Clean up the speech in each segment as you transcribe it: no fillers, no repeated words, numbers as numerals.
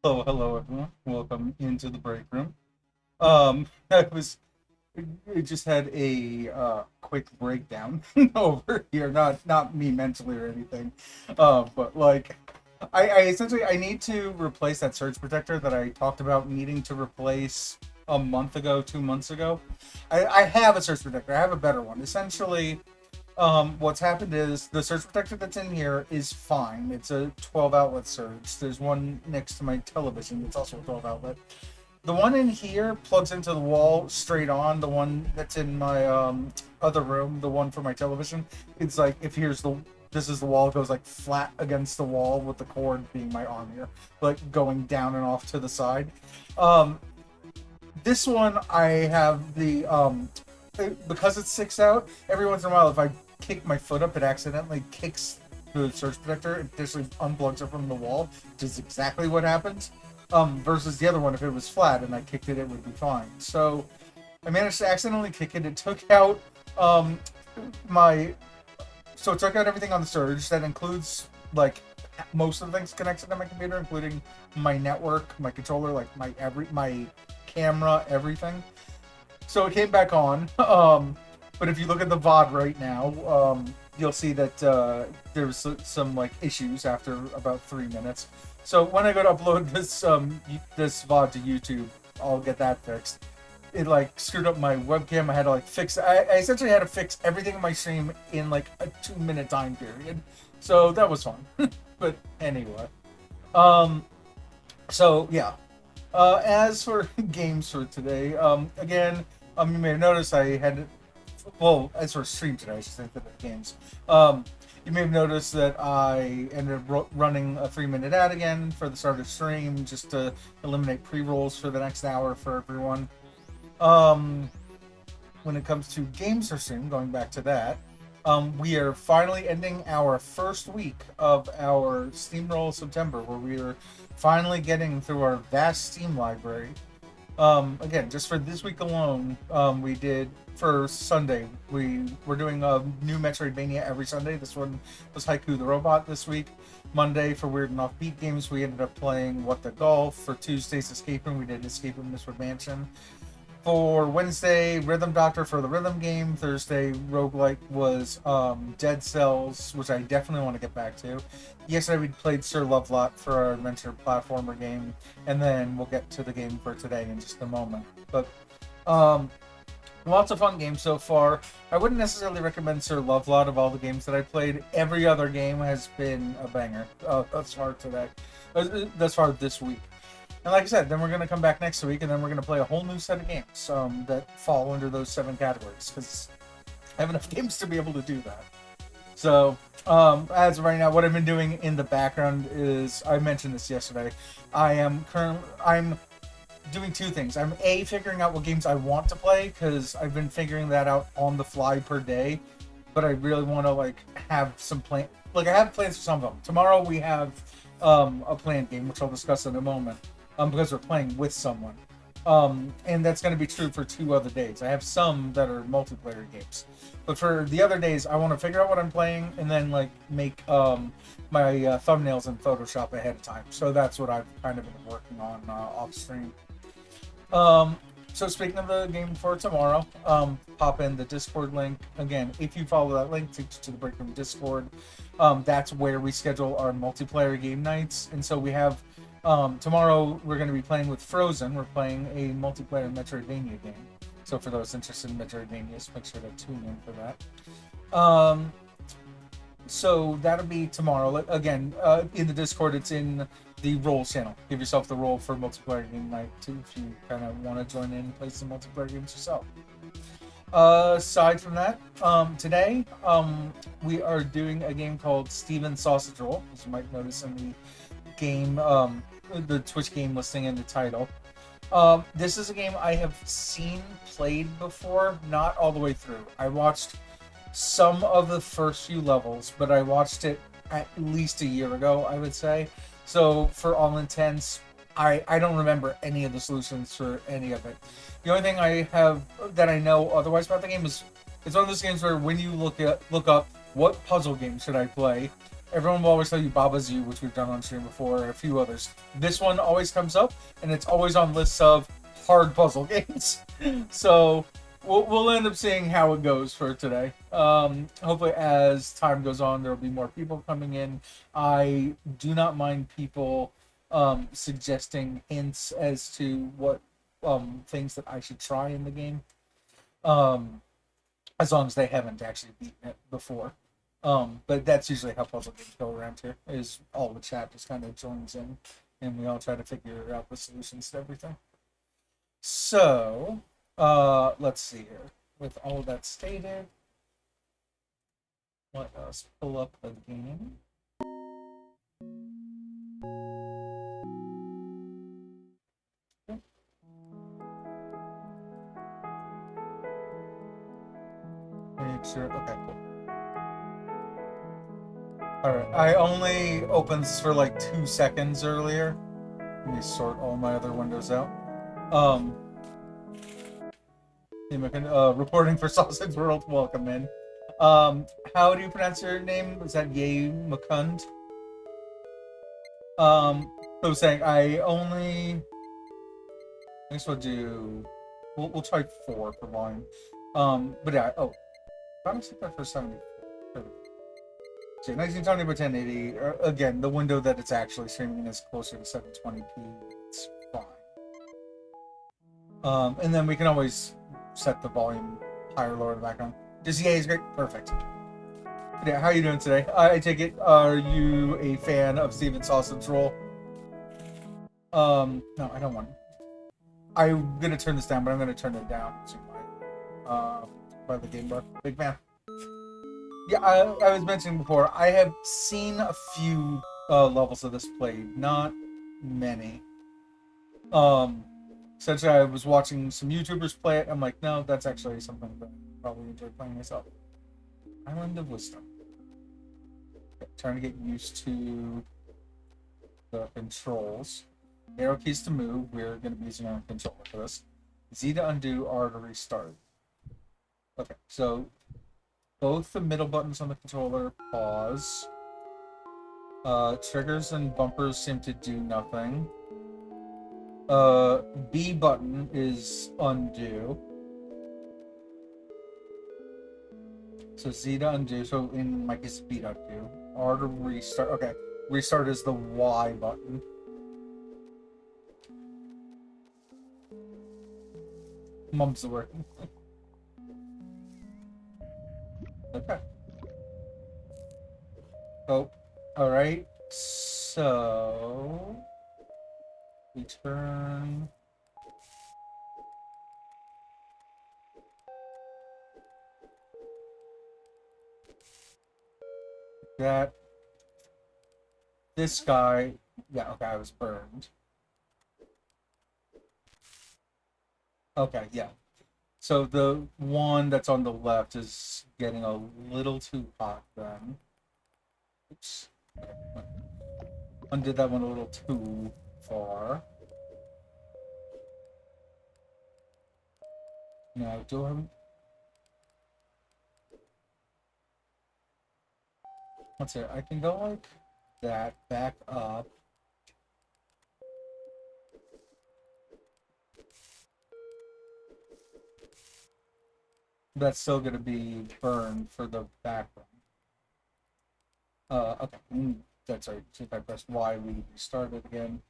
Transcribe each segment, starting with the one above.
Hello, everyone. Welcome into the break room. I was I just had a quick breakdown over here. Not me mentally or anything, but like I essentially I need to replace that surge protector that I talked about needing to replace a month ago, 2 months ago. I have a surge protector. I have a better one. Essentially, what's happened is the surge protector that's in here is fine. It's a 12 outlet surge. There's one next to my television that's also a 12 outlet. The one in here plugs into the wall straight on. The one that's in my other room, the one for my television, it's like if here's the this is the wall, it goes like flat against the wall with the cord being my arm here, like going down and off to the side. Um, this one I have the because it's 6 out. Every once in a while, if I kick my foot up, it accidentally kicks the surge protector. It just unplugs it from the wall, which is exactly what happens. Versus the other one, if it was flat and I kicked it, it would be fine. So I managed to accidentally kick it. It took out um, my so it took out everything on the surge. That includes like most of the things connected to my computer, including my network, my controller, like my camera, everything. So it came back on. But if you look at the VOD right now, you'll see that there's some like issues after about 3 minutes. So when I go to upload this VOD to YouTube, I'll get that fixed. It like screwed up my webcam. I had to like fix. I essentially had to fix everything in my stream in like a 2 minute time period. So that was fun. But anyway, um, so yeah, as for games for today, again, you may have noticed I had, well, as for stream today, I should say for the games. You may have noticed that I ended up running a 3 minute ad again for the start of stream just to eliminate pre rolls for the next hour for everyone. Um, when it comes to games for stream, going back to that, we are finally ending our first week of our Steamroll September, where we are finally getting through our vast Steam library. Again, just for this week alone, we did for Sunday. We were doing a new Metroidvania every Sunday. This one was Haiku the Robot this week. Monday for Weird and Offbeat games, we ended up playing What the Golf. For Tuesday's Escape Room, we did Escape Room Mistwood Mansion. For Wednesday, Rhythm Doctor for the rhythm game. Thursday, Roguelike was Dead Cells, which I definitely want to get back to. Yesterday, we played Sir Lovelot for our adventure platformer game, and then we'll get to the game for today in just a moment. But um, lots of fun games so far. I wouldn't necessarily recommend Sir Lovelot of all the games that I played. Every other game has been a banger thus far today, thus far this week. And like I said, then we're going to come back next week, and then we're going to play a whole new set of games that fall under those 7 categories, because I have enough games to be able to do that. So, as of right now, what I've been doing in the background is, I mentioned this yesterday, I'm doing two things. I'm figuring out what games I want to play, because I've been figuring that out on the fly per day, but I really want to like have some plan. Like I have plans for some of them. Tomorrow we have a planned game, which I'll discuss in a moment, because we're playing with someone. And that's going to be true for 2 other days. I have some that are multiplayer games, but for the other days, I want to figure out what I'm playing and then like make my thumbnails in Photoshop ahead of time. So that's what I've kind of been working on off stream. Um, so speaking of the game for tomorrow, pop in the Discord link again. If you follow that link to the Breakroom Discord, that's where we schedule our multiplayer game nights. And so we have tomorrow we're going to be playing with Frozen. We're playing a multiplayer Metroidvania game. So for those interested in Metroidvanias, make sure to tune in for that. So that'll be tomorrow. Again, in the Discord, it's in the role channel. Give yourself the role for multiplayer game night too, if you kind of want to join in and play some multiplayer games yourself. Aside from that, today we are doing a game called Steven Sausage Roll, as you might notice in the game, the Twitch game listing in the title. This is a game I have seen played before, not all the way through. I watched some of the first few levels, but I watched it at least a year ago, I would say. So for all intents, I don't remember any of the solutions for any of it. The only thing I have that I know otherwise about the game is it's one of those games where when you look up what puzzle game should I play, Everyone will always tell you Baba Zoo, which we've done on stream before, and a few others. This one always comes up, and it's always on lists of hard puzzle games. So we'll end up seeing how it goes for today. Hopefully, as time goes on, there will be more people coming in. I do not mind people suggesting hints as to what things that I should try in the game, as long as they haven't actually beaten it before. But that's usually how puzzle games go around here. Is all the chat just kind of joins in, and we all try to figure out the solutions to everything. So, let's see here. With all of that stated, let us pull up the game. Make sure. Okay, cool. Alright, I only opened this for like 2 seconds earlier. Let me sort all my other windows out. Reporting for Sausage World, welcome in. How do you pronounce your name? Is that Ye Mukund? So saying I guess we'll do. We'll try 4 for volume. But yeah. Oh, I don't set that for 70. So 1920 by 1080. Again, the window that it's actually streaming is closer to 720p. It's fine. And then we can always set the volume higher, lower in the background. Just is great, perfect. Yeah, how are you doing today? I take it. Are you a fan of Steven Sausage Roll? No, I don't want. I'm gonna turn this down, but I'm gonna turn it down to by the game bar. Big fan. Yeah, I was mentioning before. I have seen a few levels of this played, not many. Essentially, I was watching some YouTubers play it. I'm like, no, that's actually something that I probably enjoy playing myself. Island of Wisdom. Okay, trying to get used to the controls. Arrow keys to move. We're going to be using our controller for this. Z to undo, R to restart. Okay, so both the middle buttons on the controller pause. Triggers and bumpers seem to do nothing. B button is undo. So Z to undo. So in my case, B to undo. R to restart. Okay, restart is the Y button. Mum's the word. Okay. Oh, all right. So we turn. That. This guy. Yeah. Okay, I was burned. Okay. Yeah. So the one that's on the left is getting a little too hot then. Oops. Undid that one a little too far. Now, do I... Let's see, I can go like that, back up. That's still going to be burned for the background. Okay, that's right. So if I press Y, we restart it again.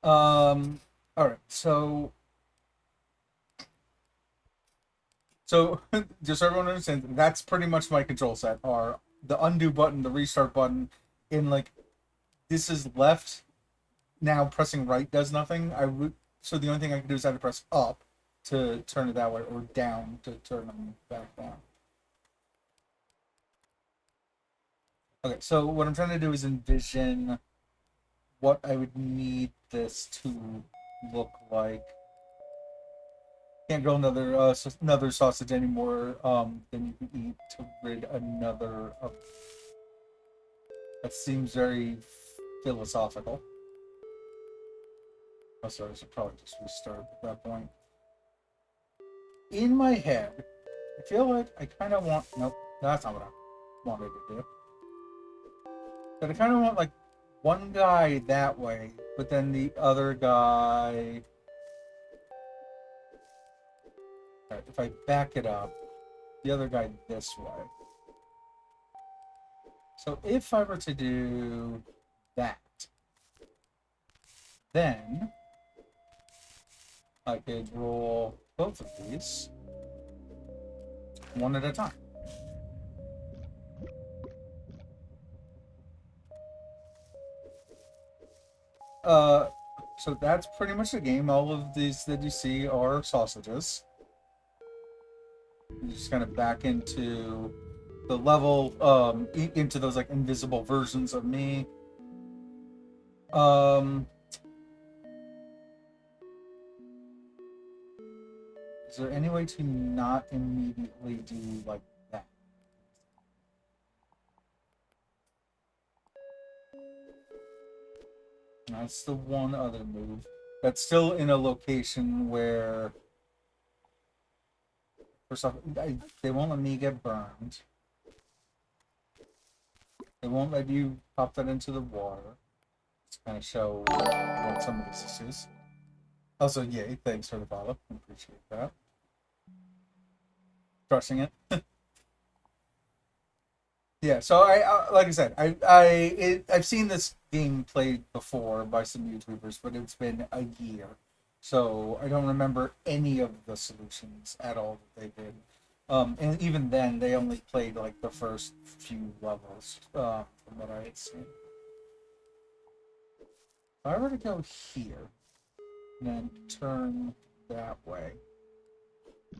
All right, so just so everyone understands, that's pretty much my control set. Are the undo button, the restart button, in like this is left. Now pressing right does nothing. So the only thing I can do is either press up to turn it that way or down to turn them back down. Okay, so what I'm trying to do is envision what I would need this to look like. Can't grill another sausage anymore than you can eat to rid another of. That seems very philosophical. Oh, sorry, I should probably just restart at that point. In my head, I feel like I kind of want... Nope, that's not what I wanted to do. But I kind of want like one guy that way, but then the other guy. Right, if I back it up, the other guy this way. So if I were to do that, then I could roll both of these one at a time. So that's pretty much the game. All of these that you see are sausages. You just kind of back into the level, into those like invisible versions of me. Is there any way to not immediately do like that? That's the one other move. That's still in a location where, first off, they won't let me get burned. They won't let you pop that into the water. Just kind of show what some of this is. Also, yay, thanks for the follow. Appreciate that. Crushing it. Yeah, so I like I said, I've seen this game played before by some YouTubers, but it's been a year, so I don't remember any of the solutions at all that they did. And even then, they only played like the first few levels from what I had seen. If I were to go here and then turn that way,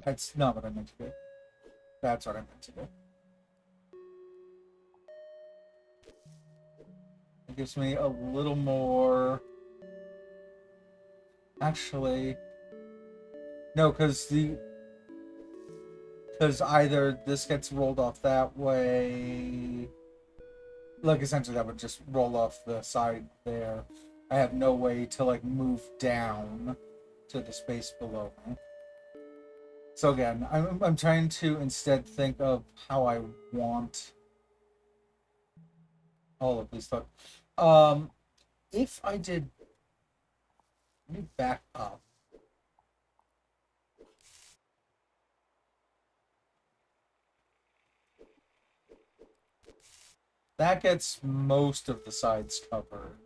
that's not what I meant to do. That's what I meant to do. It gives me a little more. Actually, no, because either this gets rolled off that way, like essentially that would just roll off the side there. I have no way to like move down to the space below me. So again, I'm trying to instead think of how I want all of these stuff. If I did, let me back up. That gets most of the sides covered.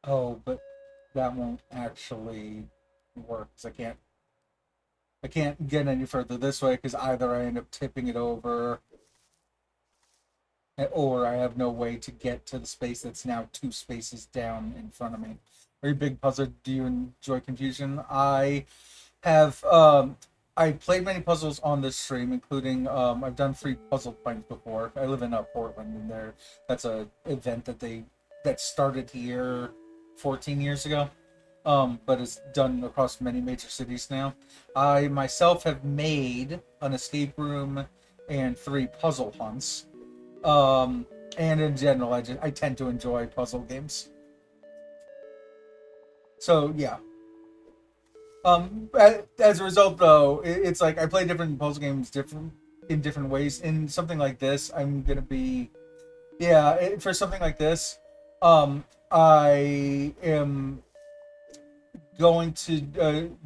Oh, but that won't actually work because I can't get any further this way because either I end up tipping it over or I have no way to get to the space that's now two spaces down in front of me. Are you big puzzler? Do you enjoy confusion? I have I played many puzzles on this stream, including I've done free puzzle finds before. I live in Portland, and that's a event that started here 14 years ago, but is done across many major cities now. I myself have made an escape room and 3 puzzle hunts. And in general, I tend to enjoy puzzle games. So yeah. As a result, though, it's like I play different puzzle games in different ways. In something like this, I'm gonna be, yeah. For something like this, I am going to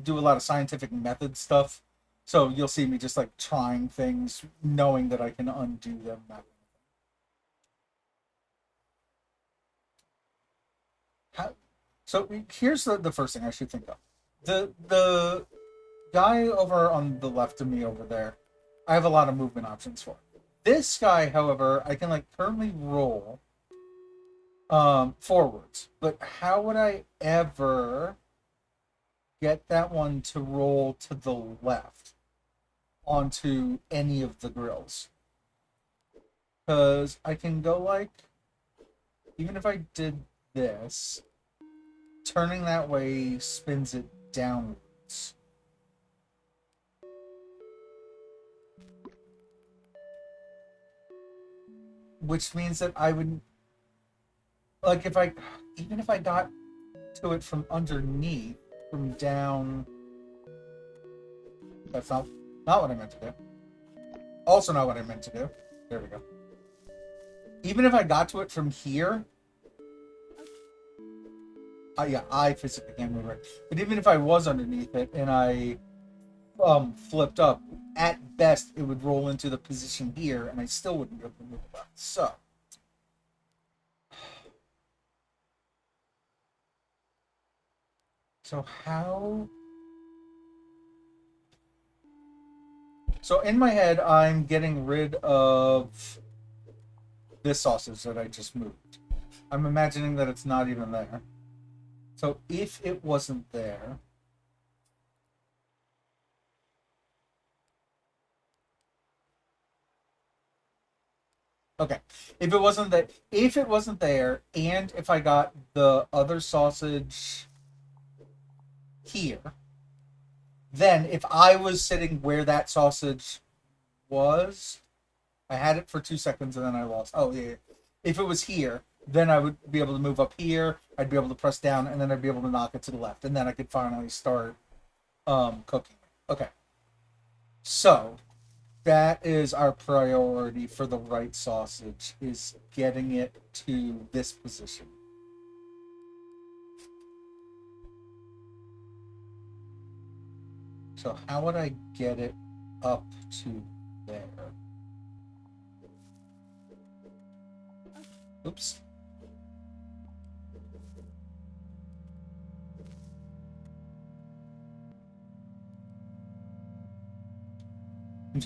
do a lot of scientific method stuff. So you'll see me just like trying things, knowing that I can undo them. How, so here's the first thing I should think of. The guy over on the left of me over there, I have a lot of movement options for. This guy, however, I can like currently roll forwards. But how would I ever get that one to roll to the left onto any of the grills? Because I can go like, even if I did this, turning that way spins it downwards. Which means that I would, like, even if I got to it from underneath, from down, that's not what I meant to do. Also not what I meant to do. There we go. Even if I got to it from here, yeah, I physically can't move it. But even if I was underneath it and I flipped up, at best it would roll into the position here, and I still wouldn't be able to move it up. So how? So in my head, I'm getting rid of this sausage that I just moved. I'm imagining that it's not even there. So if it wasn't there, okay. If it wasn't there, and if I got the other sausage here, then if I was sitting where that sausage was, I had it for 2 seconds and then I lost. Oh yeah. If it was here, then I would be able to move up here. I'd be able to press down, and then I'd be able to knock it to the left, and then I could finally start cooking. Okay. So that is our priority for the right sausage, is getting it to this position. So how would I get it up to there? Oops.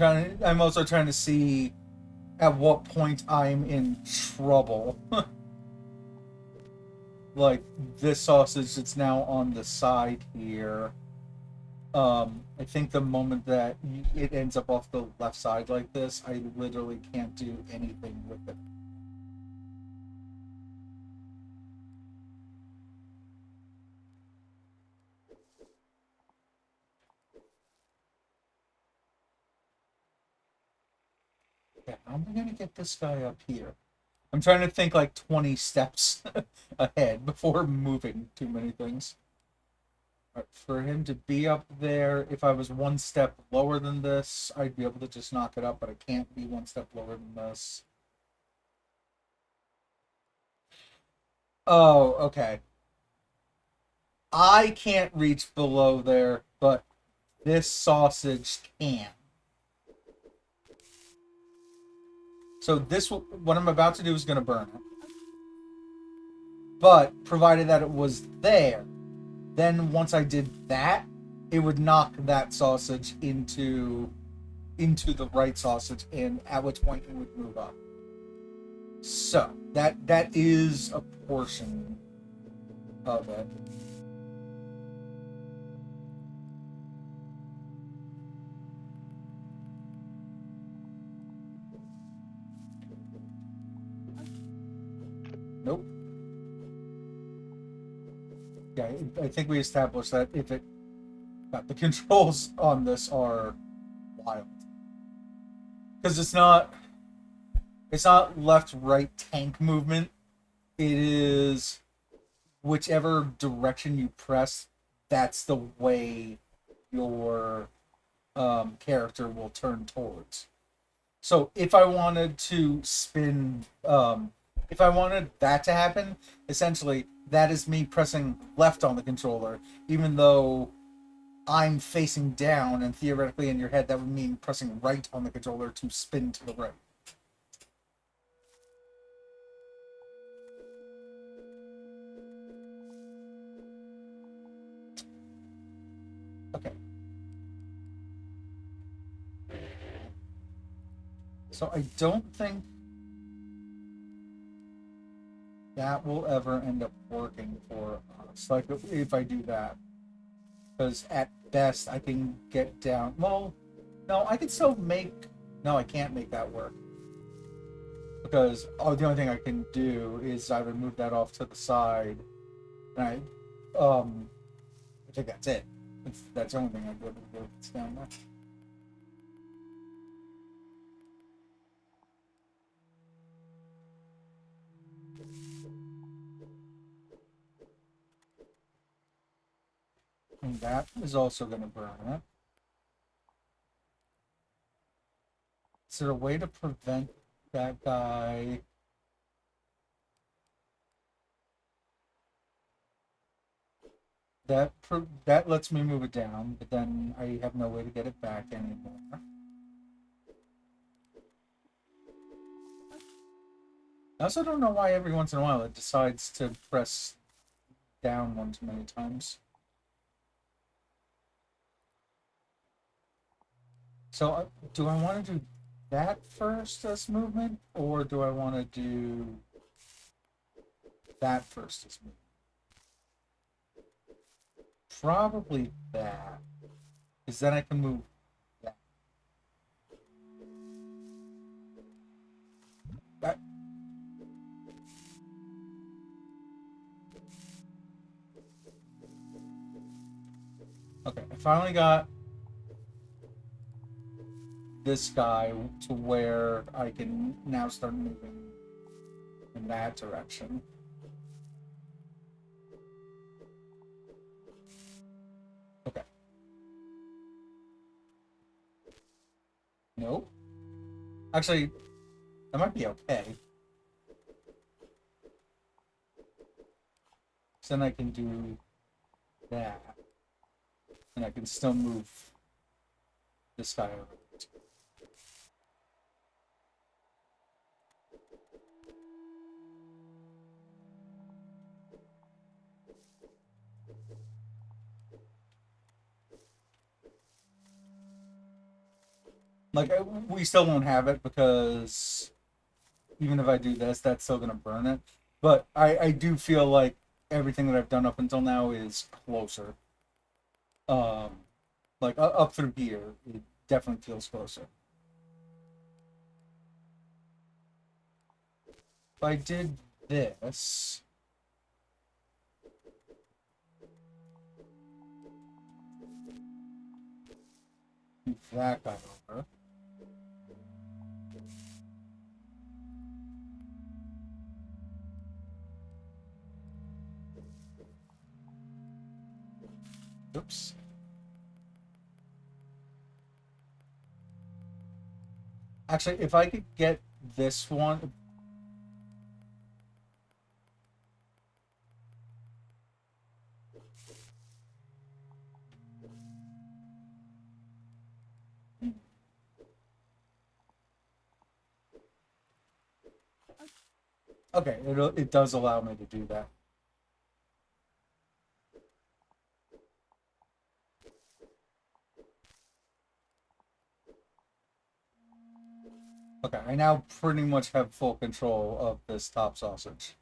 I'm also trying to see at what point I'm in trouble. Like this sausage that's now on the side here. I think the moment that it ends up off the left side like this, I literally can't do anything with it. Yeah, how am I gonna get this guy up here? I'm trying to think like 20 steps ahead before moving too many things. Right, for him to be up there, if I was one step lower than this, I'd be able to just knock it up, but I can't be one step lower than this. Oh, okay. I can't reach below there, but this sausage can. So this, what I'm about to do is going to burn it. But provided that it was there, then once I did that, it would knock that sausage into the right sausage, and at which point it would move up. So that is a portion of it. Nope. Yeah, I think we established that if it the controls on this are wild, because it's not left right tank movement. It is whichever direction you press, that's the way your character will turn towards. So if I wanted to spin, if I wanted that to happen, essentially that is me pressing left on the controller, even though I'm facing down, and theoretically in your head that would mean pressing right on the controller to spin to the right. Okay. So I don't think that will ever end up working for us. Like if I do that, because at best I can get down. Well, no, I can still make. No, I can't make that work because the only thing I can do is either move that off to the side, and I think that's it. That's the only thing I'd be able to do. It's down there. And that is also going to burn it. Is there a way to prevent that guy? That lets me move it down, but then I have no way to get it back anymore. I also don't know why every once in a while it decides to press down one too many times. So do I want to do that first as movement, or do I want to do that first as movement? Probably that, because then I can move that. That okay, I finally got this guy to where I can now start moving in that direction. Okay. Nope. Actually, that might be okay. So then I can do that. And I can still move this guy over. Like, we still won't have it because even if I do this, that's still going to burn it. But I do feel like everything that I've done up until now is closer. Um, like, up through here, it definitely feels closer. If I did this, move that guy over. Oops. Actually, if I could get this one. Okay, it does allow me to do that. Okay, I now pretty much have full control of this top sausage.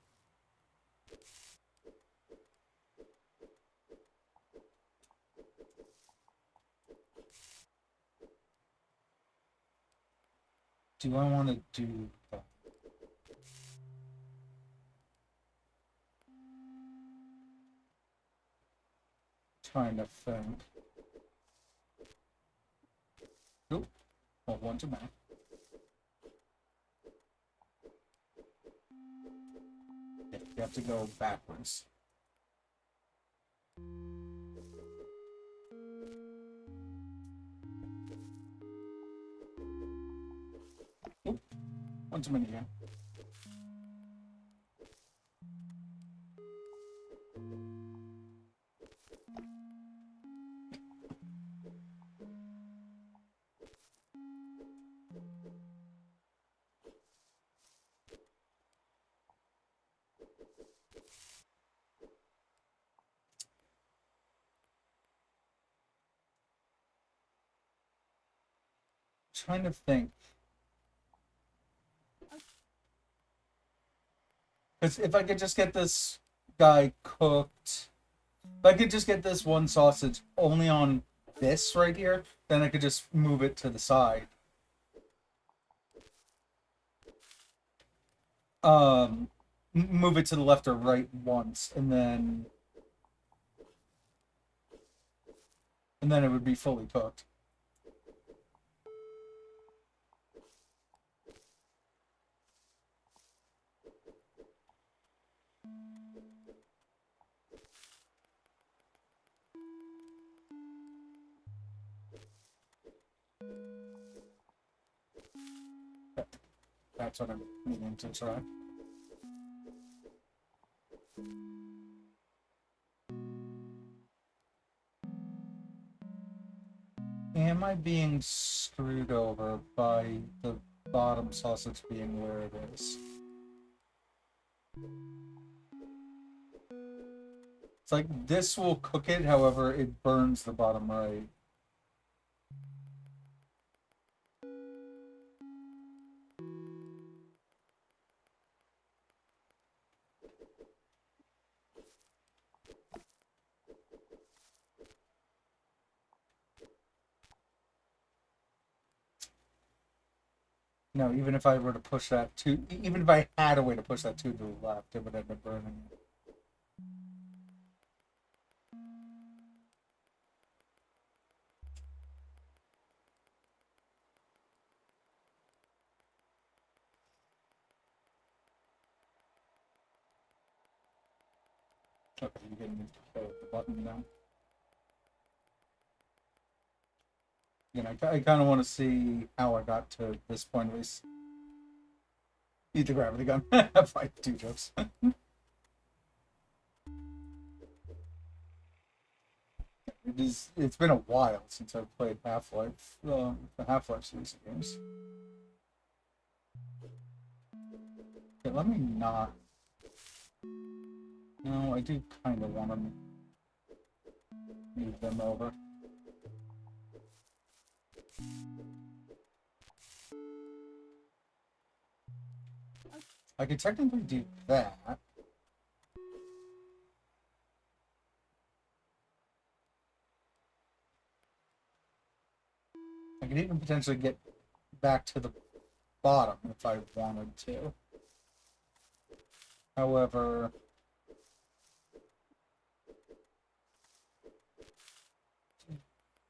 Do I want to do that? Trying to think. Nope. Well, one too many. Yeah, you have to go backwards. Oop, one too many again. Trying to think. Because if I could just get this guy cooked, if I could just get this one sausage only on this right here, then I could just move it to the side. Um, move it to the left or right once, and then it would be fully cooked. That's what I'm meaning to try. Am I being screwed over by the bottom sausage being where it is? It's like this will cook it, however, it burns the bottom right. No, even if I were to push that to, even if I had a way to push that to the left, it would end up burning. Okay, you can hit the button now. Again, I kind of want to see how I got to this point at least. Eat the gravity gun. Fight 2 jokes. It's been a while since I've played Half-Life, the Half-Life series of games. Okay, let me not. No, I do kind of want to move them over. I could technically do that. I could even potentially get back to the bottom if I wanted to. However,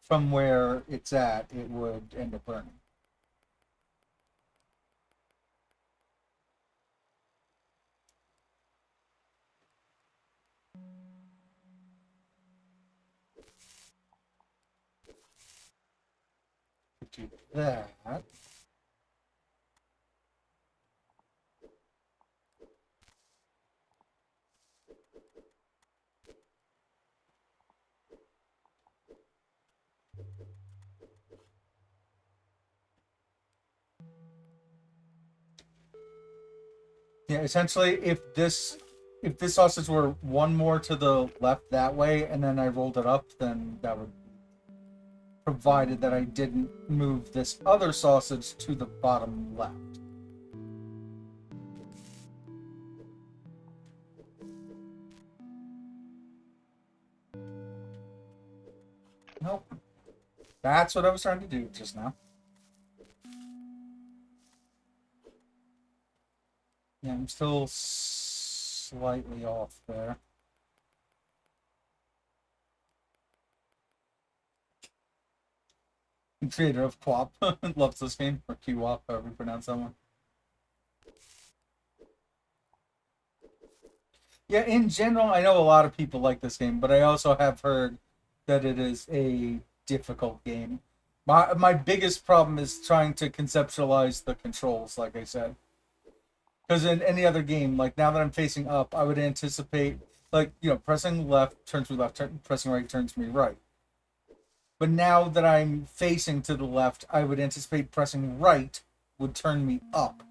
from where it's at, it would end up burning. Do that. Yeah, essentially, if this sausage were one more to the left that way, and then I rolled it up, then that would, provided that I didn't move this other sausage to the bottom left. Nope. That's what I was trying to do just now. Yeah, I'm still slightly off there. Creator of QWOP loves this game, or QWOP, however you pronounce that one. Yeah, in general, I know a lot of people like this game, but I also have heard that it is a difficult game. My biggest problem is trying to conceptualize the controls, like I said. Because in any other game, like now that I'm facing up, I would anticipate, like, pressing left turns me left, pressing right turns me right. But now that I'm facing to the left, I would anticipate pressing right would turn me up.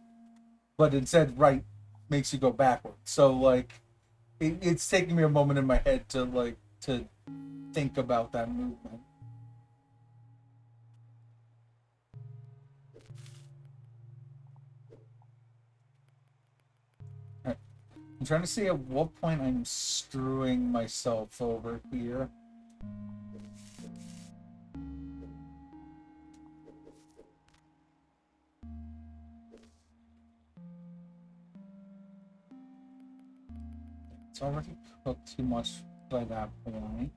But instead, right makes you go backwards. So, like, it's taking me a moment in my head to think about that movement. Right. I'm trying to see at what point I'm screwing myself over here. It's already cooked too much by that point.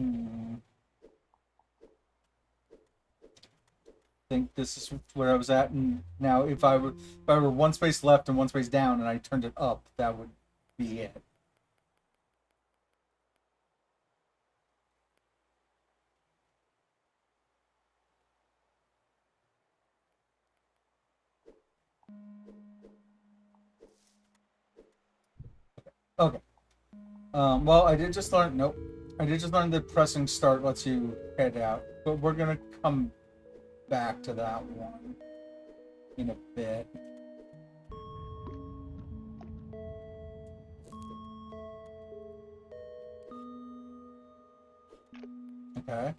Hmm. Think this is where I was at, and now if I were one space left and one space down, and I turned it up, that would be it. Okay. Well, I did just learn. Nope. I did just learn that pressing start lets you head out, but we're gonna come back to that one in a bit. Okay.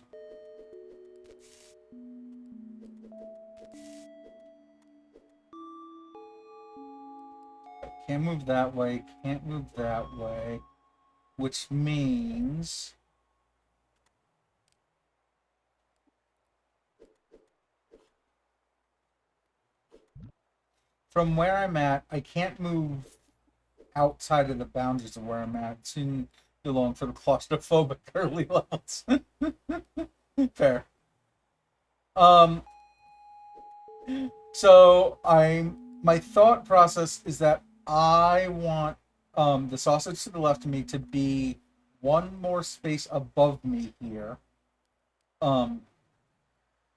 Can't move that way. Can't move that way. Which means from where I'm at, I can't move outside of the boundaries of where I'm at. Too long for the claustrophobic early levels. Fair. Um. So my thought process is that I want the sausage to the left of me to be one more space above me here. Um.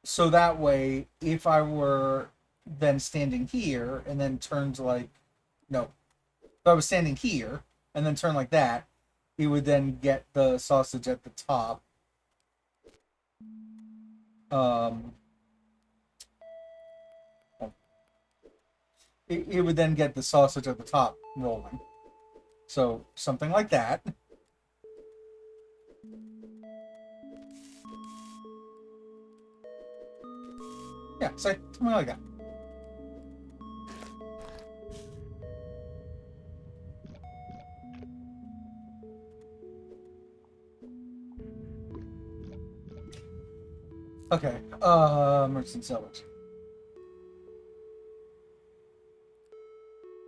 So that way, if I were then standing here and then turned like no, if I was standing here and then turned like that, he would then get the sausage at the top. Um, it would then get the sausage at the top rolling. So something like that. Yeah, something like that. Okay. Merchant sellers.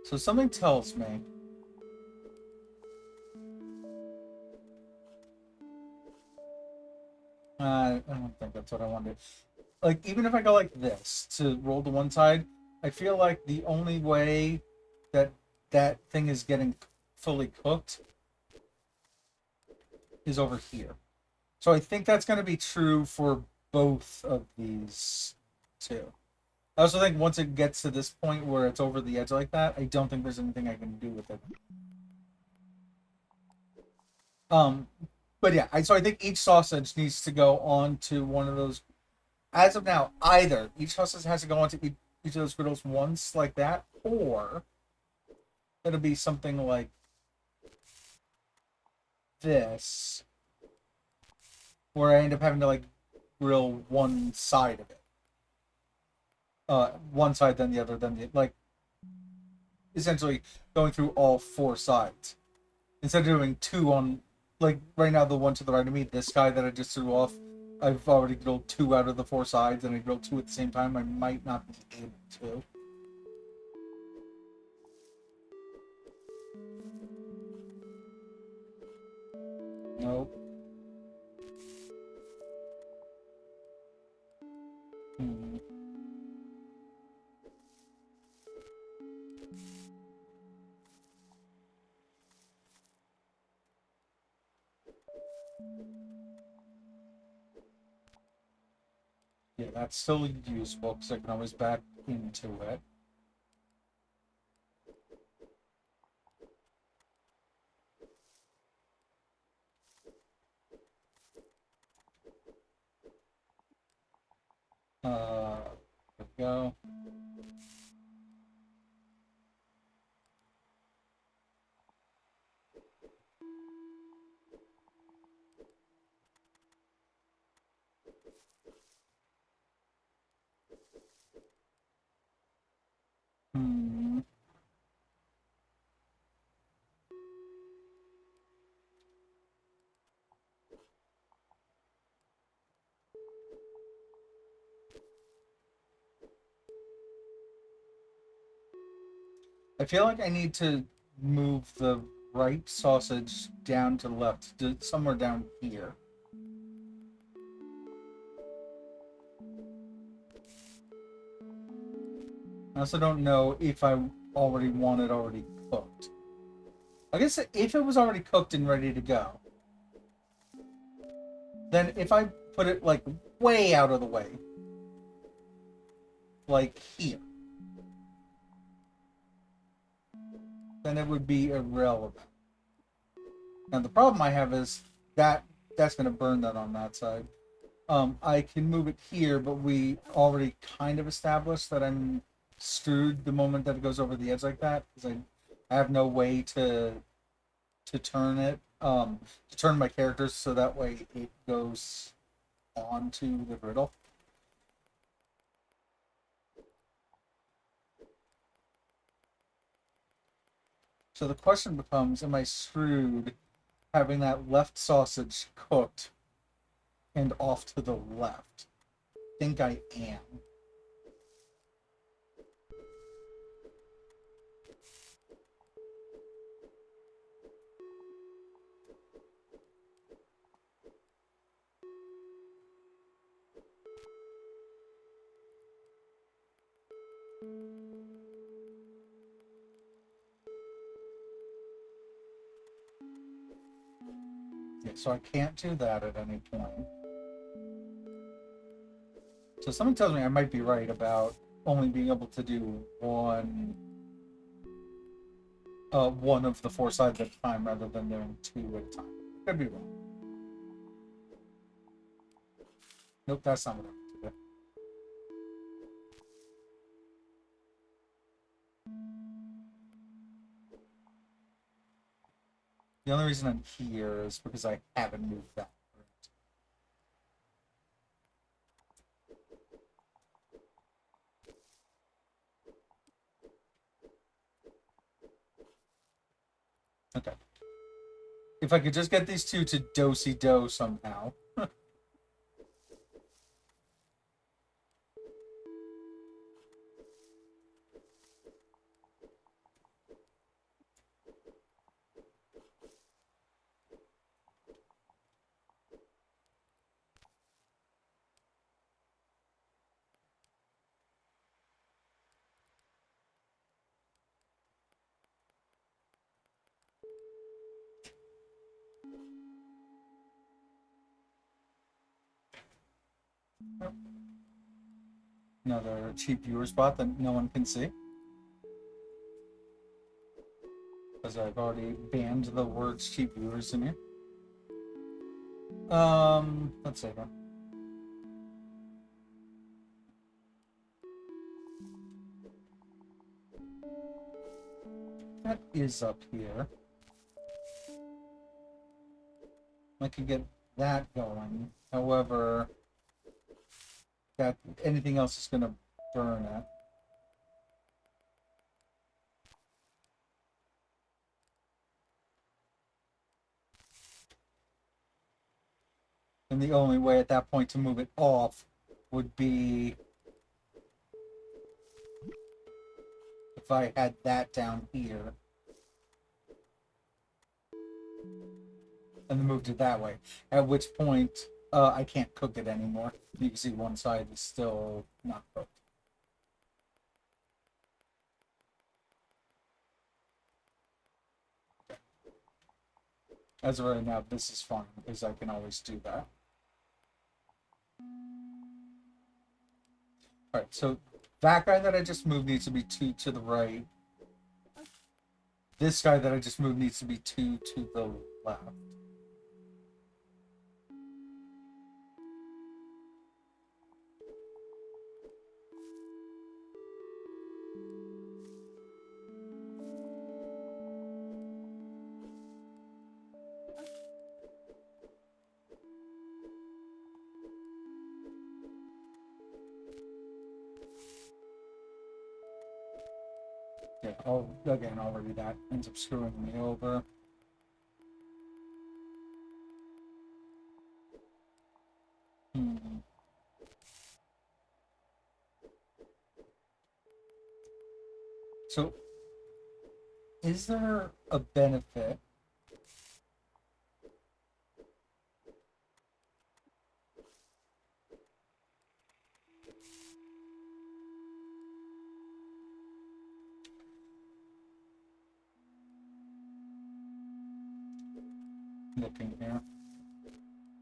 So something tells me. I don't think that's what I wanted. Like even if I go like this to roll to one side, I feel like the only way that that thing is getting fully cooked is over here. So I think that's going to be true for both of these two. I also think once it gets to this point where it's over the edge like that, I don't think there's anything I can do with it. Um, but yeah, so I think each sausage needs to go on to one of those. As of now, either each sausage has to go onto each of those griddles once like that, or it'll be something like this, where I end up having to like grill one side of it. One side, then the other, then the like. Essentially, going through all four sides instead of doing two on. Like right now, the one to the right of me, this guy that I just threw off, I've already grilled two out of the four sides, and I grilled two at the same time. I might not be able to. Nope. Hmm. Yeah, that's still useful because I can always back into it. There we go. Hmm. I feel like I need to move the right sausage down to the left, somewhere down here. I also don't know if I already want it already cooked. I guess if it was already cooked and ready to go, then if I put it like way out of the way, like here, then it would be irrelevant. Now the problem I have is that's going to burn that on that side. I can move it here, but we already kind of established that I'm screwed the moment that it goes over the edge like that because I have no way to turn it to turn my characters so that way it goes onto the griddle. So the question becomes, am I screwed having that left sausage cooked and off to the left? I think I am. Yeah, so I can't do that at any point. So something tells me I might be right about only being able to do one of the four sides at a time rather than doing two at a time. Could be wrong. Nope, that's not what I meant to do. The only reason I'm here is because I haven't moved that. Okay. If I could just get these two to do-si-do somehow. Another cheap viewer spot that no one can see. Because I've already banned the words cheap viewers in here. Let's see. That is up here. I could get that going. However, that anything else is going to burn it. And the only way at that point to move it off would be if I had that down here and then moved it that way. At which point, I can't cook it anymore. You can see one side is still not cooked. As of right now, this is fine because I can always do that. Alright, so that guy that I just moved needs to be two to the right. This guy that I just moved needs to be two to the left. Yeah, again, already that ends up screwing me over. So, is there a benefit looking here.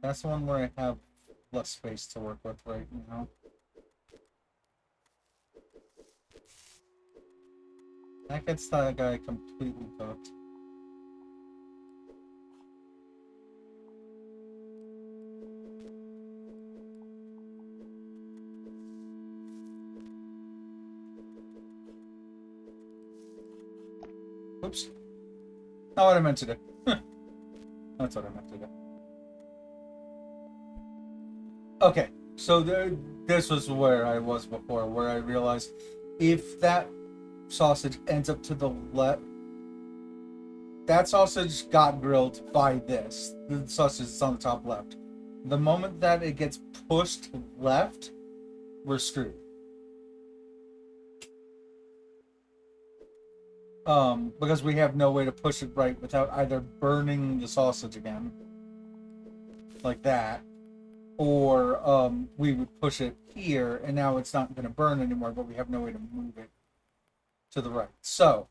That's the one where I have less space to work with right now. That gets that guy completely cooked. Oops. Not what I meant to do. That's what I meant to do. Okay, so this was where I was before, where I realized if that sausage ends up to the left, that sausage got grilled by this. The sausage is on the top left. The moment that it gets pushed left, we're screwed. Because we have no way to push it right without either burning the sausage again, like that, or we would push it here, and now it's not going to burn anymore, but we have no way to move it to the right. So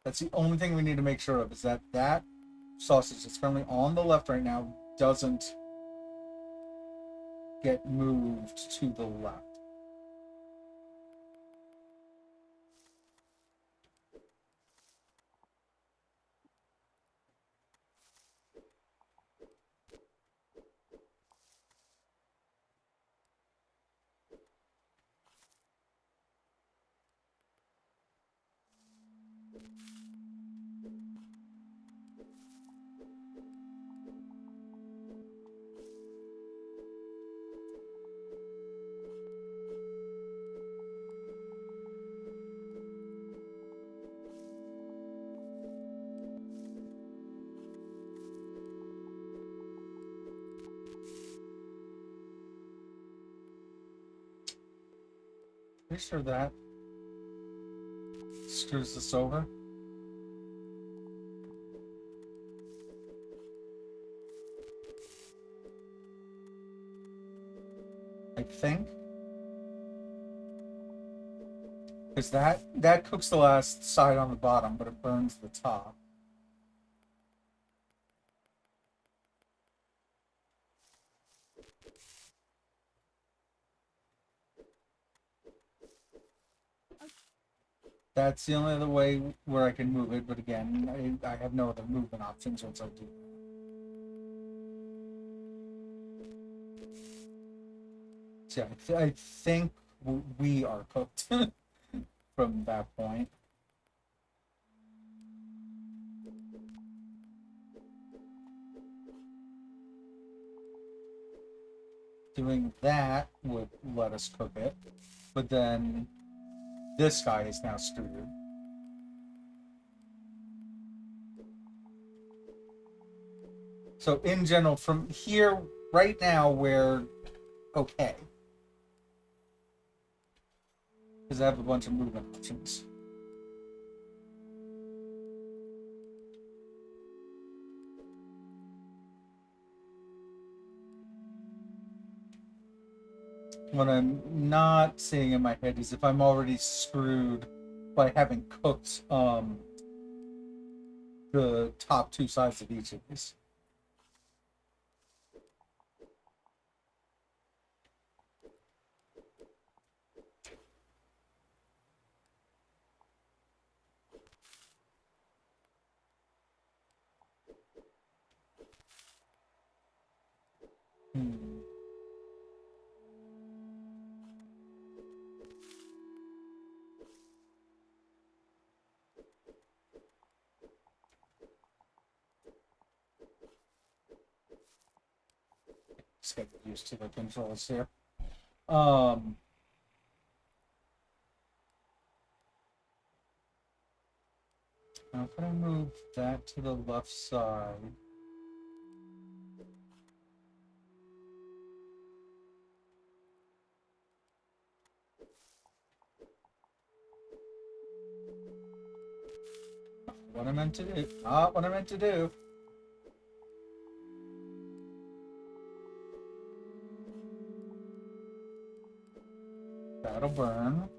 that's the only thing we need to make sure of, is that that sausage that's currently on the left right now doesn't get moved to the left. Pretty sure that screws this over. I think. Because that cooks the last side on the bottom, but it burns the top. That's the only other way where I can move it, but again, I have no other movement options once I do. So yeah, I think we are cooked from that point. Doing that would let us cook it, but then this guy is now screwed. So in general, from here right now, we're okay. Because I have a bunch of movement options. What I'm not seeing in my head is if I'm already screwed by having cooked the top two sides of each of these. Hmm. Just get used to the controls here. Now if I move that to the left side. What I meant to do. Not what I meant to do. That'll burn.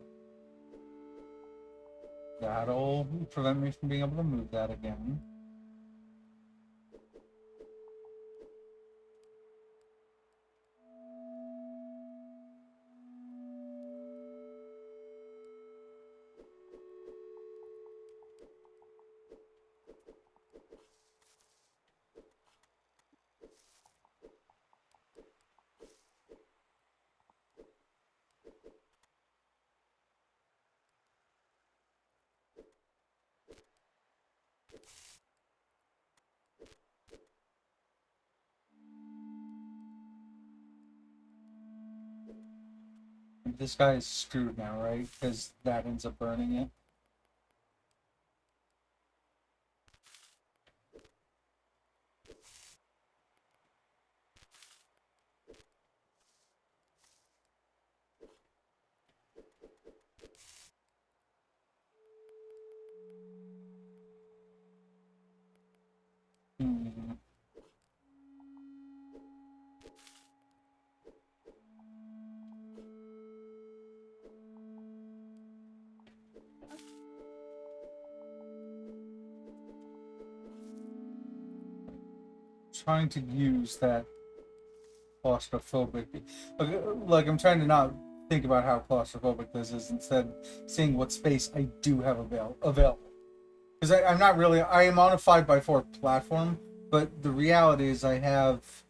That'll prevent me from being able to move that again. This guy is screwed now, right? Because that ends up burning it. Hmm. Trying to use that claustrophobic. Like I'm trying to not think about how claustrophobic this is, instead seeing what space I do have available. Because I'm not really. I am on a 5x4 platform, but the reality is I have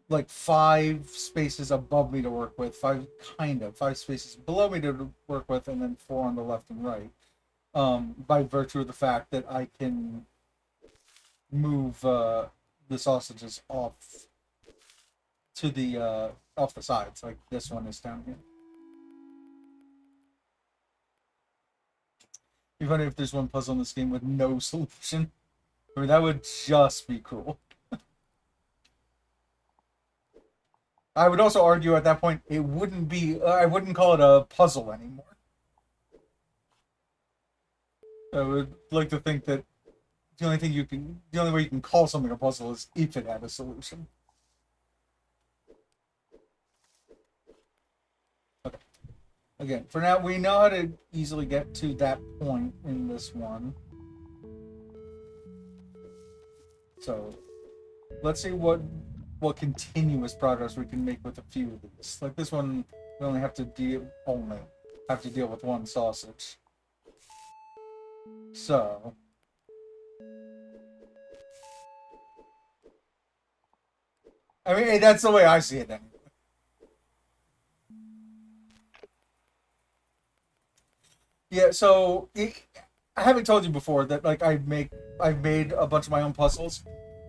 like 5 spaces above me to work with, 5 spaces below me to work with, and then 4 on the left and right. By virtue of the fact that I can move the sausages off the sides, like this one is down here. Be funny if there's one puzzle in this game with no solution. I mean, that would just be cool. I would also argue at that point it wouldn't be. I wouldn't call it a puzzle anymore. I would like to think that the only way you can call something a puzzle is if it had a solution. Okay. Again, for now, we know how to easily get to that point in this one. So, let's see what continuous progress we can make with a few of these. Like this one, we only have to deal with one sausage. So, I mean, hey, that's the way I see it anyway. Yeah, so I haven't told you before that like I've made a bunch of my own puzzles.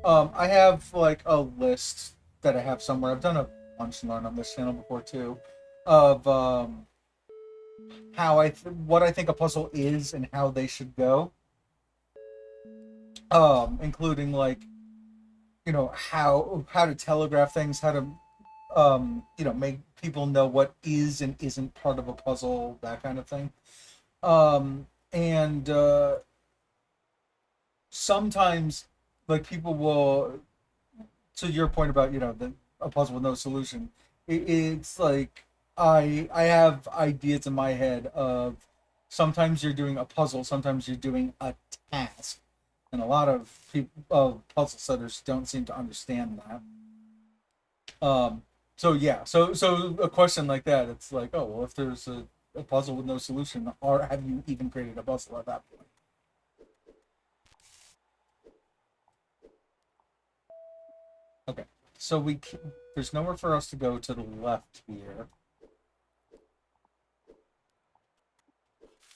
I have like a list that I have somewhere. I've done a lunch and learn on this channel before too, of what I think a puzzle is and how they should go. Including like how to telegraph things, how to make people know what is and isn't part of a puzzle, that kind of thing. And sometimes like people will, to your point about a puzzle with no solution, it's like I have ideas in my head of sometimes you're doing a puzzle, sometimes you're doing a task, and a lot of puzzle setters don't seem to understand that. So yeah, so a question like that, it's like, oh well, if there's a puzzle with no solution, or have you even created a puzzle at that point? Okay, so there's nowhere for us to go to the left here.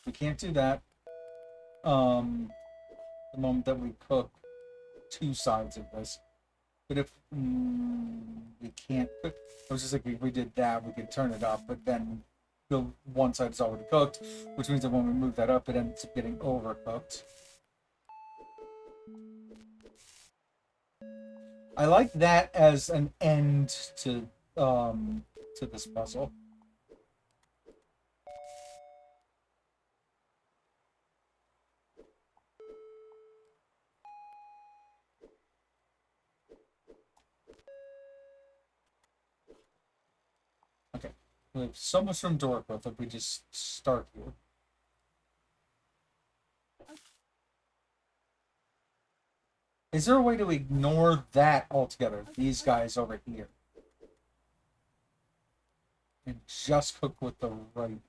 We can't do that. The moment that we cook 2 sides of this, but if we can't cook, I was just like, if we did that, we could turn it up, but then the one side is already cooked, which means that when we move that up, it ends up getting overcooked. I like that as an end to this puzzle. Okay, we have so much room to work with if we just start here. Is there a way to ignore that altogether? These guys over here. And just cook with the right.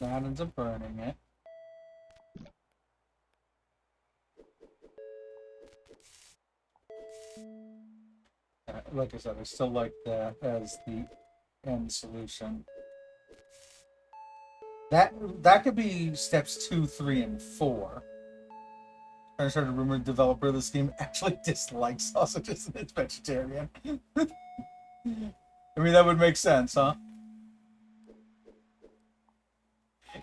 That ends up burning it. Like I said, I still like that as the end solution. That could be steps 2, 3, and 4. I heard a rumor the developer of this game actually dislikes sausages and it's vegetarian. I mean, that would make sense, huh?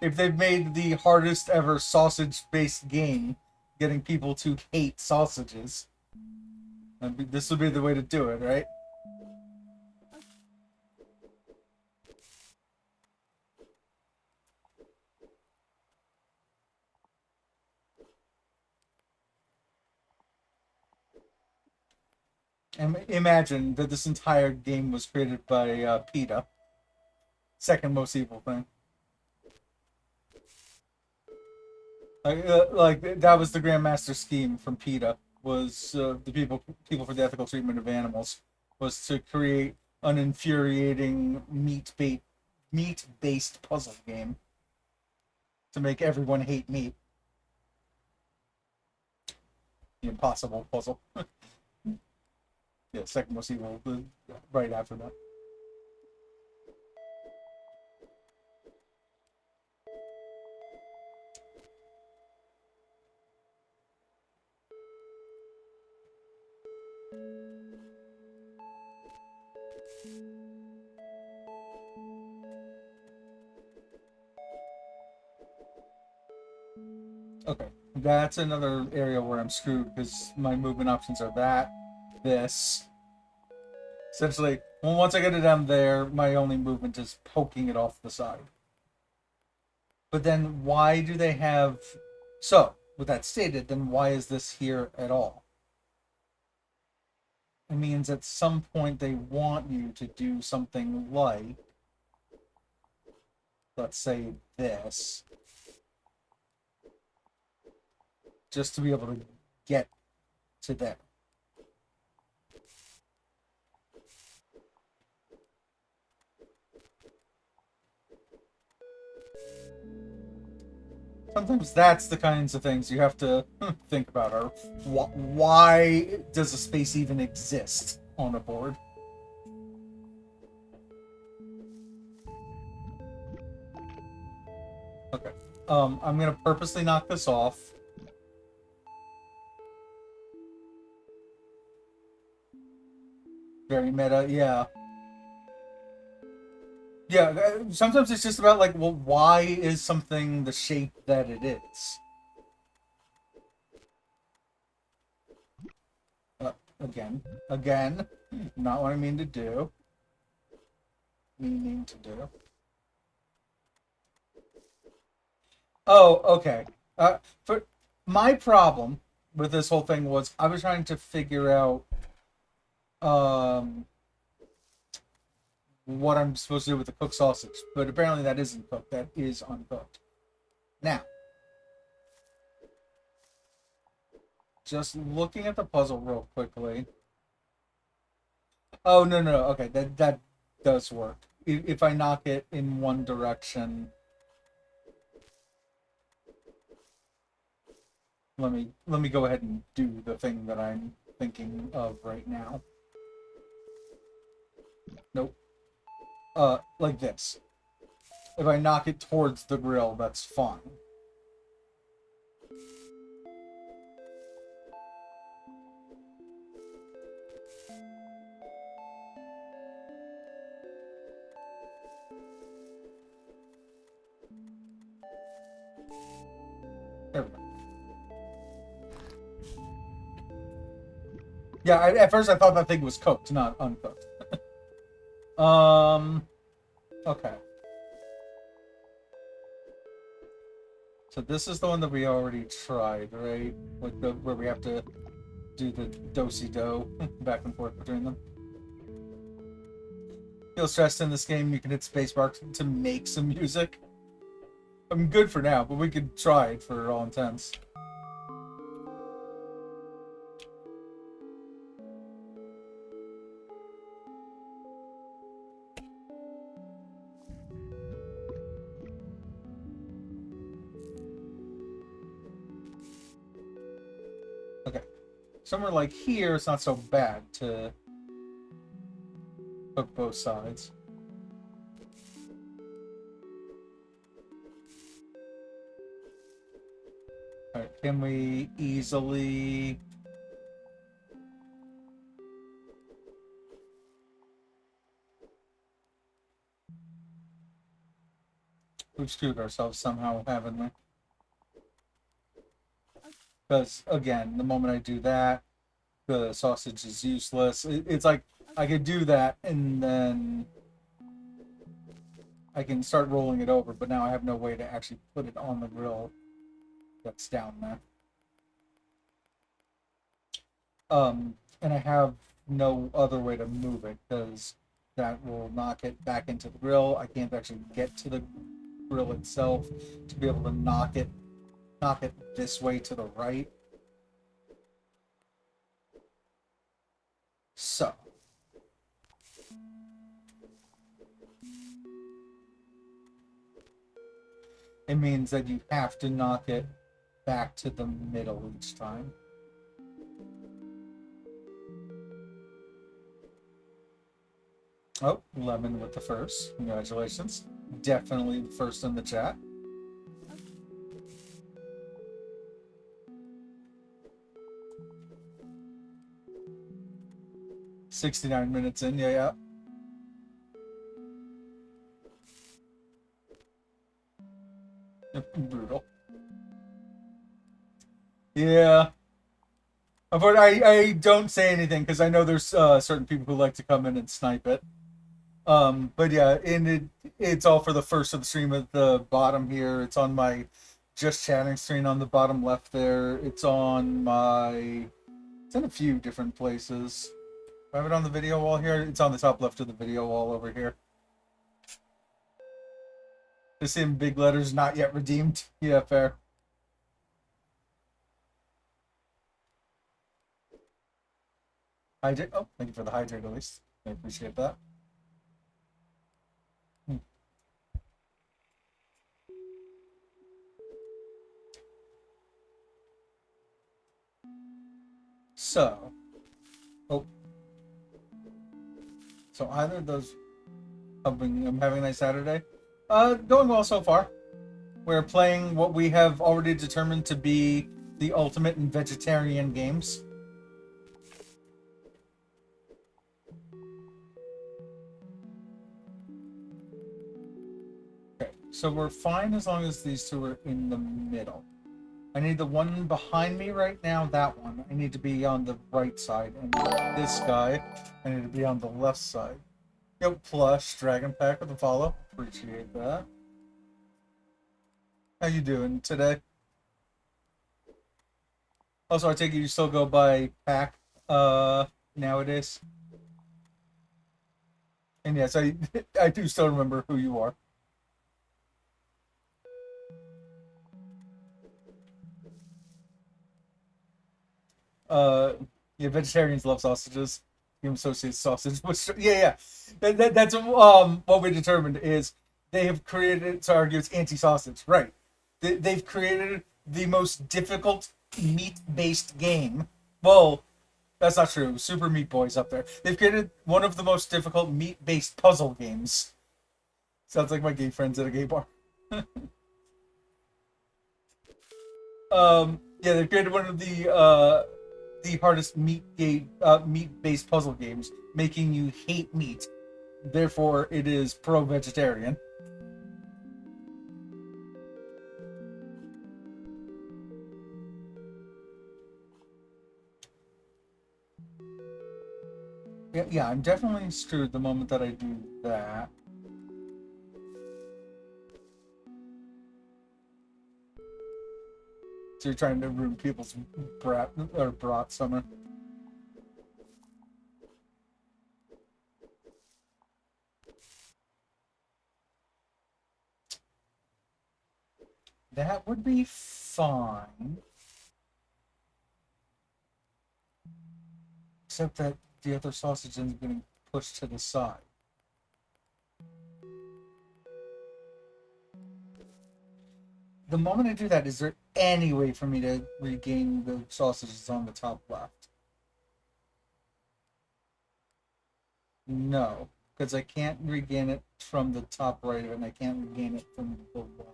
If they've made the hardest ever sausage-based game, getting people to hate sausages, this would be the way to do it, right? And imagine that this entire game was created by PETA. Second most evil thing. Like that was the Grandmaster scheme from PETA. Was the people for the ethical treatment of animals was to create an infuriating meat-based puzzle game to make everyone hate meat. The impossible puzzle. Yeah, second most evil right after that. Okay, that's another area where I'm screwed because my movement options are that, this. Essentially, well, once I get it down there, my only movement is poking it off the side. But then why do they have... So, with that stated, then why is this here at all? It means at some point they want you to do something like, let's say, this. Just to be able to get to there. Sometimes that's the kinds of things you have to think about. Or why does a space even exist on a board? Okay. I'm gonna purposely knock this off. Very meta, yeah. Yeah, sometimes it's just about like, well, why is something the shape that it is? Again, not what I mean to do. Meaning to do. Oh, okay. For my problem with this whole thing was I was trying to figure out um what I'm supposed to do with the cooked sausage, but apparently that isn't cooked. That is uncooked. Now, just looking at the puzzle real quickly. Oh no. Okay, that does work. If I knock it in one direction, let me go ahead and do the thing that I'm thinking of right now. Nope. Like this. If I knock it towards the grill, that's fine. There we go. Yeah, at first I thought that thing was cooked, not uncooked. Okay. So this is the one that we already tried, right? With the where we have to do the do-si-do back and forth between them. Feel stressed in this game, you can hit spacebar to make some music. I'm good for now, but we could try it for all intents. Okay. Somewhere like here, it's not so bad to hook both sides. Alright, can we easily... We've screwed ourselves somehow, haven't we? Because, again, the moment I do that, the sausage is useless. It's like, I could do that, and then I can start rolling it over, but now I have no way to actually put it on the grill that's down there. And I have no other way to move it, because that will knock it back into the grill. I can't actually get to the grill itself to be able to knock it this way to the right. So it means that you have to knock it back to the middle each time. Oh, Lemon with the first. Congratulations. Definitely the first in the chat. $69 in, yeah. Brutal. Yeah. But I don't say anything because I know there's certain people who like to come in and snipe it. But yeah, and it's all for the first of the stream at the bottom here. It's on my just chatting screen on the bottom left there. It's on my... It's in a few different places. I have it on the video wall here. It's on the top left of the video wall over here. Just in big letters, not yet redeemed. Yeah, fair. Hydrate. Oh, thank you for the hydrate at least. I appreciate that. So, oh, so either of those. I'm having a nice Saturday. Going well so far. We're playing what we have already determined to be the ultimate in vegetarian games. Okay, so we're fine as long as these two are in the middle. I need the one behind me right now, that one. I need to be on the right side. And this guy, I need to be on the left side. Yo, plush, Dragon Pack with a follow. Appreciate that. How you doing today? Also, I take it you still go by Pack nowadays. And yes, I do still remember who you are. Yeah, vegetarians love sausages. You associate sausage with yeah. That's what we determined is they have created, to argue it's anti-sausage, right? They've created the most difficult meat-based game. Well, that's not true. Super Meat Boy's up there. They've created one of the most difficult meat-based puzzle games. Sounds like my gay friends at a gay bar. Yeah, they've created one of the hardest meat-based puzzle games, making you hate meat. Therefore, it is pro-vegetarian. Yeah, Yeah, I'm definitely screwed the moment that I do that. So you're trying to ruin people's brat summer. That would be fine. Except that the other sausage is getting pushed to the side. The moment I do that, is there any way for me to regain the sausages on the top left? No, because I can't regain it from the top right, and I can't regain it from the below.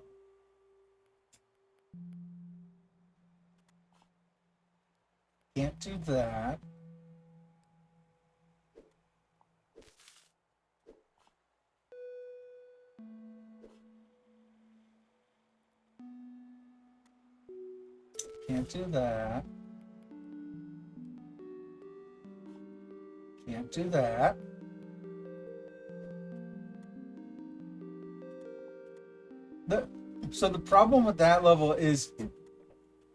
Can't do that. Can't do that. Can't do that. So the problem with that level is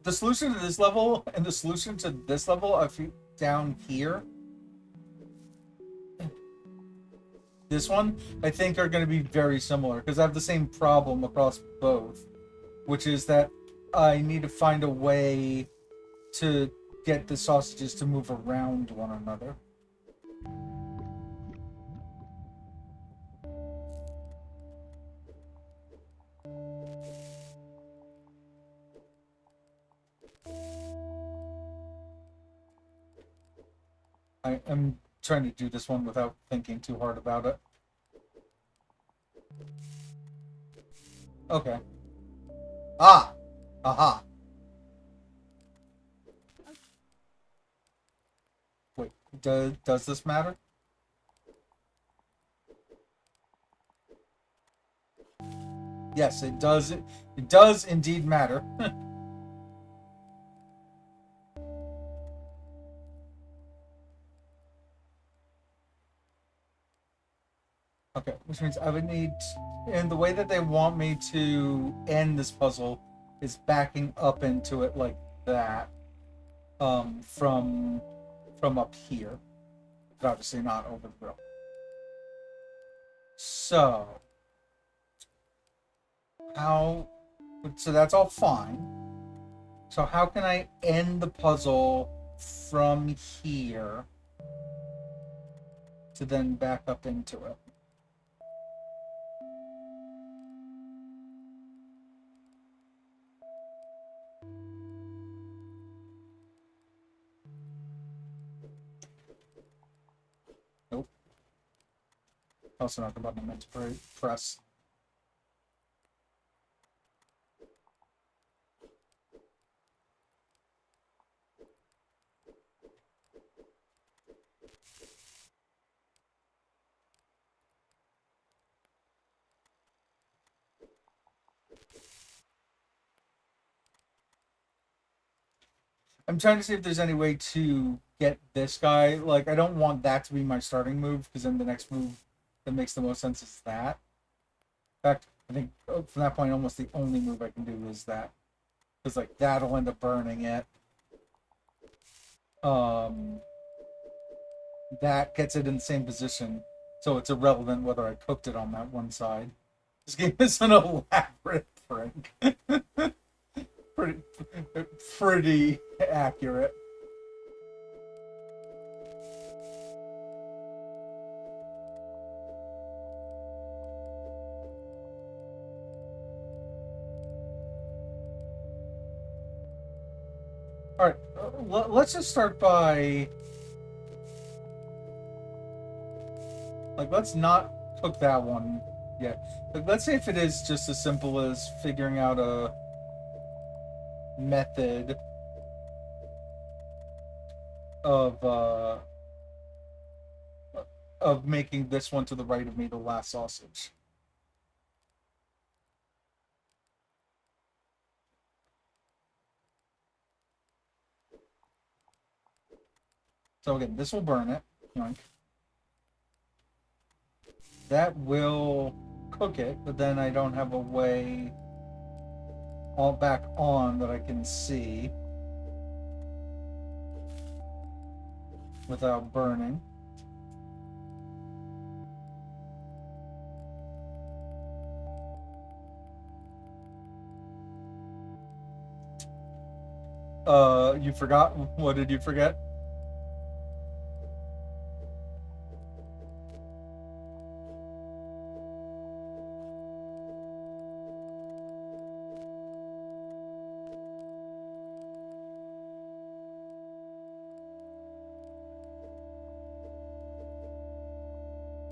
the solution to this level and the solution to this level, I feel down here. This one, I think, are going to be very similar because I have the same problem across both, which is that I need to find a way to get the sausages to move around one another. I am trying to do this one without thinking too hard about it. Okay. Ah! Aha! Wait, does this matter? Yes, it does. It does indeed matter. Okay, which means I would need, and the way that they want me to end this puzzle is backing up into it like that, from up here, but obviously not over the grill. So how? So that's all fine. So how can I end the puzzle from here to then back up into it? Nope. Also not the button I meant to press. I'm trying to see if there's any way to get this guy. Like, I don't want that to be my starting move because then the next move that makes the most sense is that. In fact, I think from that point, almost the only move I can do is that, because like that'll end up burning it. Um, that gets it in the same position, so it's irrelevant whether I cooked it on that one side. This game is an elaborate prank. pretty, pretty accurate. All right, let's just start by like let's not cook that one yet. Like, let's say if it is just as simple as figuring out a method of uh of making this one to the right of me the last sausage. So again, this will burn it. Yoink. that will cook it, but then I don't have a way all back on that I can see without burning. You forgot? What did you forget?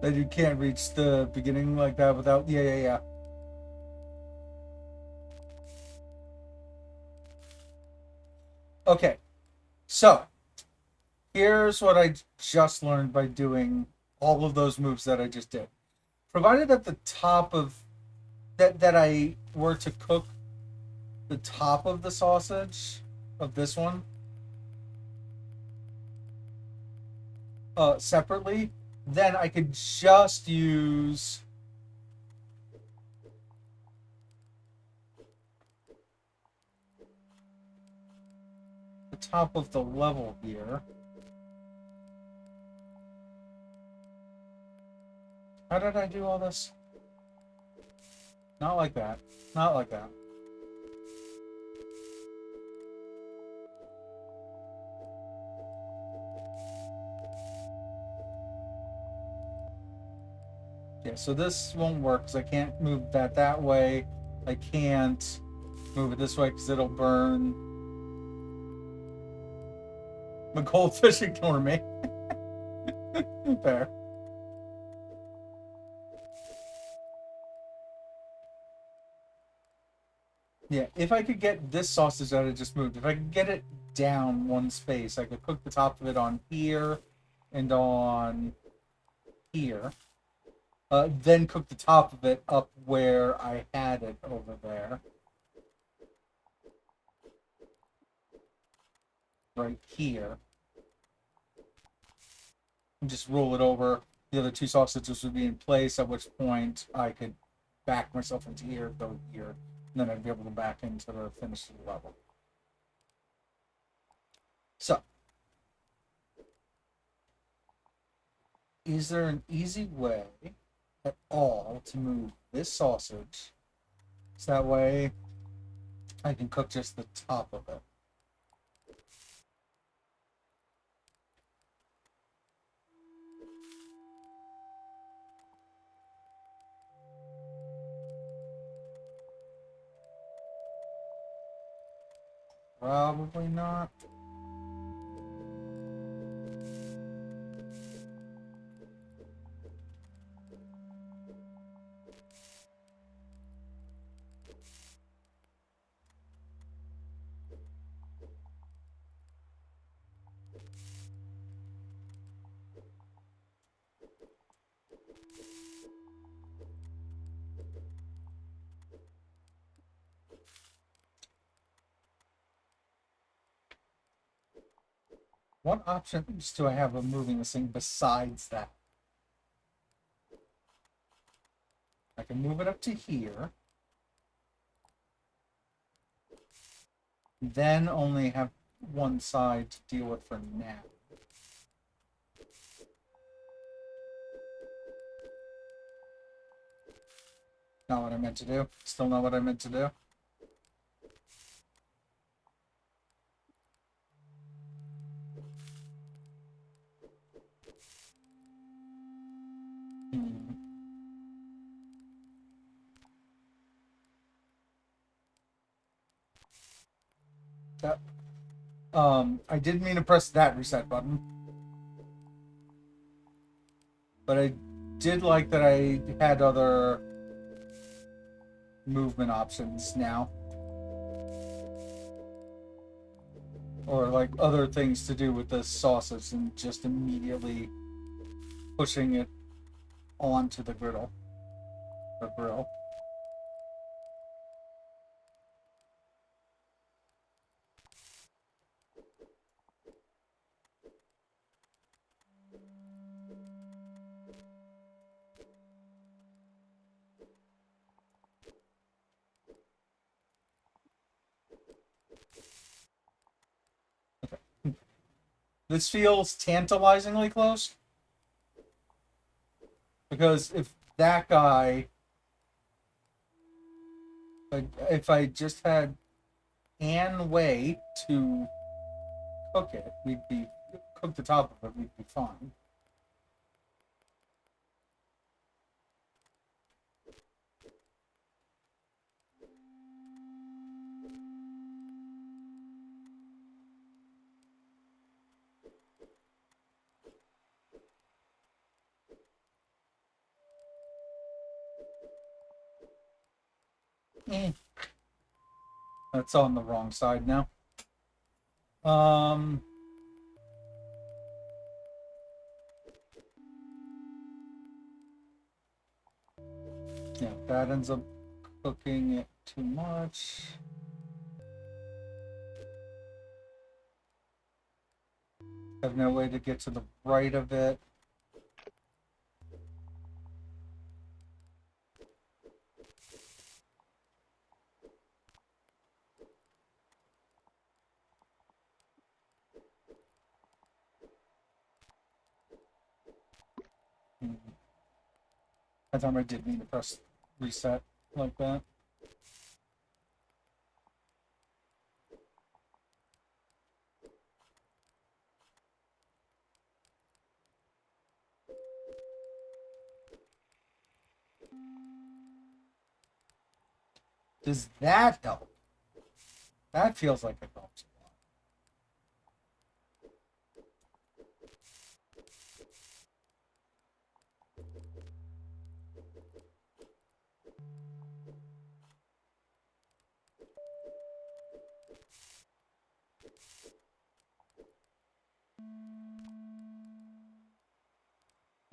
That you can't reach the beginning like that without. Yeah, yeah, yeah. Okay, so here's what I just learned by doing all of those moves that I just did. Provided at the top of that I were to cook the top of the sausage of this one separately, then I could just use the top of the level here. How did I do all this? Not like that. Not like that. Yeah, so this won't work because I can't move that way. I can't move it this way because it'll burn. The goldfish ignore me. Fair. Yeah, if I could get this sausage that I just moved, if I could get it down one space, I could cook the top of it on here and on here. Then cook the top of it up where I had it over there. Right here. And just roll it over. The other two sausages would be in place, at which point I could back myself into here, go here, and then I'd be able to back into the finish of the level. So, is there an easy way at all to move this sausage so that way I can cook just the top of it? Probably not. What options do I have of moving this thing besides that? I can move it up to here. Then only have one side to deal with for now. Not what I meant to do. Still not what I meant to do. Hmm. That, I didn't mean to press that reset button. But I did like that I had other movement options now. Or like other things to do with the sausage and just immediately pushing it onto the griddle. The grill. This feels tantalizingly close. Because if that guy, like, if I just had an way to cook it, we'd be cook the top of it, we'd be fine. Eh. That's on the wrong side now. Um, yeah, that ends up cooking it too much. Have no way to get to the right of it. That time I did mean to press reset like that. Does that help? That feels like it helps a lot.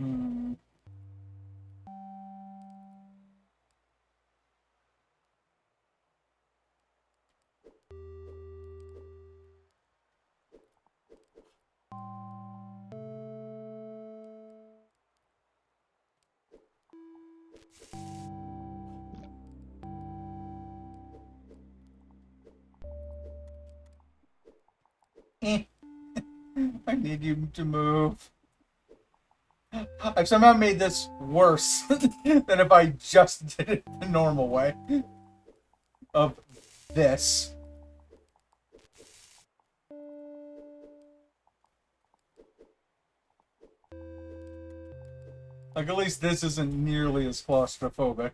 Hmm. Eh. I need you to move. I've somehow made this worse than if I just did it the normal way of this. Like, at least this isn't nearly as claustrophobic.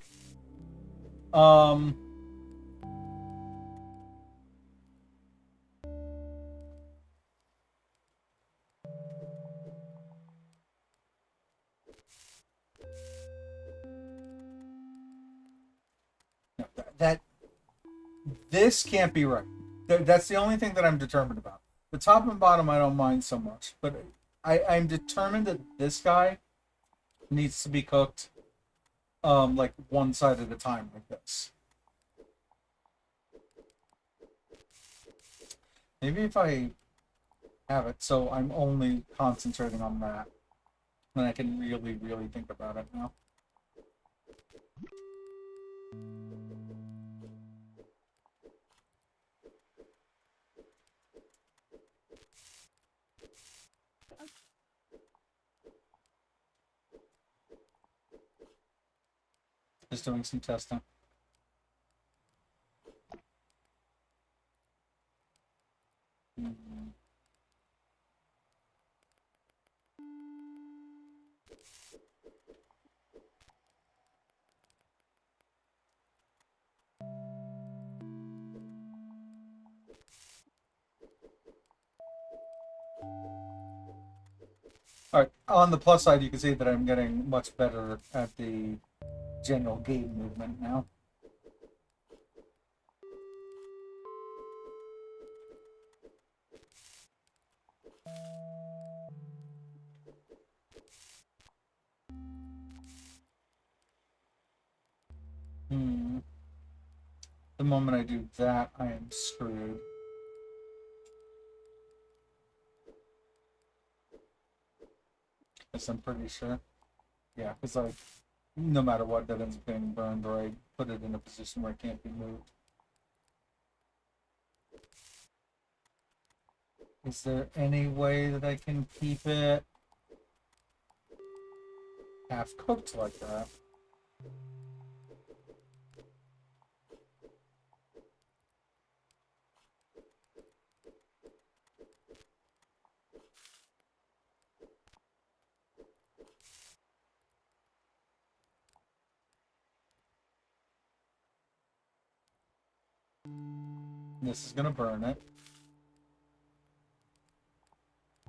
Um, no, that this can't be right. That's the only thing that I'm determined about. The top and bottom I don't mind so much, but I'm determined that this guy needs to be cooked like one side at a time like this. Maybe if I have it so I'm only concentrating on that, then I can really, really think about it now. Just doing some testing. Mm-hmm. All right. On the plus side, you can see that I'm getting much better at the general game movement now. Hmm. The moment I do that, I am screwed. Yes, I'm pretty sure. Yeah, because like, no matter what, that ends up getting burned, or I put it in a position where it can't be moved. Is there any way that I can keep it half cooked like that? This is gonna burn it.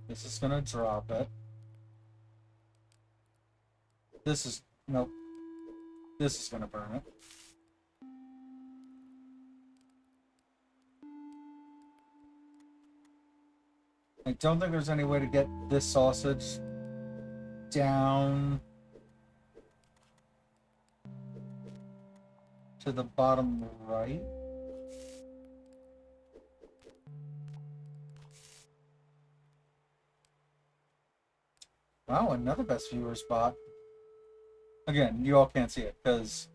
This is gonna drop it. This is, nope. This is gonna burn it. I don't think there's any way to get this sausage down to the bottom right. Wow, another best viewer spot. Again, you all can't see it because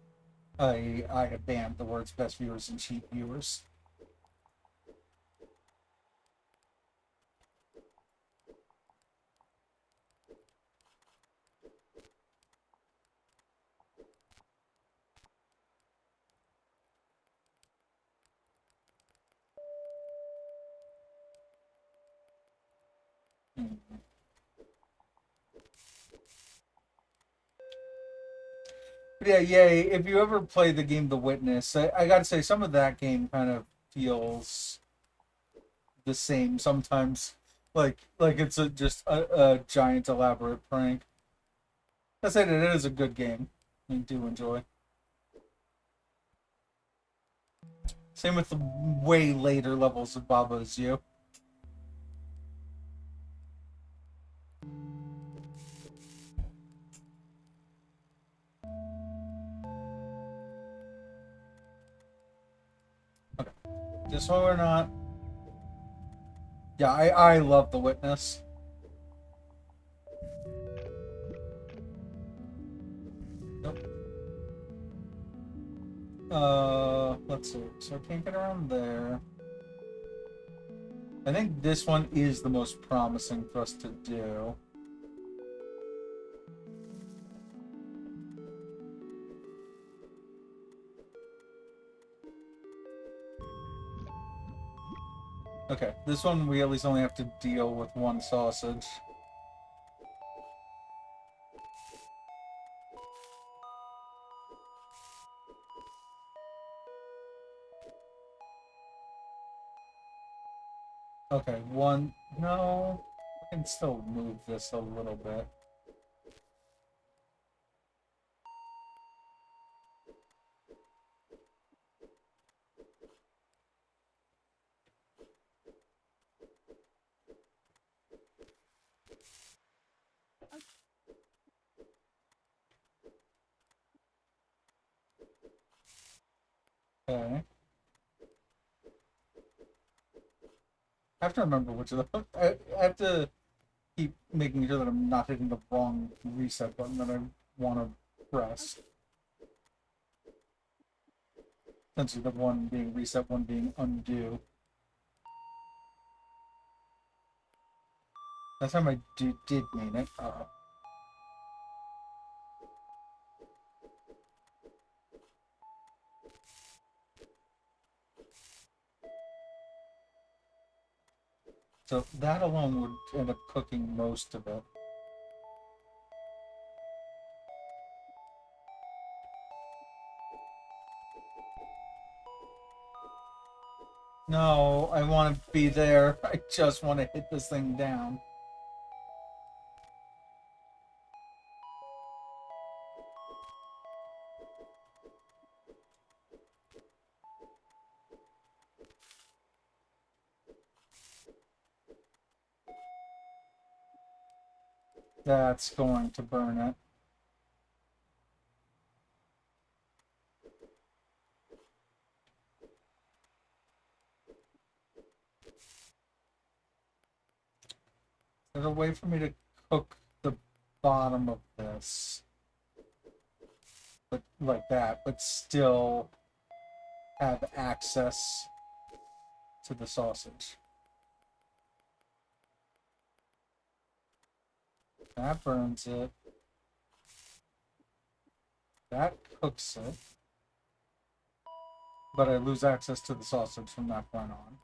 I have banned the words best viewers and cheap viewers. But yeah, yay. If you ever play the game The Witness, I gotta say, some of that game kind of feels the same sometimes. Like it's just a giant elaborate prank. That said, it is a good game. I do enjoy. Same with the way later levels of Baba Is You. Okay. Just so we're not. Yeah, I love The Witness. Nope. Let's see. So I can't get around there. I think this one is the most promising for us to do. Okay, this one we at least only have to deal with one sausage. Okay, one. No, I can still move this a little bit. Okay. I have to remember which of the. I have to keep making sure that I'm not hitting the wrong reset button that I want to press. Essentially, the one being reset, one being undo. That time I did mean it. So that alone would end up cooking most of it. No, I want to be there. I just want to hit this thing down. That's going to burn it. There's a way for me to cook the bottom of this. But like that, but still have access to the sausage. That burns it. That cooks it. But I lose access to the sausage from that point on.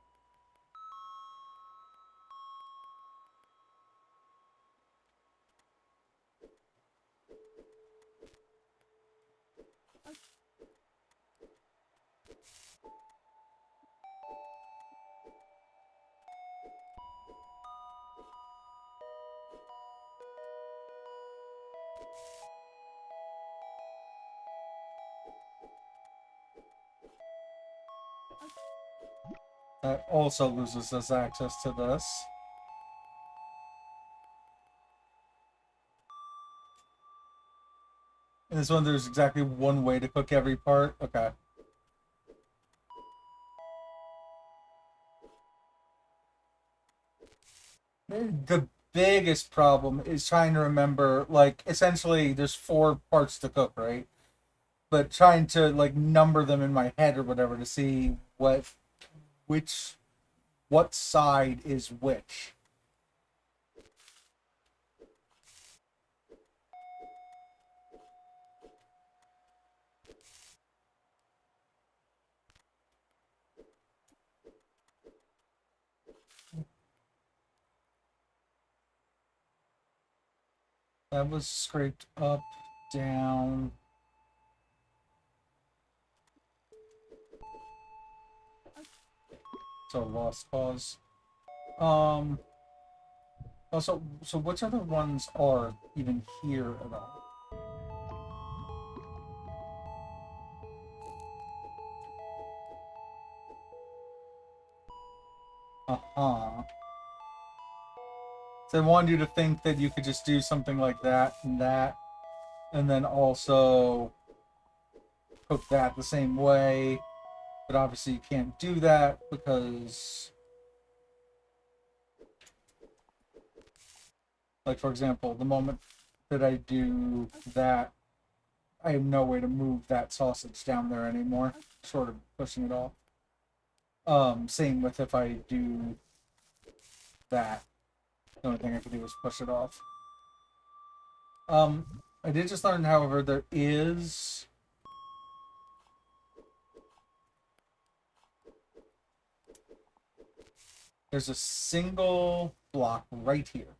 That also loses us access to this. In this one, there's exactly one way to cook every part. Okay. The biggest problem is trying to remember, like, essentially, there's 4 parts to cook, right? But trying to, like, number them in my head or whatever to see which, what side is which. That was scraped up, down. So lost cause. Also, so which other ones are even here at all? Uh-huh. So I wanted you to think that you could just do something like that, and then also cook that the same way. But obviously you can't do that because, like, for example, the moment that I do that, I have no way to move that sausage down there anymore, sort of pushing it off. Same with if I do that. The only thing I can do is push it off. I did just learn, however, there's a single block right here.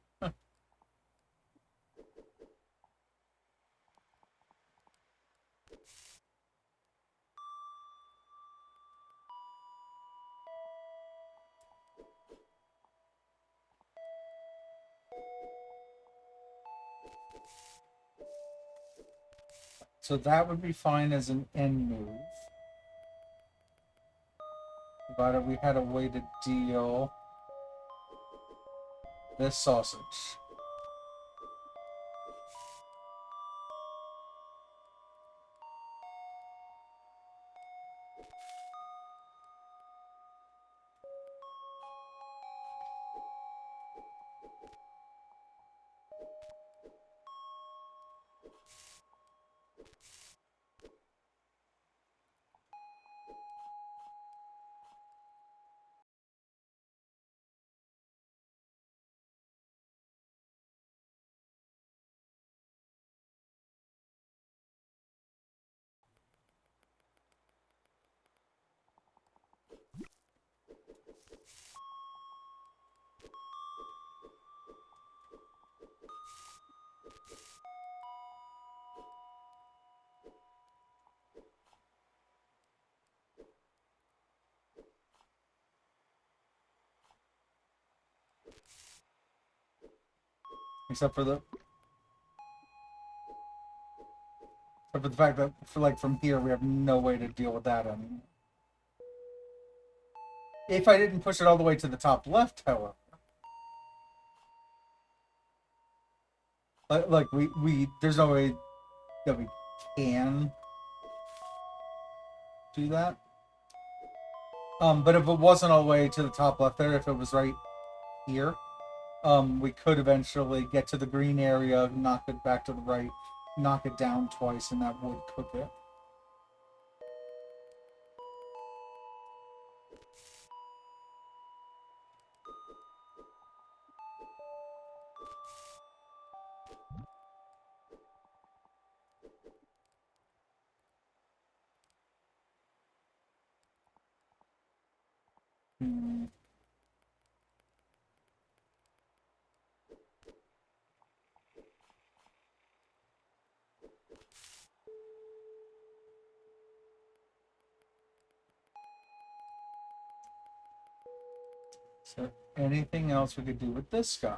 So that would be fine as an end move. Provided we had a way to deal this sausage. Except for the fact that from here we have no way to deal with that anymore. If I didn't push it all the way to the top left, however. Like we there's no way that we can do that. But if it wasn't all the way to the top left there, if it was right here, we could eventually get to the green area, knock it back to the right, knock it down twice, and that would cook it. Hmm. So anything else we could do with this guy?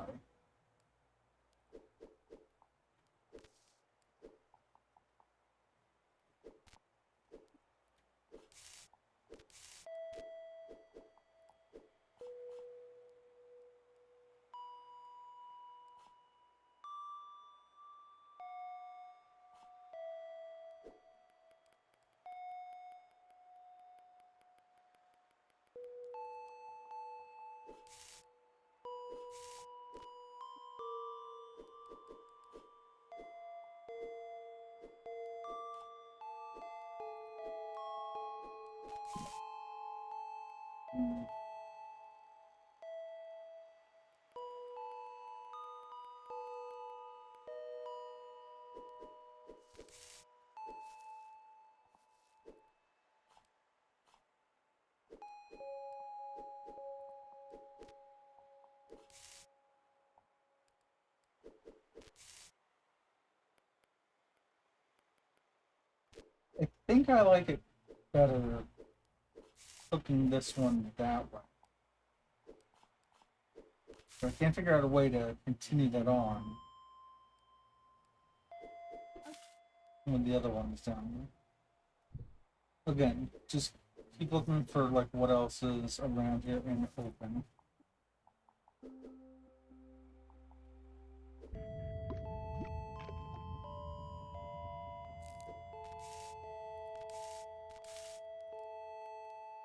Hmm. I think I like it better hooking this one that way. But I can't figure out a way to continue that on when the other one's down. Again, just keep looking for like what else is around here and open.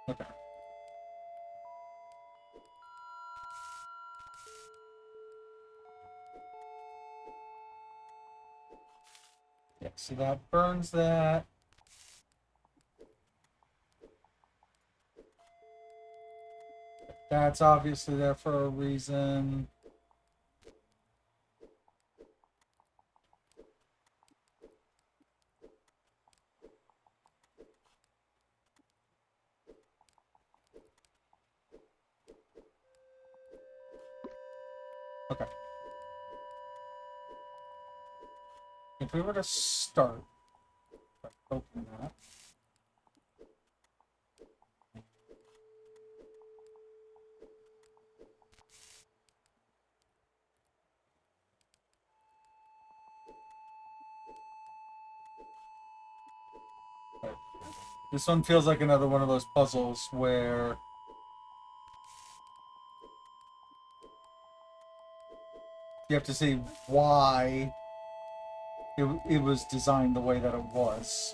Okay. Yeah, so that burns that. That's obviously there for a reason. Okay. If we were to start by opening that. Right. This one feels like another one of those puzzles where you have to see why it was designed the way that it was.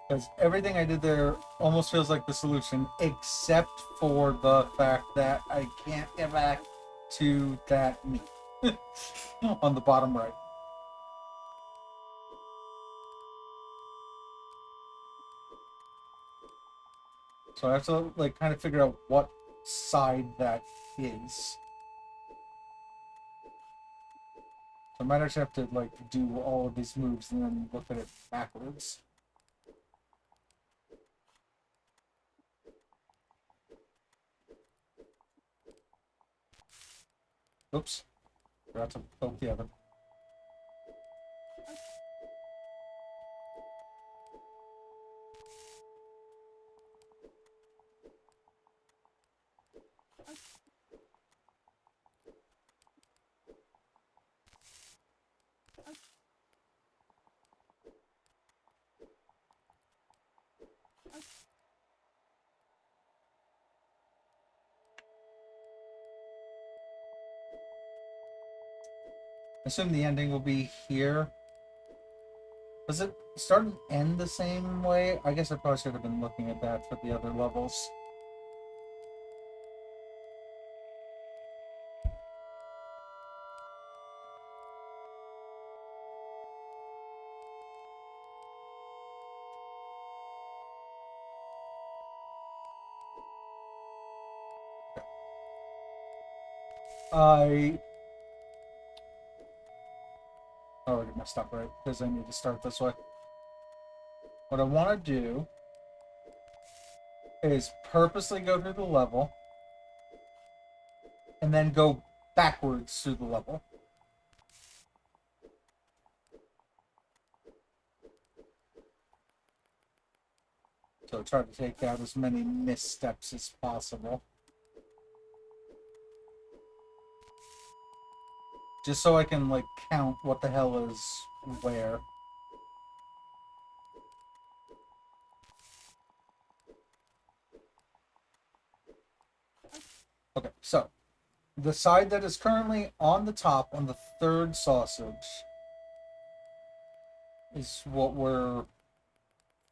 Because everything I did there almost feels like the solution, except for the fact that I can't get back to that meat on the bottom right. So I have to like kind of figure out what side that is. So I might actually have to like do all of these moves and then look at it backwards. Oops. Forgot to poke the other. I assume the ending will be here. Does it start and end the same way? I guess I probably should have been looking at that for the other levels. I I already messed up, right? Because I need to start this way. What I want to do is purposely go through the level and then go backwards through the level. So try to take out as many missteps as possible. Just so I can, like, count what the hell is where. Okay, so the side that is currently on the top on the third sausage is what we're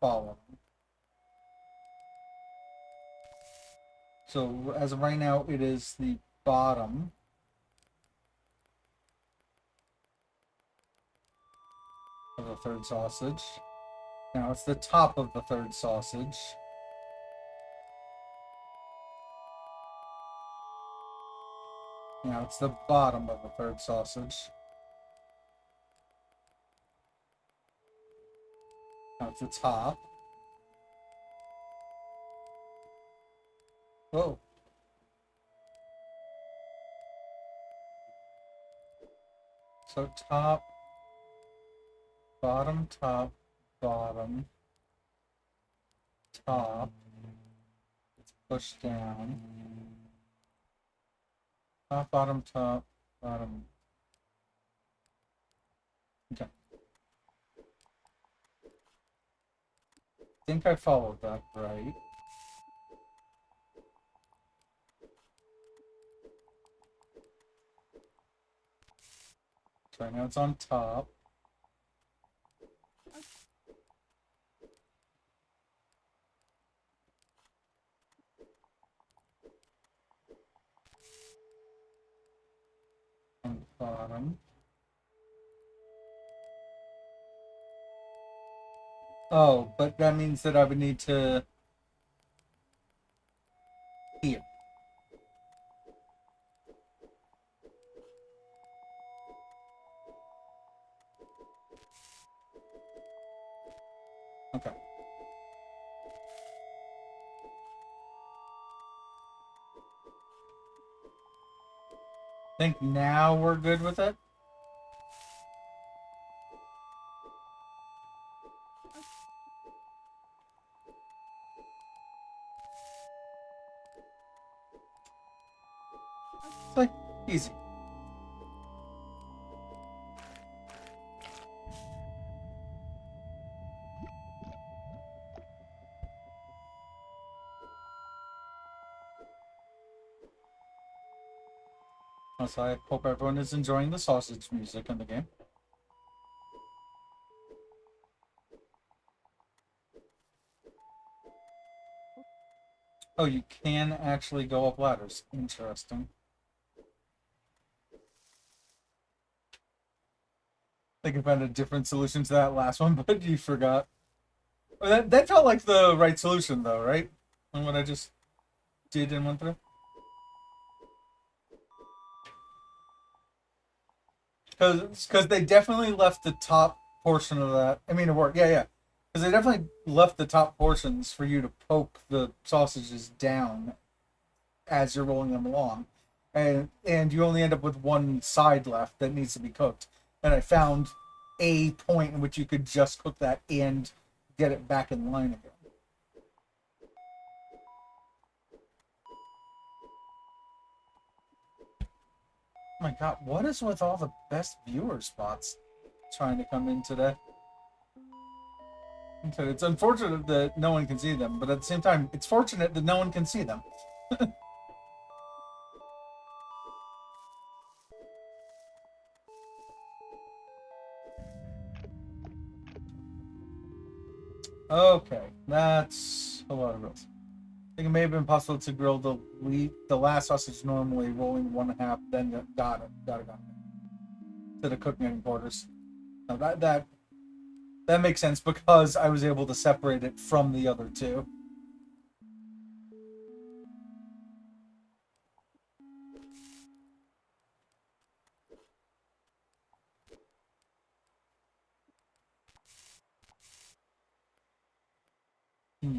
following. So as of right now, it is the bottom of the third sausage. Now it's the top of the third sausage. Now it's the bottom of the third sausage. Now it's the top. Whoa. So top, bottom, top, bottom, top. Let's push down. Top, bottom, bottom. Okay. I think I followed that right. So right now it's on top. On bottom. Oh, but that means that I would need to here. Okay. I think now we're good with it. It's like easy. So I hope everyone is enjoying the sausage music in the game. Oh, you can actually go up ladders. Interesting. I think I found a different solution to that last one, but you forgot. Oh, that felt like the right solution, though, right? And what I just did and went through. Because they definitely left the top portion of that. I mean, it worked. Yeah, yeah. Because they definitely left the top portions for you to poke the sausages down as you're rolling them along, and you only end up with one side left that needs to be cooked. And I found a point in which you could just cook that and get it back in line again. Oh my god, what is with all the best viewer spots trying to come in today? Okay, it's unfortunate that no one can see them, but at the same time, it's fortunate that no one can see them. Okay, that's a lot of grills. I think it may have been possible to grill the last sausage normally, rolling one half, then got it. To the cooking quarters. Now that makes sense because I was able to separate it from the other two. Hmm.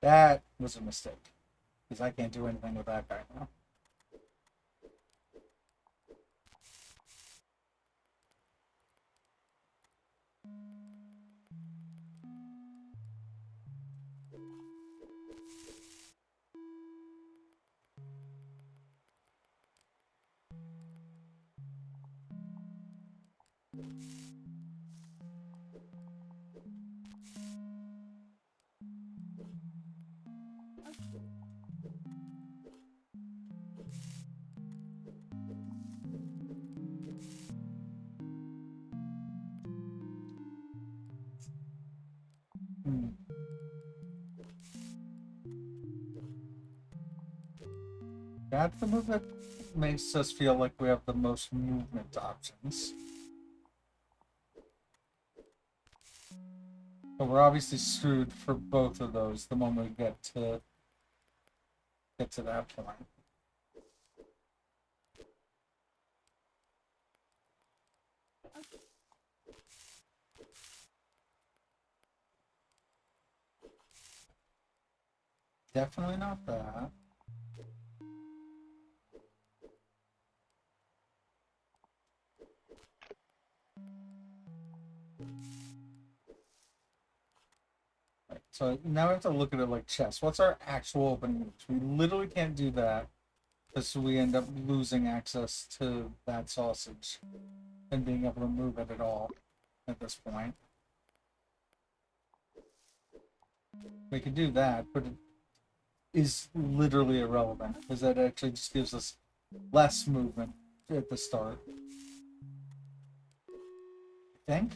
That was a mistake. Because I can't do anything with that guy now. Hmm. That's the move that makes us feel like we have the most movement options. But we're obviously screwed for both of those the moment we get to that point. Definitely not that. Right, so now we have to look at it like chess. What's our actual opening moves? We literally can't do that because we end up losing access to that sausage and being able to move it at all at this point. We can do that, but it is literally irrelevant because that actually just gives us less movement at the start. I think.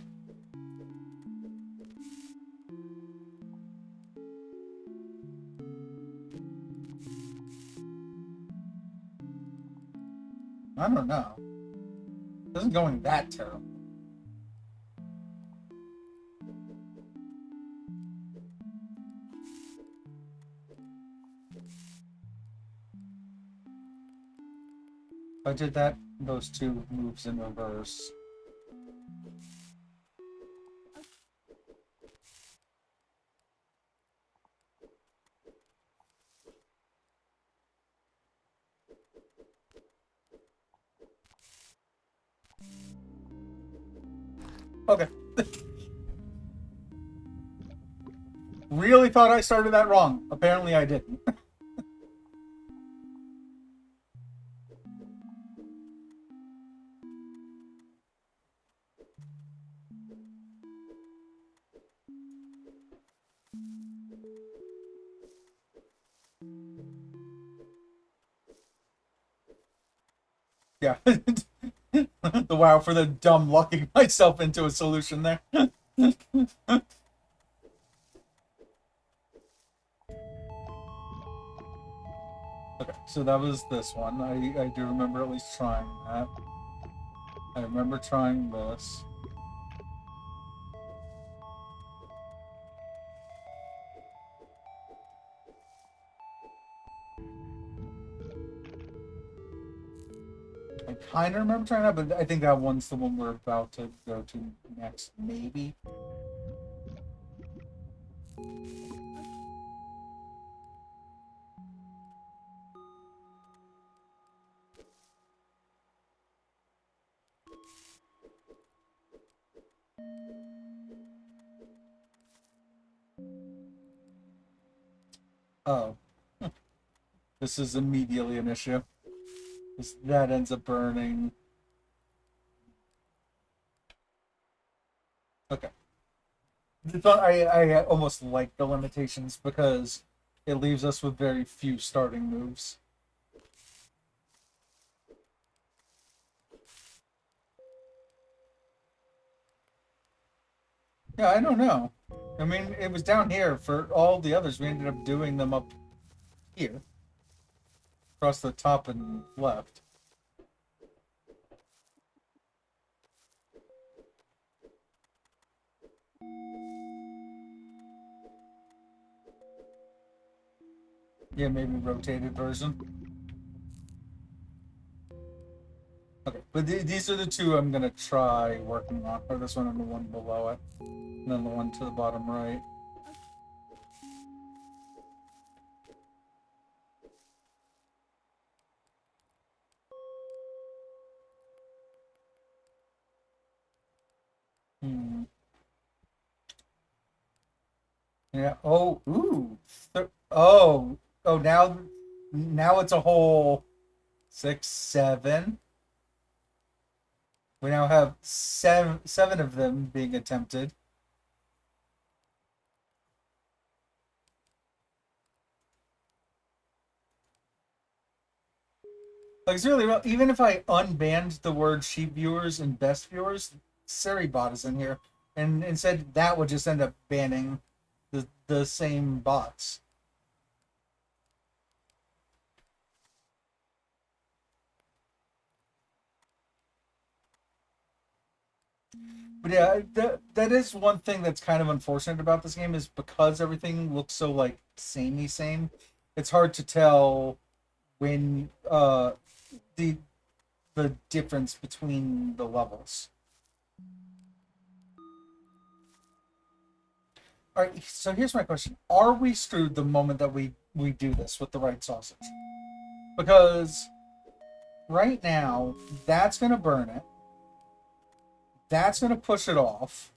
I don't know. It isn't going that terrible. If I did that, those two moves in reverse. Okay. Really thought I started that wrong. Apparently I didn't. Yeah. The wow for the dumb lucking myself into a solution there. Okay, so that was this one. I do remember at least trying that. I remember trying this. I kind of remember trying that, but I think that one's the one we're about to go to next, maybe. Oh, this is immediately an issue. That ends up burning. Okay. I almost like the limitations because it leaves us with very few starting moves. Yeah, I don't know. I mean, it was down here for all the others. We ended up doing them up here, across the top and left. Yeah, maybe rotated version. Okay, but these are the two I'm gonna try working on. Or this one and the one below it, and then the one to the bottom right. Hmm. Yeah. Oh. Ooh. Oh. Oh. Now it's a whole 6, 7. We now have seven of them being attempted. Like it's really even if I unbanned the word sheep viewers and best viewers, Seribot is in here, and instead that would just end up banning the same bots. But yeah, that is one thing that's kind of unfortunate about this game is because everything looks so like samey same. It's hard to tell when the the difference between the levels. All right, so here's my question: are we screwed the moment that we do this with the right sausage? Because right now that's gonna burn it. That's gonna push it off.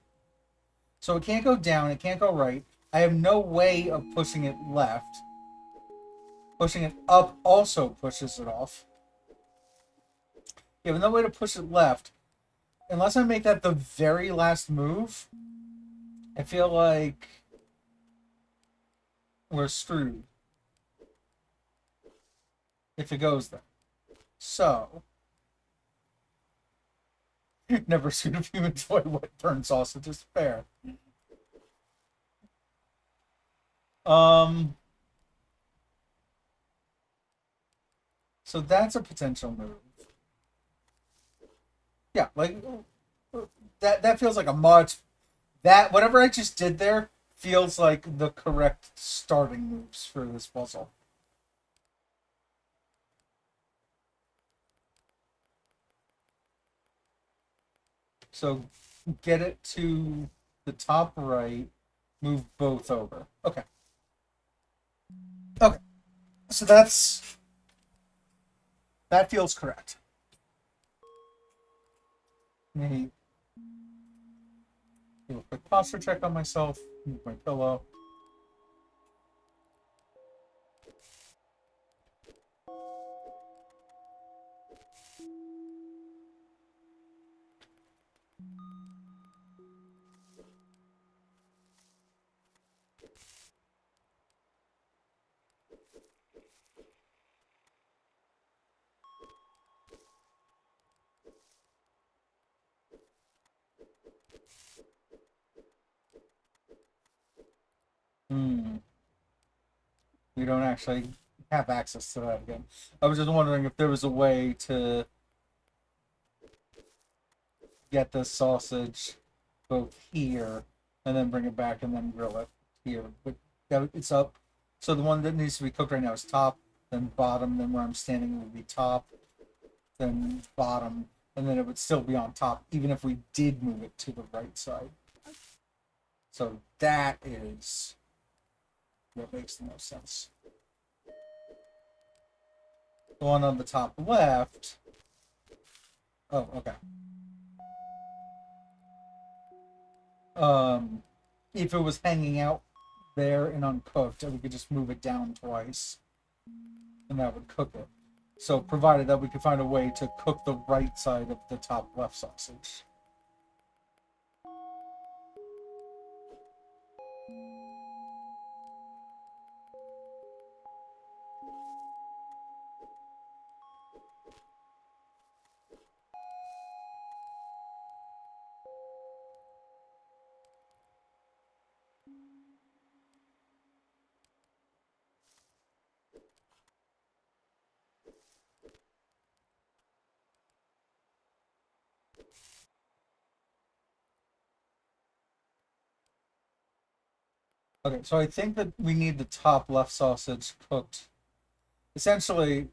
So it can't go down. It can't go right. I have no way of pushing it left. Pushing it up also pushes it off. You have no way to push it left. Unless I make that the very last move, I feel like we're screwed if it goes there. So, never seen a human toy what burn sausage is fair. Um, so that's a potential move. Yeah, like that feels like a much that whatever I just did there feels like the correct starting moves for this puzzle. So get it to the top right, move both over. Okay. Okay. So that feels correct. Let me do a quick posture check on myself, move my pillow. Hmm. We don't actually have access to that again. I was just wondering if there was a way to get the sausage both here and then bring it back and then grill it here. But it's up. So the one that needs to be cooked right now is top, then bottom, then where I'm standing would be top, then bottom, and then it would still be on top, even if we did move it to the right side. So that is what makes the most sense. The one on the top left. Oh, okay. If it was hanging out there and uncooked, we could just move it down twice, and that would cook it. So, provided that we could find a way to cook the right side of the top left sausage. Okay, so I think that we need the top left sausage cooked essentially,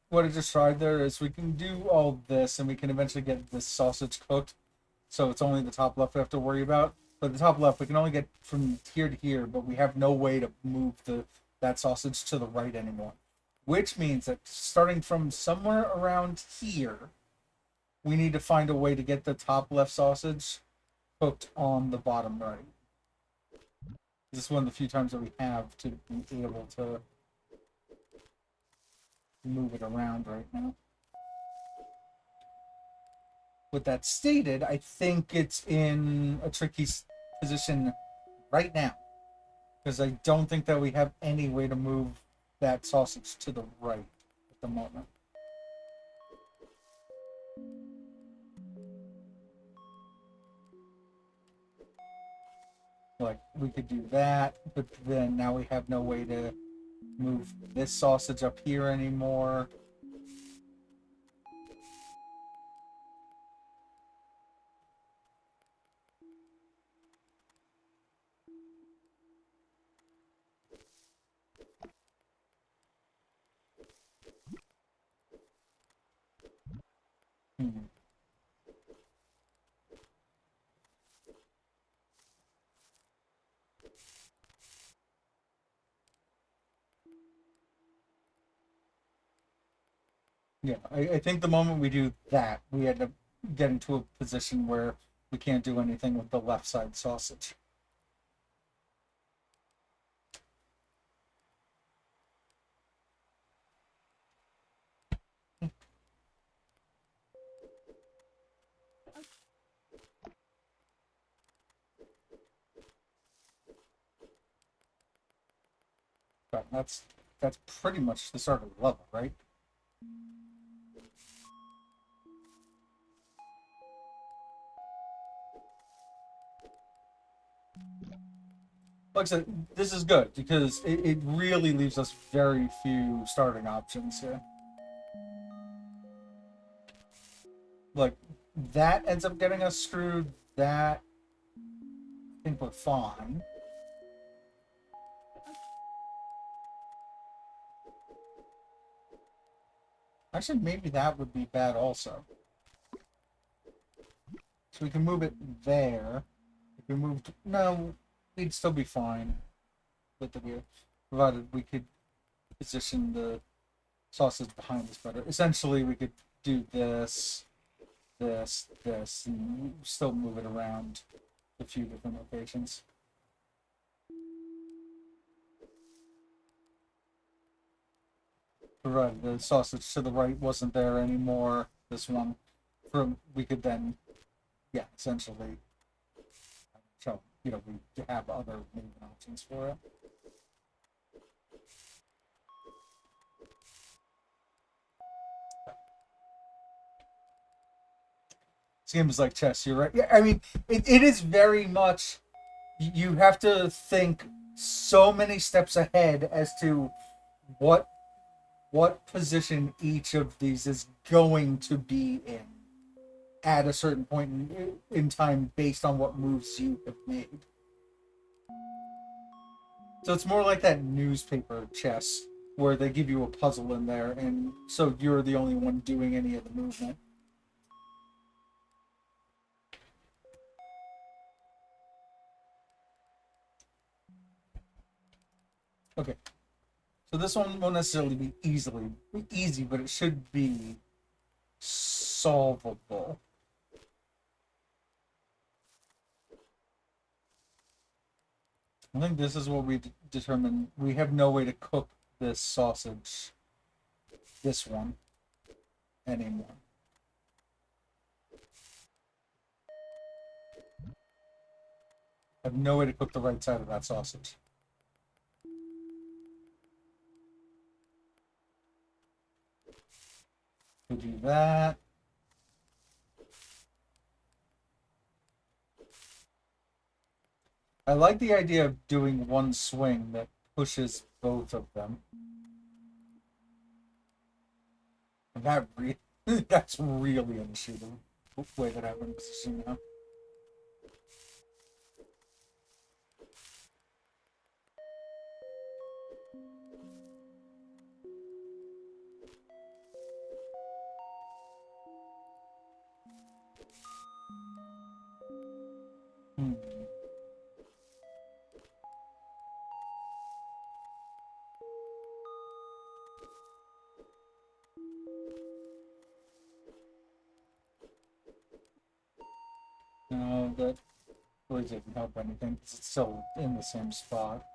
what I just tried there is we can do all this and we can eventually get this sausage cooked. So it's only the top left we have to worry about. But the top left, we can only get from here to here, but we have no way to move that sausage to the right anymore. Which means that starting from somewhere around here, we need to find a way to get the top left sausage cooked on the bottom right. This is one of the few times that we have to be able to move it around right now. With that stated, I think it's in a tricky position right now because I don't think that we have any way to move that sausage to the right at the moment. Like, we could do that, but then now we have no way to move this sausage up here anymore. Hmm. Yeah, I think the moment we do that, we end up getting to a position where we can't do anything with the left side sausage. But that's pretty much the start of the level, right? Like I said, this is good because it really leaves us very few starting options here. Like, that ends up getting us screwed. That, I think we're fine. Actually, maybe that would be bad also. So we can move it there. If we moved, no, we'd still be fine with the view, provided we could position the sausage behind us better. Essentially, we could do this, this, and still move it around a few different locations. Provided the sausage to the right wasn't there anymore, this one, from we could then, yeah, essentially show, we have other movement options for it. This game is like chess. You're right. Yeah, I mean, it is very much. You have to think so many steps ahead as to what what position each of these is going to be in at a certain point in time based on what moves you have made. So it's more like that newspaper chess where they give you a puzzle in there, and so you're the only one doing any of the movement. Okay, so this one won't necessarily be easy, but it should be solvable. I think this is what we determined. We have no way to cook this sausage, this one, anymore. I have no way to cook the right side of that sausage. We do that. I like the idea of doing one swing that pushes both of them. And that's really an issue, the way that I'm in position now. Hmm. No, that really didn't help anything 'cause it's still in the same spot.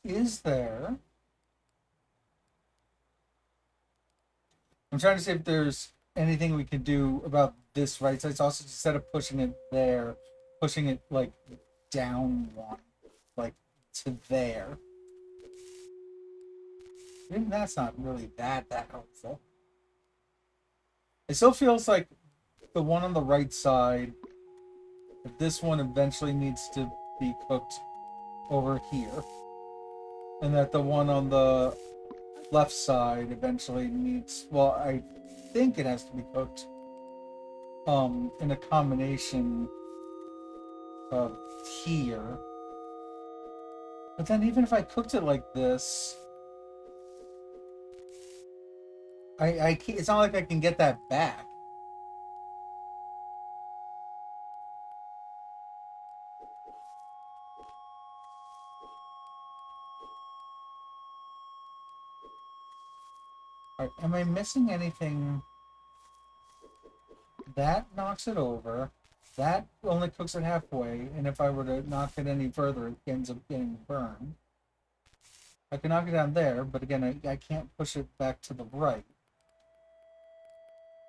Is there? I'm trying to see if there's anything we could do about this right side sausage instead of pushing it there, pushing it like down one, like to there. Even that's not really that helpful. It still feels like the one on the right side, that this one eventually needs to be cooked over here, and that the one on the left side eventually needs. Well, I think it has to be cooked in a combination of here. But then even if I cooked it like this, I can't, it's not like I can get that back. All right, am I missing anything? That knocks it over. That only cooks it halfway, and if I were to knock it any further, it ends up getting burned. I can knock it down there, but again, I can't push it back to the right.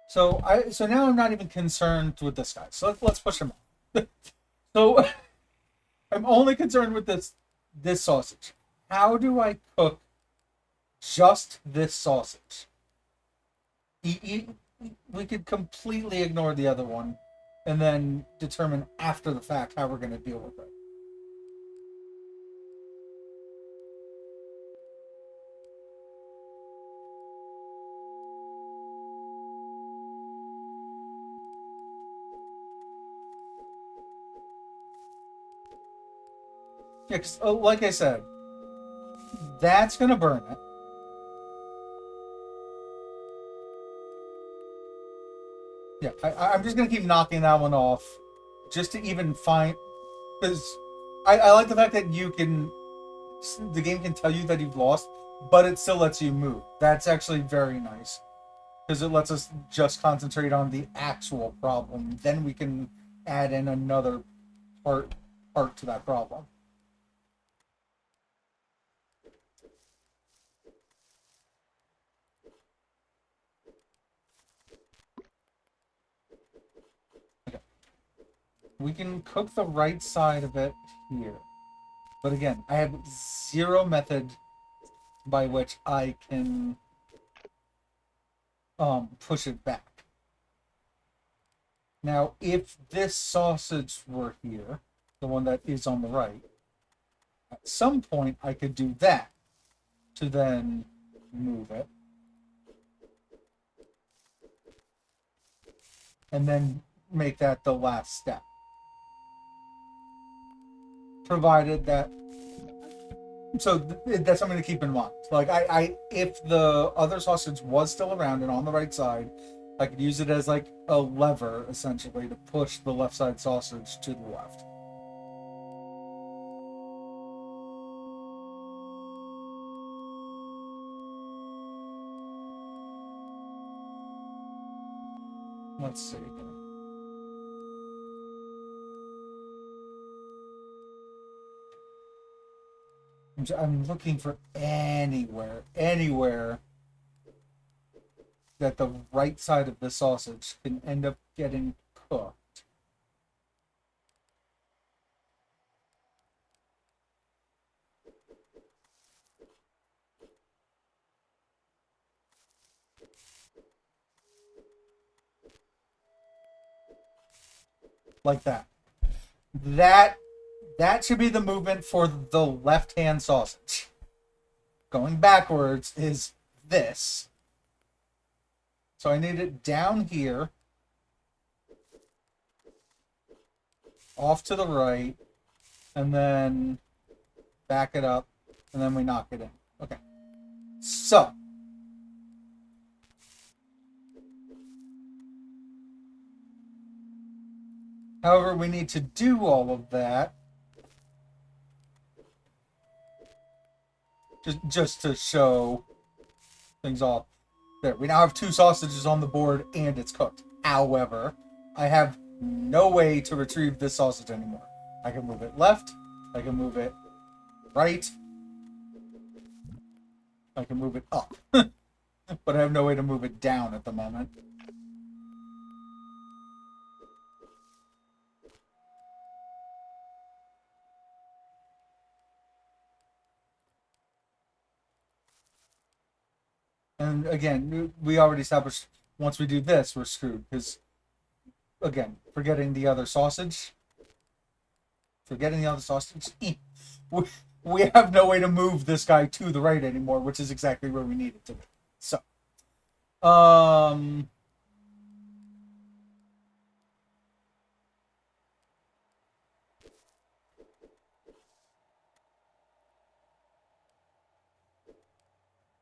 So now I'm not even concerned with this guy. So let's push him off. So I'm only concerned with this sausage. How do I cook just this sausage? We could completely ignore the other one and then determine after the fact how we're going to deal with it. Yeah, 'cause, like I said, that's going to burn it. Yeah, I'm just going to keep knocking that one off just to even find. Because I like the fact that you can. The game can tell you that you've lost, but it still lets you move. That's actually very nice. Because it lets us just concentrate on the actual problem. Then we can add in another part to that problem. Okay. We can cook the right side of it here. But again, I have zero method by which I can push it back. Now, if this sausage were here, the one that is on the right, at some point I could do that to then move it. And then make that the last step. Provided that so that's something to keep in mind. Like if the other sausage was still around and on the right side, I could use it as like a lever essentially to push the left side sausage to the left. Let's see. I'm looking for anywhere that the right side of the sausage can end up getting cooked. Like that. That That should be the movement for the left-hand sausage. Going backwards is this. So I need it down here, off to the right, and then back it up, and then we knock it in. Okay. So. However, we need to do all of that just to show things off. There, we now have 2 sausages on the board and it's cooked. However, I have no way to retrieve this sausage anymore. I can move it left, I can move it right, I can move it up. But I have no way to move it down at the moment. And again, we already established once we do this, we're screwed. Because, again, forgetting the other sausage. We have no way to move this guy to the right anymore, which is exactly where we need it to be. So,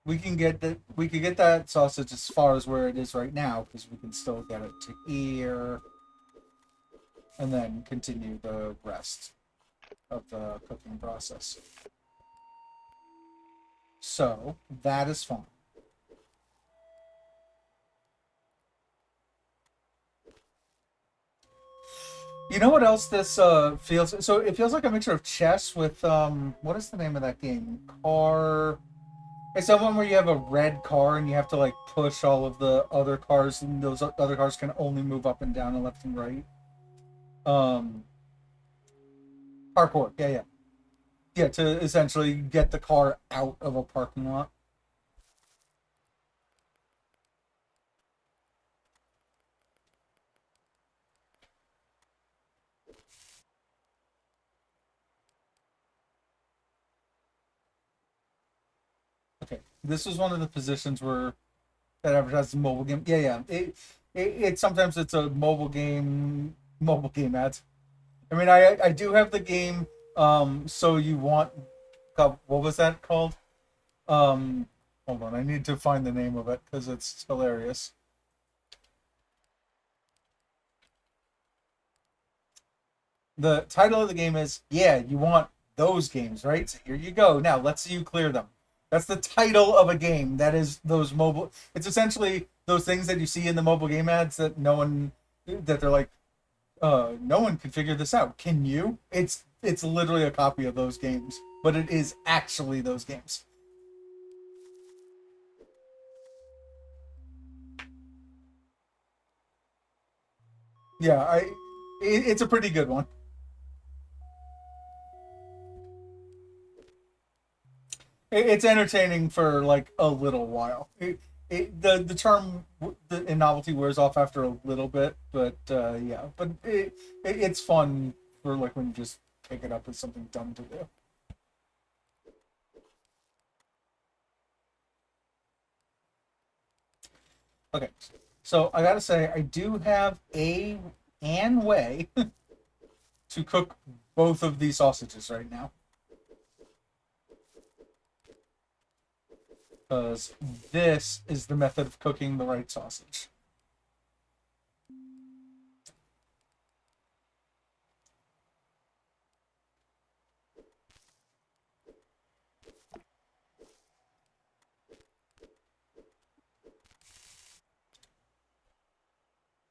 we can get that sausage as far as where it is right now because we can still get it to here, and then continue the rest of the cooking process. So that is fine. You know what else this feels? So it feels like a mixture of chess with what is the name of that game? Car. It's that one where you have a red car and you have to like push all of the other cars, and those other cars can only move up and down and left and right. Um, Parkour. Yeah, yeah, yeah. To essentially get the car out of a parking lot. Okay, this was one of the positions where that advertises a mobile game. Yeah, yeah. It sometimes it's a mobile game ads. I mean, I do have the game. So you want what was that called? Um, hold on, I need to find the name of it because it's hilarious. The title of the game is Yeah, you want those games, right? So here you go. Now let's see you clear them. That's the title of a game. That is those mobile. It's essentially those things that you see in the mobile game ads that they're like, no one can figure this out. Can you? It's literally a copy of those games, but it is actually those games. Yeah, it's a pretty good one. It's entertaining for like a little while. The term in novelty wears off after a little bit, but yeah, but it's fun for like when you just pick it up as something dumb to do. Okay, so I gotta say I do have an way to cook both of these sausages right now because this is the method of cooking the right sausage.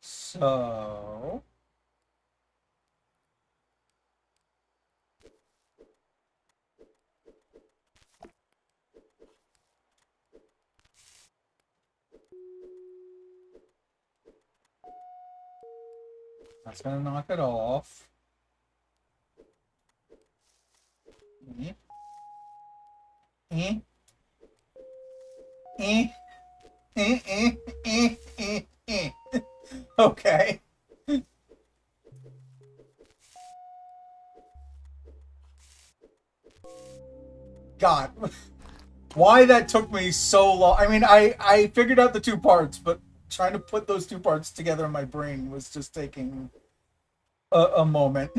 So that's gonna knock it off. Eh, eh, eh, eh. Okay. God, why that took me so long. I mean, I figured out the two parts, but trying to put those two parts together in my brain was just taking a moment.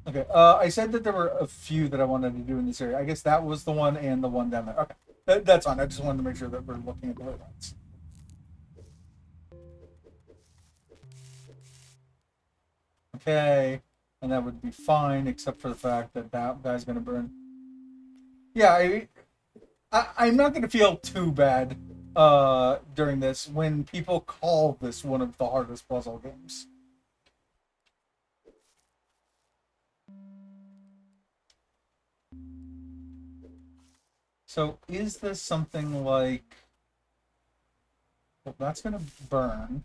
Okay, I said that there were a few that I wanted to do in this area. I guess that was the one and the one down there. Okay, that's fine. I just wanted to make sure that we're looking at the right ones. Okay, and that would be fine, except for the fact that that guy's gonna burn. Yeah, I'm not gonna feel too bad during this when people call this one of the hardest puzzle games. So is this something like, well, that's gonna burn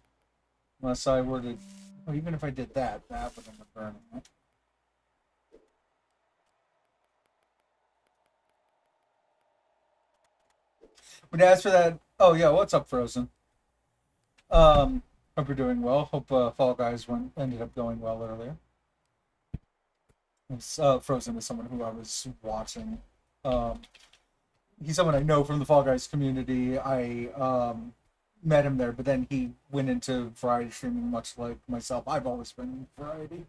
unless I were to, well, even if I did that, that would end up burning it. But as for that, oh yeah, what's up, Frozen? Hope you're doing well. Hope Fall Guys ended up going well earlier. Frozen is someone who I was watching. Um, he's someone I know from the Fall Guys community. I met him there, but then he went into variety streaming, much like myself. I've always been in variety.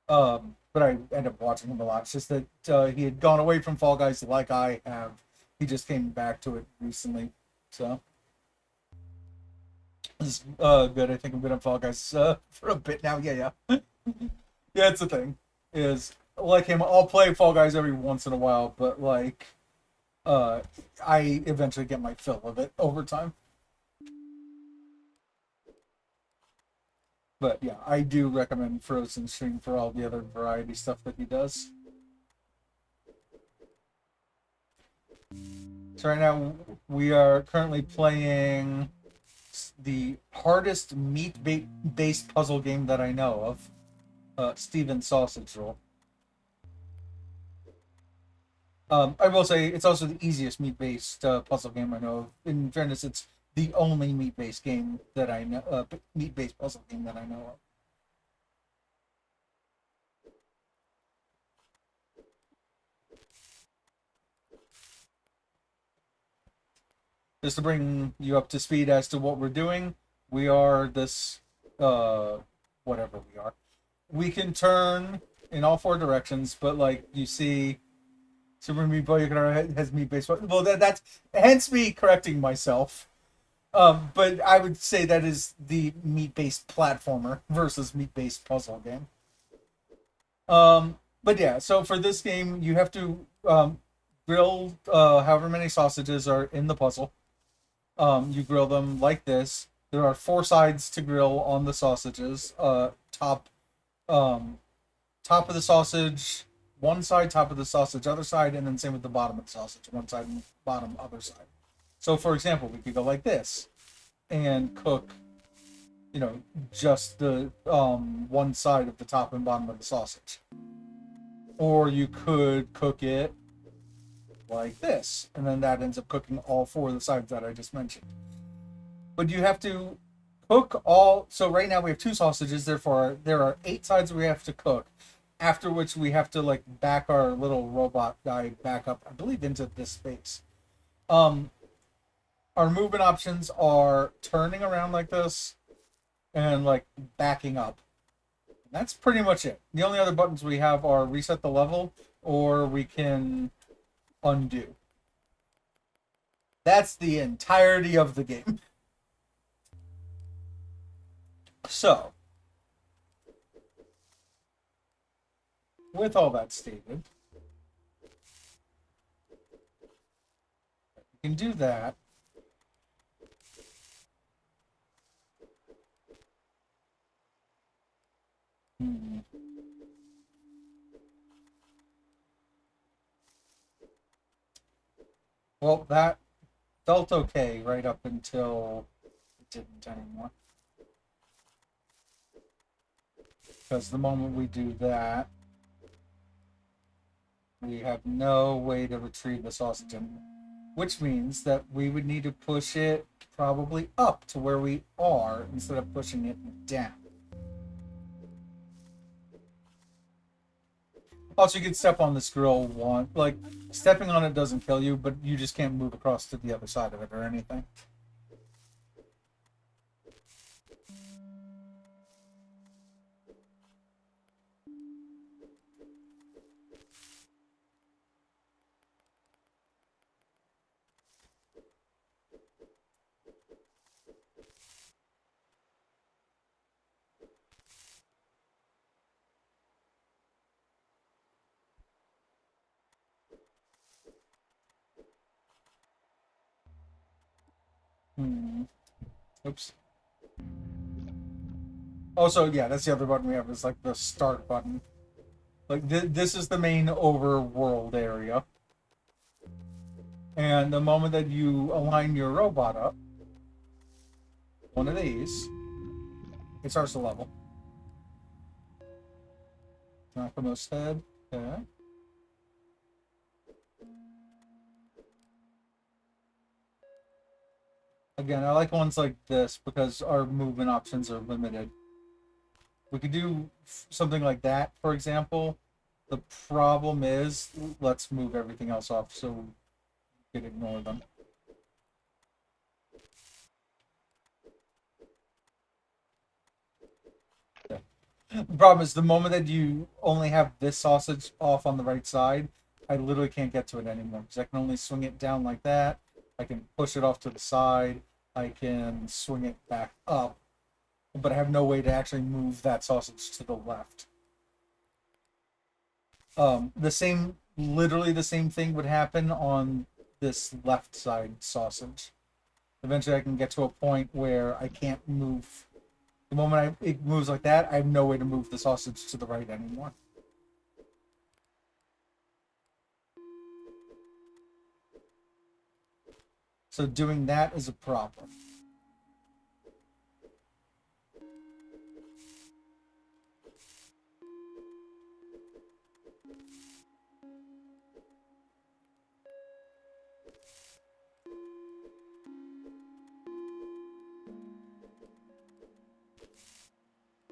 But I end up watching him a lot. It's just that he had gone away from Fall Guys like I have. He just came back to it recently. So this is good. I think I've been on Fall Guys for a bit now. Yeah, yeah. Yeah, it's the thing. Is like him, I'll play Fall Guys every once in a while, but like uh I eventually get my fill of it over time. But yeah, I do recommend Frozen Stream for all the other variety stuff that he does. So right now we are currently playing the hardest meat-based puzzle game that I know of, Steven's Sausage Roll. I will say it's also the easiest meat-based puzzle game I know of. In fairness, it's the only meat-based game that I know, meat-based puzzle game that I know of. Just to bring you up to speed as to what we're doing, we are this, uh, whatever we are. We can turn in all four directions, but like you see, Super Meat Boy has meat-based. Well, that's hence me correcting myself. But I would say that is the meat-based platformer versus meat-based puzzle game. But yeah, so for this game, you have to grill however many sausages are in the puzzle. You grill them like this. There are four sides to grill on the sausages. Um, top of the sausage, one side, top of the sausage, other side, and then same with the bottom of the sausage, one side and bottom, other side. So, for example, we could go like this and cook, you know, just the one side of the top and bottom of the sausage. Or you could cook it like this, and then that ends up cooking all four of the sides that I just mentioned. But you have to cook all. So right now we have two sausages, therefore there are eight sides we have to cook. After which we have to like back our little robot guy back up, I believe, into this space. Um, our movement options are turning around like this and like backing up. That's pretty much it. The only other buttons we have are reset the level or we can undo. That's the entirety of the game. So, with all that stated, we can do that. Hmm. Well, that felt okay right up until it didn't anymore. Because the moment we do that, we have no way to retrieve the sausage anymore. Which means that we would need to push it probably up to where we are instead of pushing it down. Also, you can step on this grill one. Like, stepping on it doesn't kill you, but you just can't move across to the other side of it or anything. Hmm. Oops. Also, yeah, that's the other button we have is like the start button. Like this is the main overworld area. And the moment that you align your robot up, one of these, it starts to level. Nakamo's head. Okay. Again, I like ones like this because our movement options are limited. We could do something like that, for example. The problem is, let's move everything else off so we can ignore them. Okay. The problem is the moment that you only have this sausage off on the right side, I literally can't get to it anymore because I can only swing it down like that. I can push it off to the side. I can swing it back up, but I have no way to actually move that sausage to the left. The same, literally the same thing would happen on this left side sausage. Eventually, I can get to a point where I can't move. The moment it moves like that, I have no way to move the sausage to the right anymore. So doing that is a problem.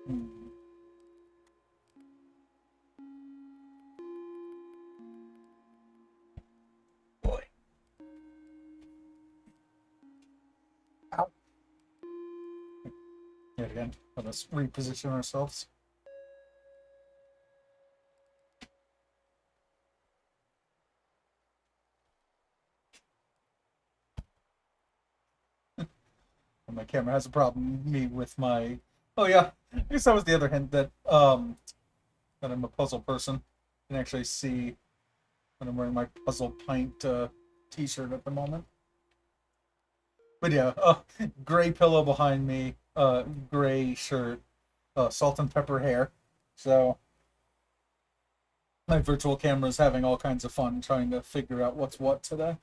Hmm. Boy. Ow. Yet again, let us reposition ourselves. And my camera has a problem. Me with my. Oh yeah, I guess that was the other hint that I'm a puzzle person. You can actually see when I'm wearing my puzzle pint t-shirt at the moment. But yeah, gray pillow behind me, gray shirt, salt and pepper hair. So my virtual camera is having all kinds of fun trying to figure out what's what today.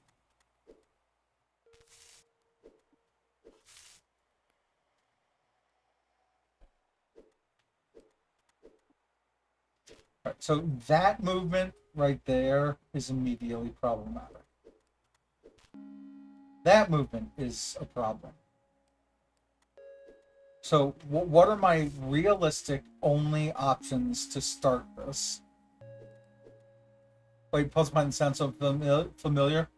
Right, so that movement right there is immediately problematic. That movement is a problem. So, what are my realistic only options to start this? Wait, Puzzle Pint sounds so familiar.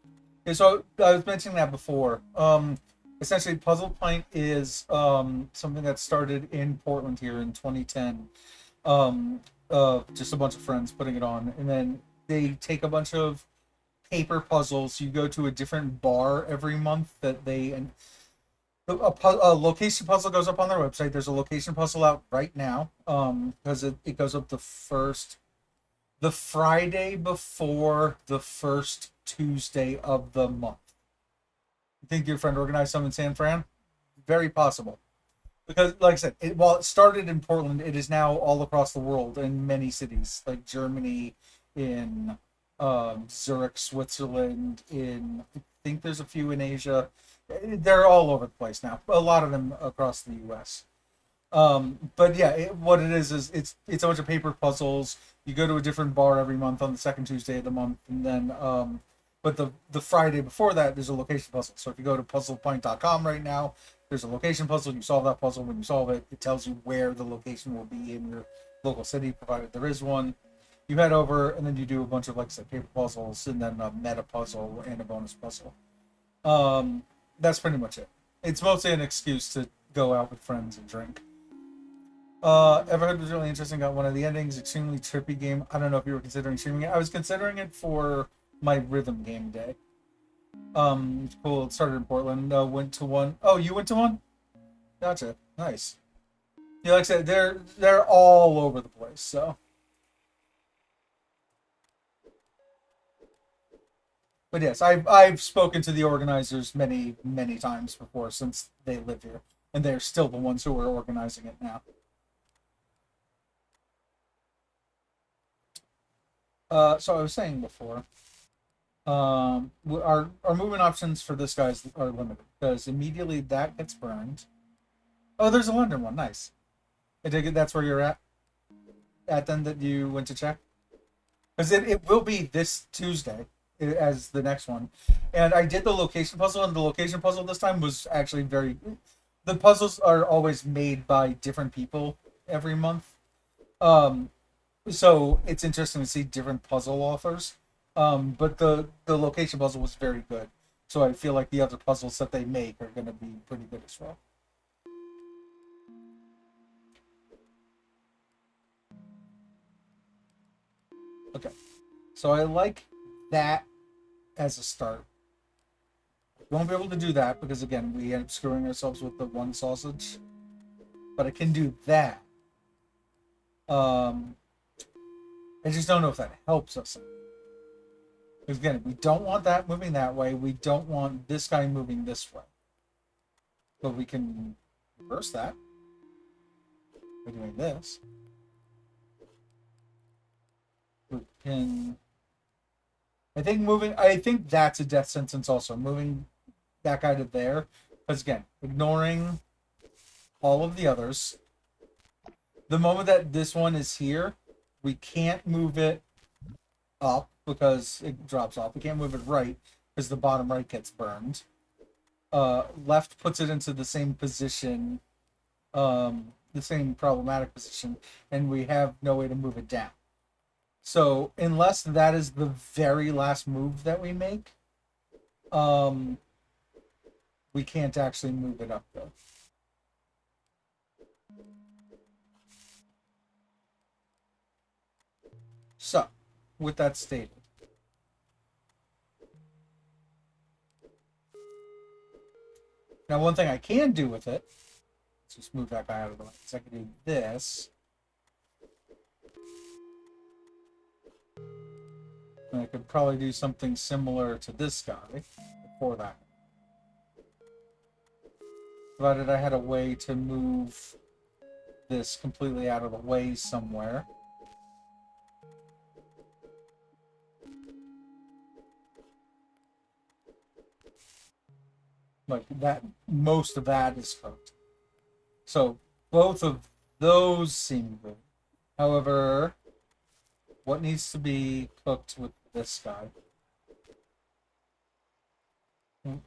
Okay, so I was mentioning that before. Essentially, Puzzle Pint is something that started in Portland here in 2010. Um, just a bunch of friends putting it on, and then they take a bunch of paper puzzles. You go to a different bar every month that they and a location puzzle goes up on their website. There's a location puzzle out right now. Because it goes up the Friday before the first Tuesday of the month. You think your friend organized some in San Fran? Very possible. Because, like I said, while it started in Portland, it is now all across the world in many cities, like Germany, in Zurich, Switzerland, in I think there's a few in Asia. They're all over the place now. A lot of them across the U.S. But yeah, what it is it's a bunch of paper puzzles. You go to a different bar every month on the second Tuesday of the month, and then but the Friday before that, there's a location puzzle. So if you go to puzzlepint.com right now, there's a location puzzle. You solve that puzzle. When you solve it, it tells you where the location will be in your local city, provided there is one. You head over and then you do a bunch of like say paper puzzles and then a meta puzzle and a bonus puzzle. That's pretty much it. It's mostly an excuse to go out with friends and drink. Everhood was really interesting. Got one of the endings. Extremely trippy game. I don't know if you were considering streaming it. I was considering it for my rhythm game day. It's cool. It started in Portland. Went to one. Oh, you went to one? Gotcha. Nice. Yeah, like I said, they're all over the place. So, but yes, I've spoken to the organizers many times before since they live here, and they're still the ones who are organizing it now. So I was saying before, our movement options for this guy's are limited because immediately that gets burned. Oh, there's a London one. Nice. I take it that's where you're at then that you went to check because it will be this Tuesday as the next one, and I did the location puzzle, and the location puzzle this time was actually very. The puzzles are always made by different people every month. Um, so it's interesting to see different puzzle authors. But the location puzzle was very good. So I feel like the other puzzles that they make are going to be pretty good as well. Okay, so I like that as a start. Won't be able to do that because again we end up screwing ourselves with the one sausage. But I can do that. Um, I just don't know if that helps us. Because again, we don't want that moving that way. We don't want this guy moving this way. But we can reverse that by doing this. We can. I think that's a death sentence also. Moving that guy to there. Because again, ignoring all of the others. The moment that this one is here, we can't move it up because it drops off. We can't move it right because the bottom right gets burned. Left puts it into the same position, the same problematic position, and we have no way to move it down. So unless that is the very last move that we make, um, we can't actually move it up though. So, with that stated, now one thing I can do with it, let's just move that guy out of the way. So I can do this. And I could probably do something similar to this guy before that. Provided I had a way to move this completely out of the way somewhere. Like that, most of that is cooked. So both of those seem good. However, what needs to be cooked with this guy?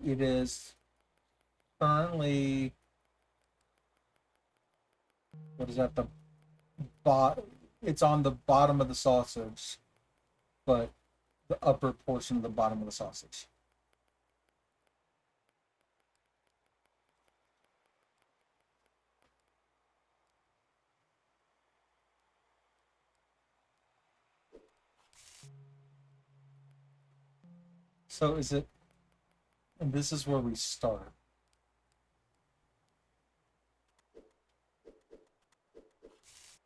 It is currently, what is that? The bot. It's on the bottom of the sausage, but the upper portion of the bottom of the sausage. So is it? And this is where we start.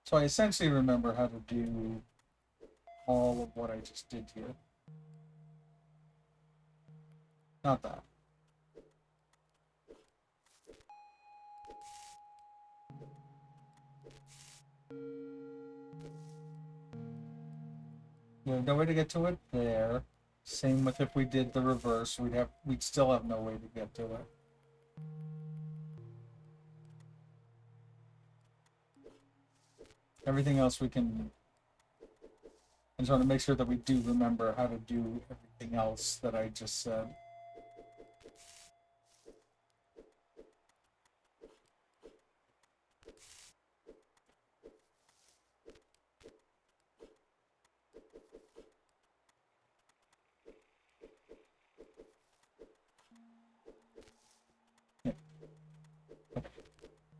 So I essentially remember how to do all of what I just did here. Not that. We have no way to get to it there. Same with if we did the reverse, we'd still have no way to get to it. Everything else we can. I just want to make sure that we do remember how to do everything else that I just said.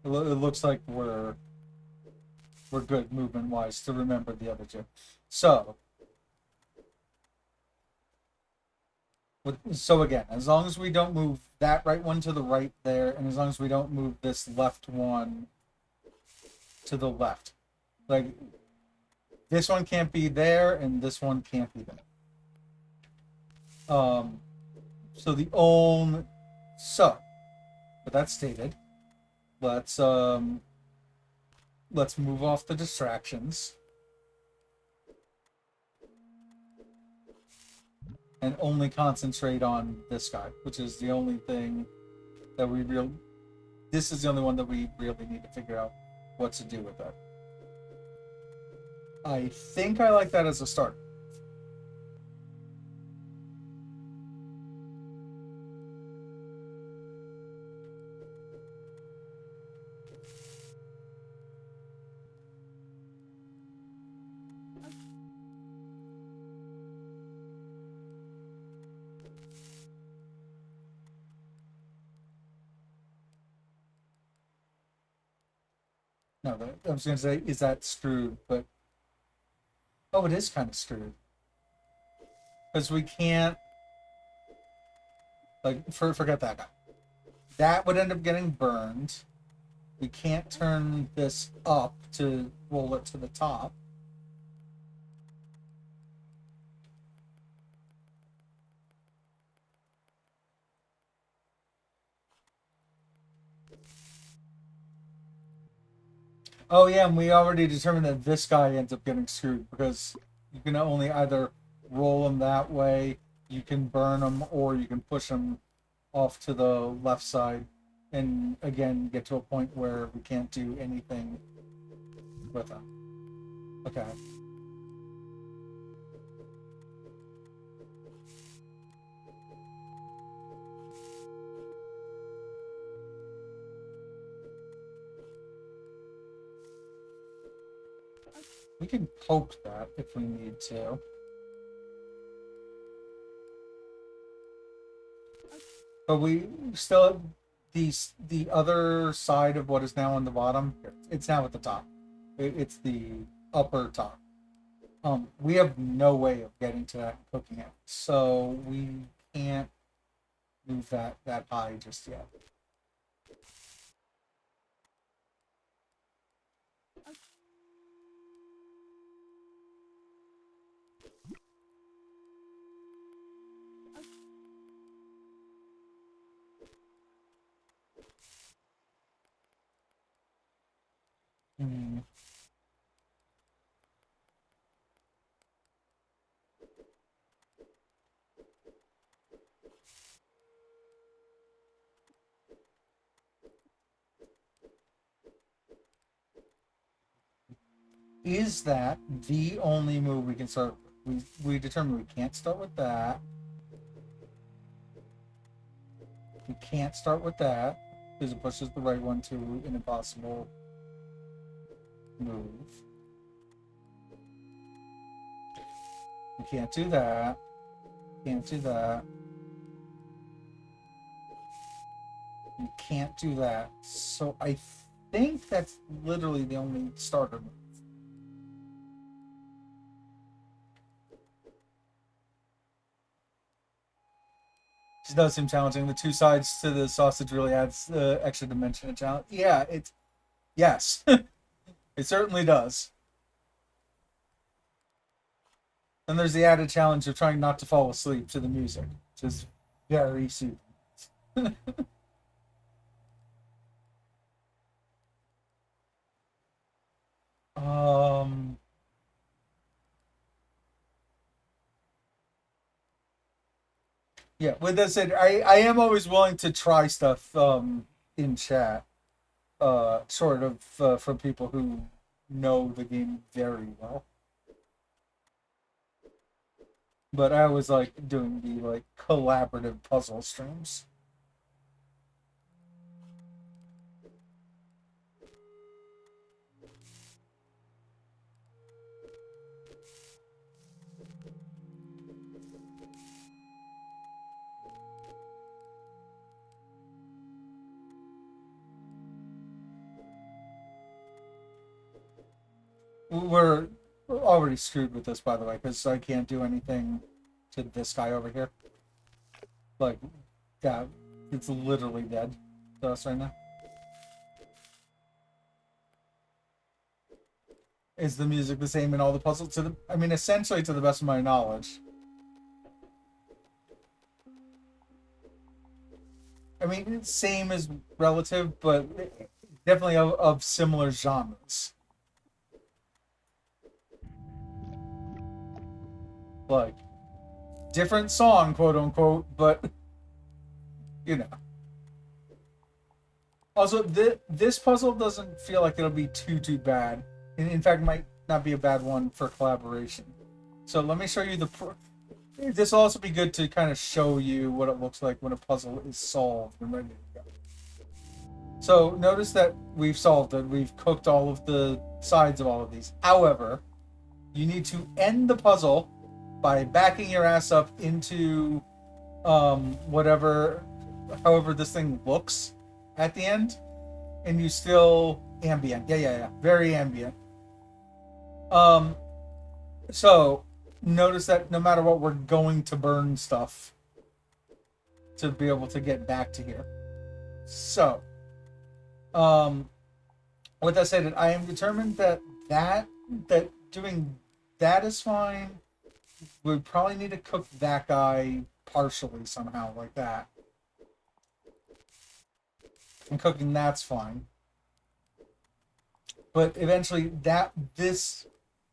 It looks like we're good movement wise to remember the other two. So so again, as long as we don't move that right one to the right there, and as long as we don't move this left one to the left, like this one can't be there, and this one can't be there. So the only so, with that stated, let's um, let's move off the distractions and only concentrate on this guy, which is the only thing that we real. This is the only one that we really need to figure out what to do with that. I think I like that as a start. No, I was going to say, is that screwed? But oh, it is kind of screwed because we can't forget that guy. That would end up getting burned. We can't turn this up to roll it to the top. Oh yeah, and we already determined that this guy ends up getting screwed because you can only either roll him that way, you can burn him, or you can push him off to the left side, and again get to a point where we can't do anything with him. Okay. We can poke that if we need to. But we still have the other side of what is now on the bottom. It's now at the top. It's the upper top. We have no way of getting to that and cooking it, so we can't move that high just yet. Hmm. Is that the only move we can start? We determined we can't start with that. We can't start with that because it pushes the right one to an impossible move. We can't do that. Can't do that. We can't do that. So I think that's literally the only starter move. It does seem challenging. The two sides to the sausage really adds extra dimension and challenge. Yeah, it's yes, it certainly does. And there's the added challenge of trying not to fall asleep to the music, which is very soothing. um, yeah. With that said, I am always willing to try stuff in chat, sort of from people who know the game very well. But I always like doing the like collaborative puzzle streams. We're already screwed with this, by the way, because I can't do anything to this guy over here. Like, yeah, it's literally dead to us right now. Is the music the same in all the puzzles? I mean, essentially, to the best of my knowledge. I mean, same is relative, but definitely of similar genres. Like, different song, quote unquote, but you know. Also, this puzzle doesn't feel like it'll be too bad. In fact, might not be a bad one for collaboration. So let me show you this will also be good to kind of show you what it looks like when a puzzle is solved and ready to go. So notice that we've solved it. We've cooked all of the sides of all of these. However, you need to end the puzzle by backing your ass up into whatever, however this thing looks at the end, and you still ambient. Yeah. Very ambient. Um, so notice that no matter what, we're going to burn stuff to be able to get back to here. So, um, with that said, I am determined that doing that is fine. We probably need to cook that guy partially somehow, like that. And cooking that's fine. But eventually, this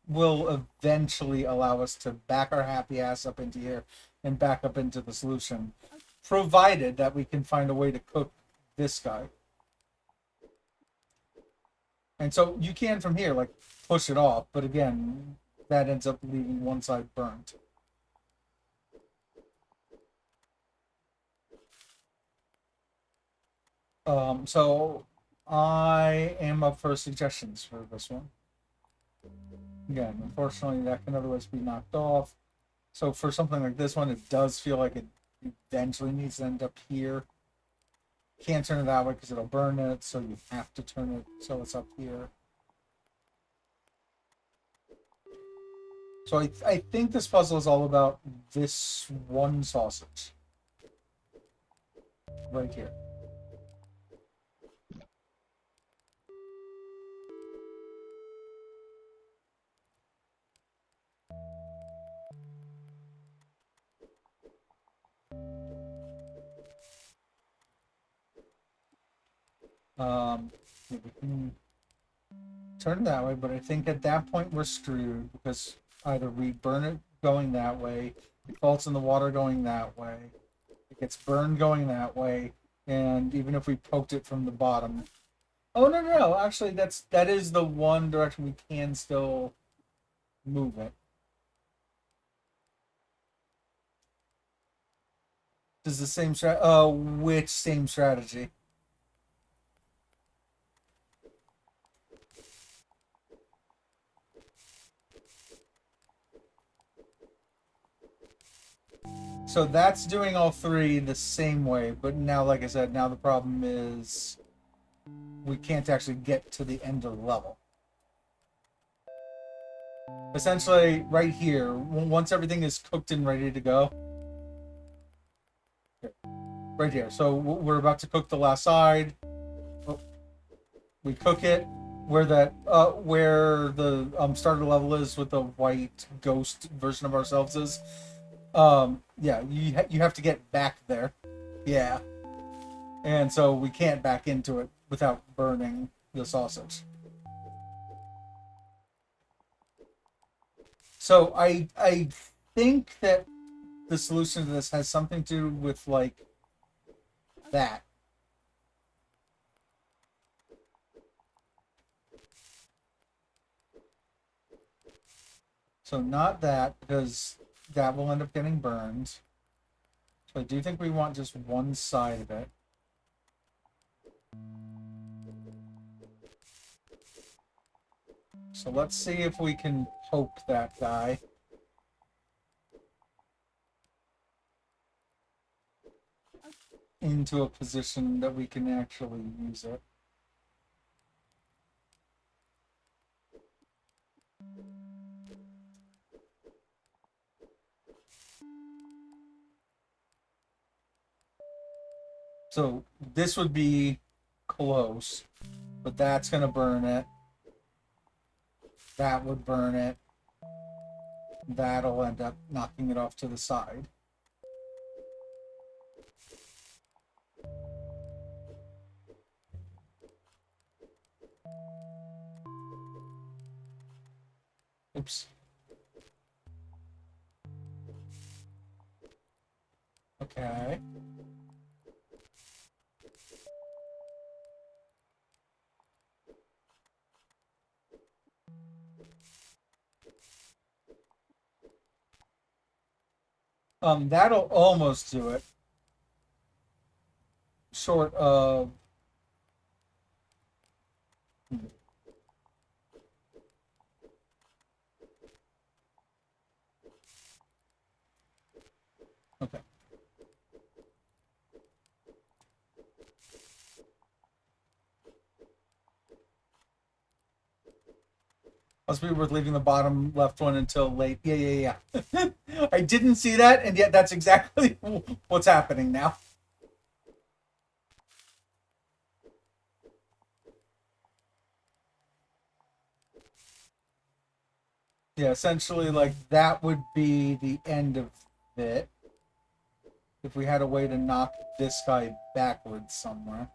will eventually allow us to back our happy ass up into here and back up into the solution, provided that we can find a way to cook this guy. And so you can from here like push it off, but again, that ends up leaving one side burnt. So I am up for suggestions for this one. Again, unfortunately, that can otherwise be knocked off. So for something like this one, it does feel like it eventually needs to end up here. Can't turn it that way because it'll burn it, so you have to turn it so it's up here. So I think this puzzle is all about this one sausage. Right here. We can turn it that way, but I think at that point we're screwed because either we burn it going that way, it falls in the water going that way, it gets burned going that way, and even if we poked it from the bottom. Oh no, actually that is the one direction we can still move it. Does the same which same strategy? So that's doing all three the same way, but now, like I said, now the problem is we can't actually get to the end of the level. Essentially, right here, once everything is cooked and ready to go, right here. So we're about to cook the last side. We cook it where the starter level is with the white ghost version of ourselves is. Yeah, you have to get back there. Yeah, and so we can't back into it without burning the sausage. So I think that the solution to this has something to do with like that. So not that, because that will end up getting burned. So I do think we want just one side of it. So let's see if we can poke that guy. Into a position that we can actually use it. So this would be close, but that's gonna burn it. That would burn it. That'll end up knocking it off to the side. Oops. Okay. That'll almost do it. Short of. Okay. Must be worth leaving the bottom left one until late. Yeah. I didn't see that, and yet that's exactly what's happening now. Yeah, essentially, like, that would be the end of it. If we had a way to knock this guy backwards somewhere.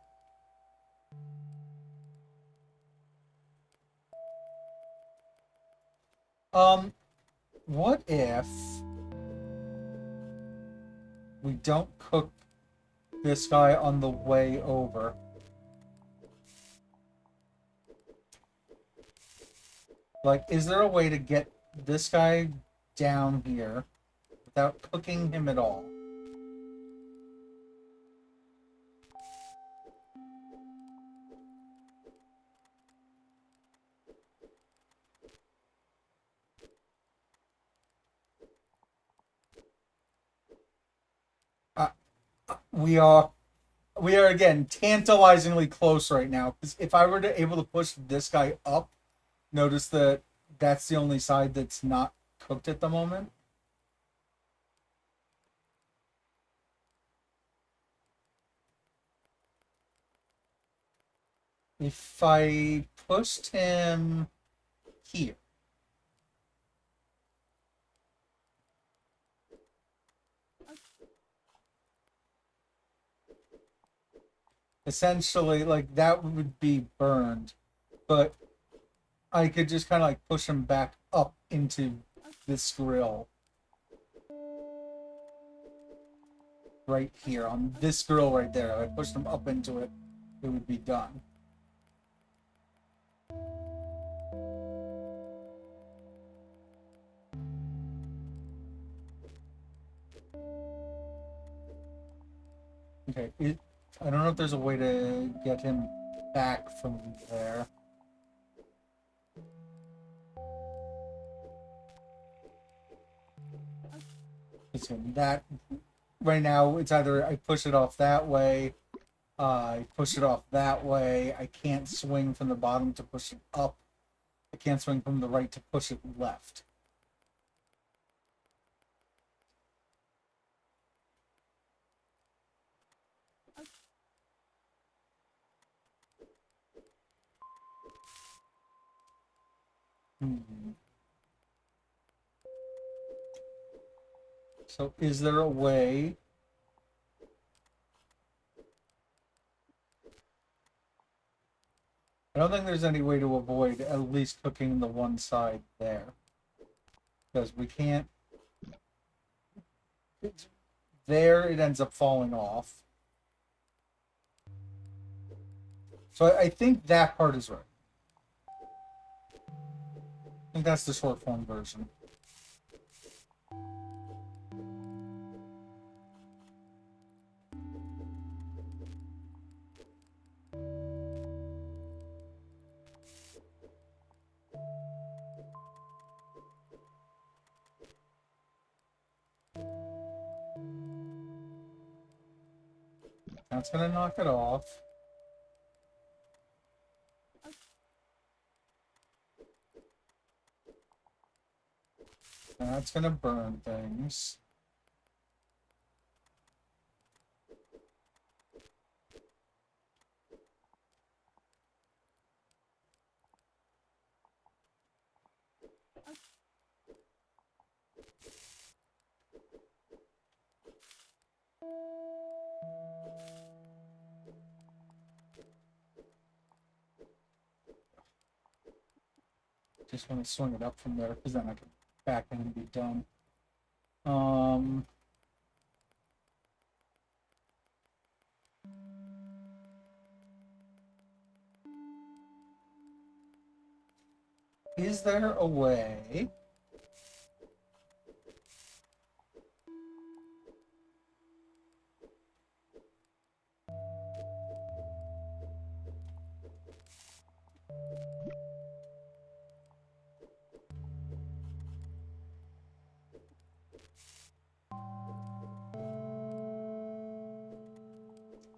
What if we don't cook this guy on the way over? Like, is there a way to get this guy down here without cooking him at all? Uh, we are again tantalizingly close right now. Because if I were to able to push this guy up, notice that that's the only side that's not cooked at the moment. If I pushed him here, essentially, like, that would be burned, but I could just kind of like push him back up into this grill right here on this grill right there. If I pushed him up into it, it would be done. Okay, I don't know if there's a way to get him back from there. So that right now it's either I push it off that way, I push it off that way. I can't swing from the bottom to push it up. I can't swing from the right to push it left. Hmm. So is there a way? I don't think there's any way to avoid at least cooking the one side there. Because we can't. There, it ends up falling off. So I think that part is right. I think that's the short form version. That's gonna knock it off. That's gonna burn things. just want to swing it up from there because then I can back in and be done. Is there a way?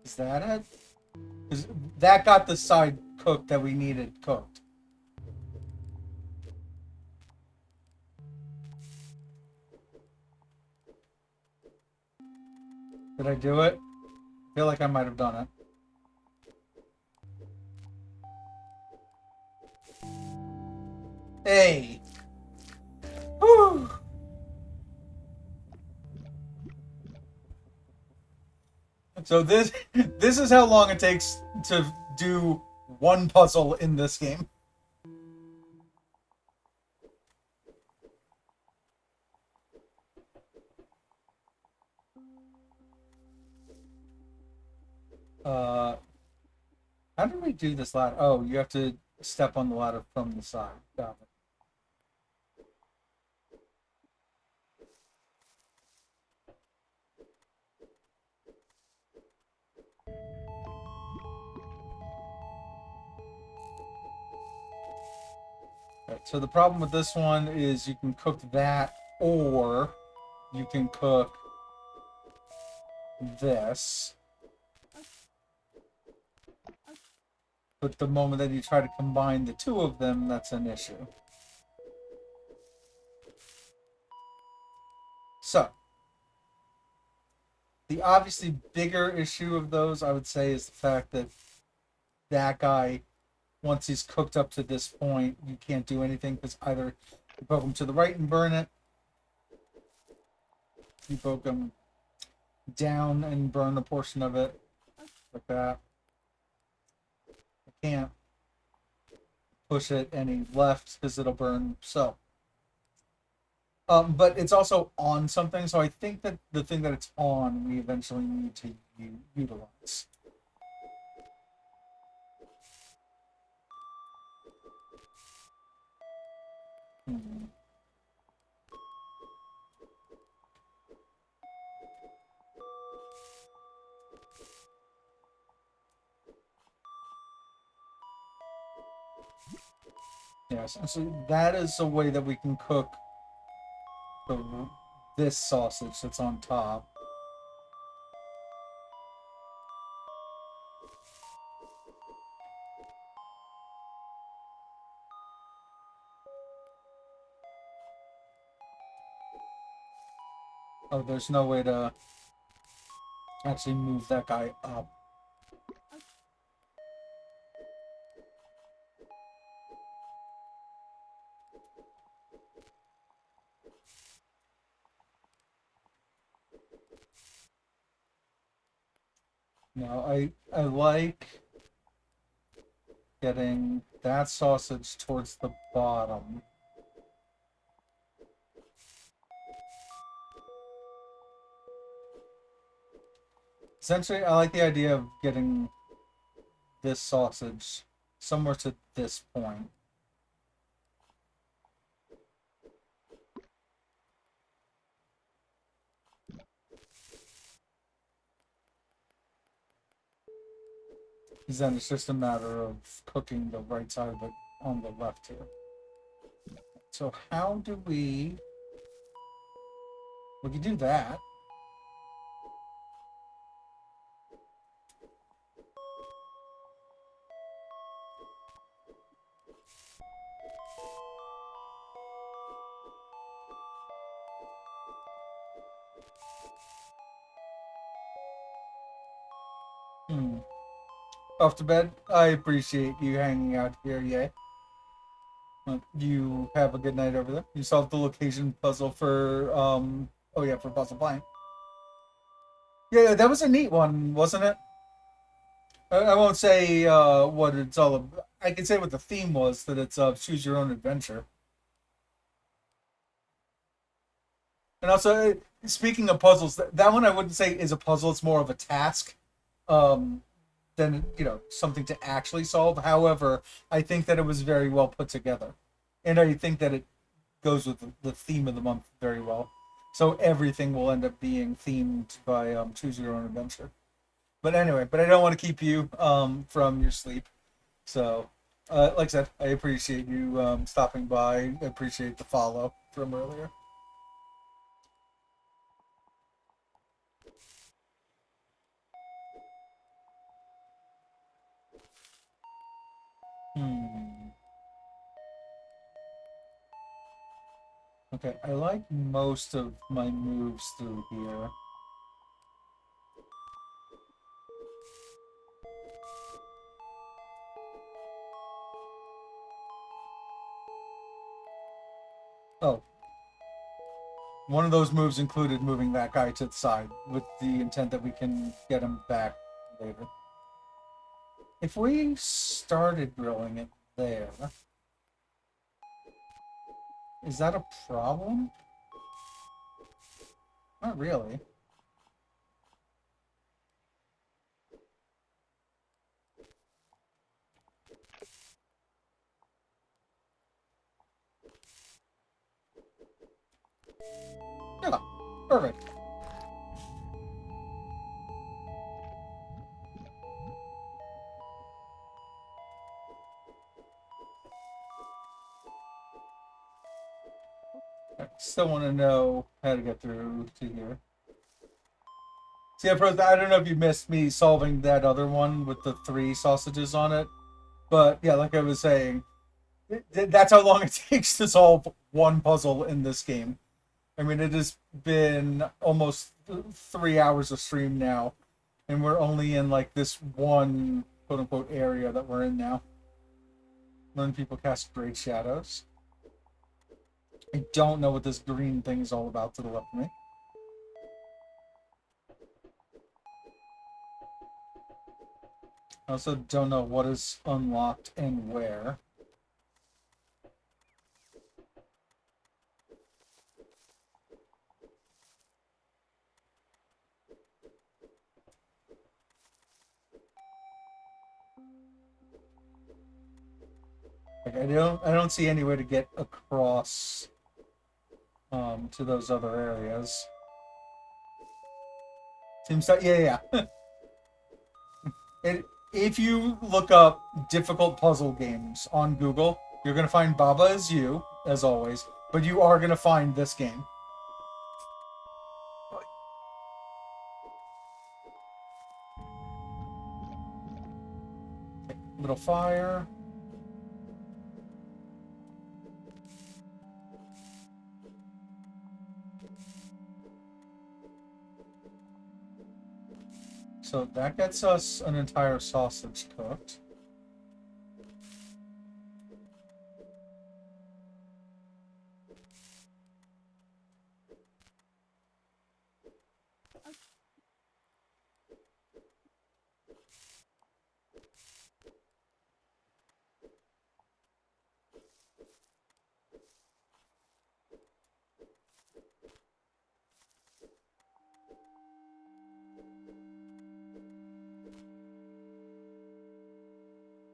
Is that it? Because that got the side cooked that we needed cooked. Did I do it? I feel like I might have done it. Hey! Whew! So this is how long it takes to do one puzzle in this game. How did we do this ladder? Oh, you have to step on the ladder from the side. Got it. Right, so the problem with this one is you can cook that, or you can cook this. But the moment that you try to combine the two of them, that's an issue. So, the obviously bigger issue of those, I would say, is the fact that that guy, once he's cooked up to this point, you can't do anything because either you poke him to the right and burn it, you poke him down and burn a portion of it, like that. I can't push it any left because it'll burn. So, but it's also on something, so I think that the thing that it's on, we eventually need to utilize. Hmm. Yes, and so that is a way that we can cook this sausage that's on top. Oh, there's no way to actually move that guy up. No, I like getting that sausage towards the bottom. Essentially, I like the idea of getting this sausage somewhere to this point. Because then it's just a matter of cooking the right side of it on the left here. So how do we can do that. Off to bed. I appreciate you hanging out here, yay. You have a good night over there. You solved the location puzzle for oh yeah, for Puzzle Plain. Yeah, that was a neat one, wasn't it? I won't say what it's all about. I can say what the theme was, that it's choose your own adventure. And also, speaking of puzzles, that one I wouldn't say is a puzzle. It's more of a task um, than something to actually solve. However, I think that it was very well put together, and I think that it goes with the theme of the month very well. So everything will end up being themed by choose your own adventure. But anyway, but I don't want to keep you from your sleep. So, like I said, I appreciate you stopping by. I appreciate the follow from earlier. Hmm. Okay, I like most of my moves through here. Oh, one of those moves included moving that guy to the side with the intent that we can get him back later. If we started drilling it there, is that a problem? Not really. Yeah, perfect. I still want to know how to get through to here. See, I don't know if you missed me solving that other one with the three sausages on it, but yeah, like I was saying, that's how long it takes to solve one puzzle in this game. I mean, it has been almost 3 hours of stream now, and we're only in like this one quote unquote area that we're in now. Learn people cast great shadows. I don't know what this green thing is all about to the left of me. I also don't know what is unlocked and where. Like I don't see any way to get across to those other areas. Seems that yeah. If you look up difficult puzzle games on Google, you're gonna find Baba is You as always, but you are gonna find this game. Little fire. So that gets us an entire sausage cooked.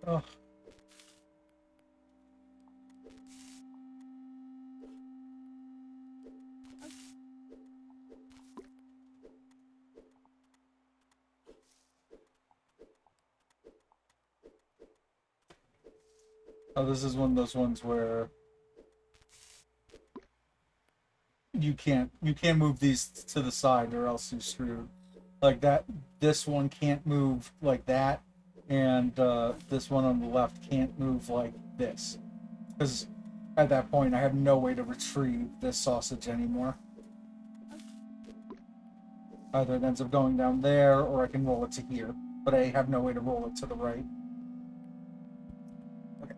Oh, oh, this is one of those ones where you can't move these to the side or else you're screwed. Like that, this one can't move like that, and this one on the left can't move like this. Because at that point, I have no way to retrieve this sausage anymore. Either it ends up going down there, or I can roll it to here. But I have no way to roll it to the right. Okay.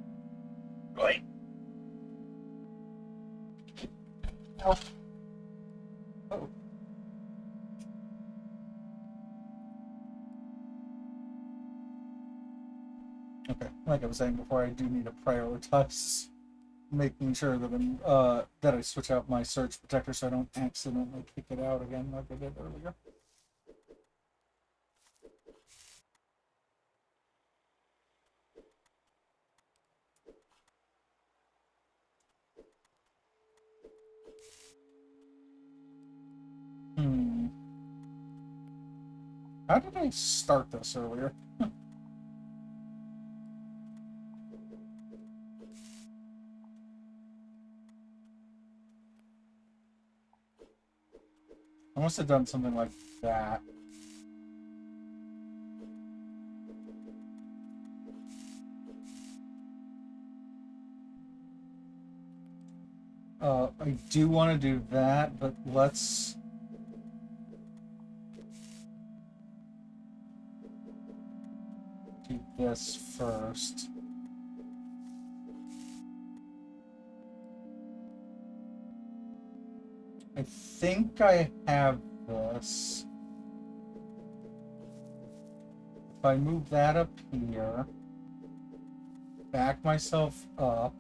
Wait. Oh. Oh. like I was saying before, I do need to prioritize making sure that that I switch out my surge protector so I don't accidentally kick it out again like I did earlier. Hmm. How did I start this earlier? I must have done something like that. I do want to do that, but let's do this first. I think I have this. If I move that up here, back myself up.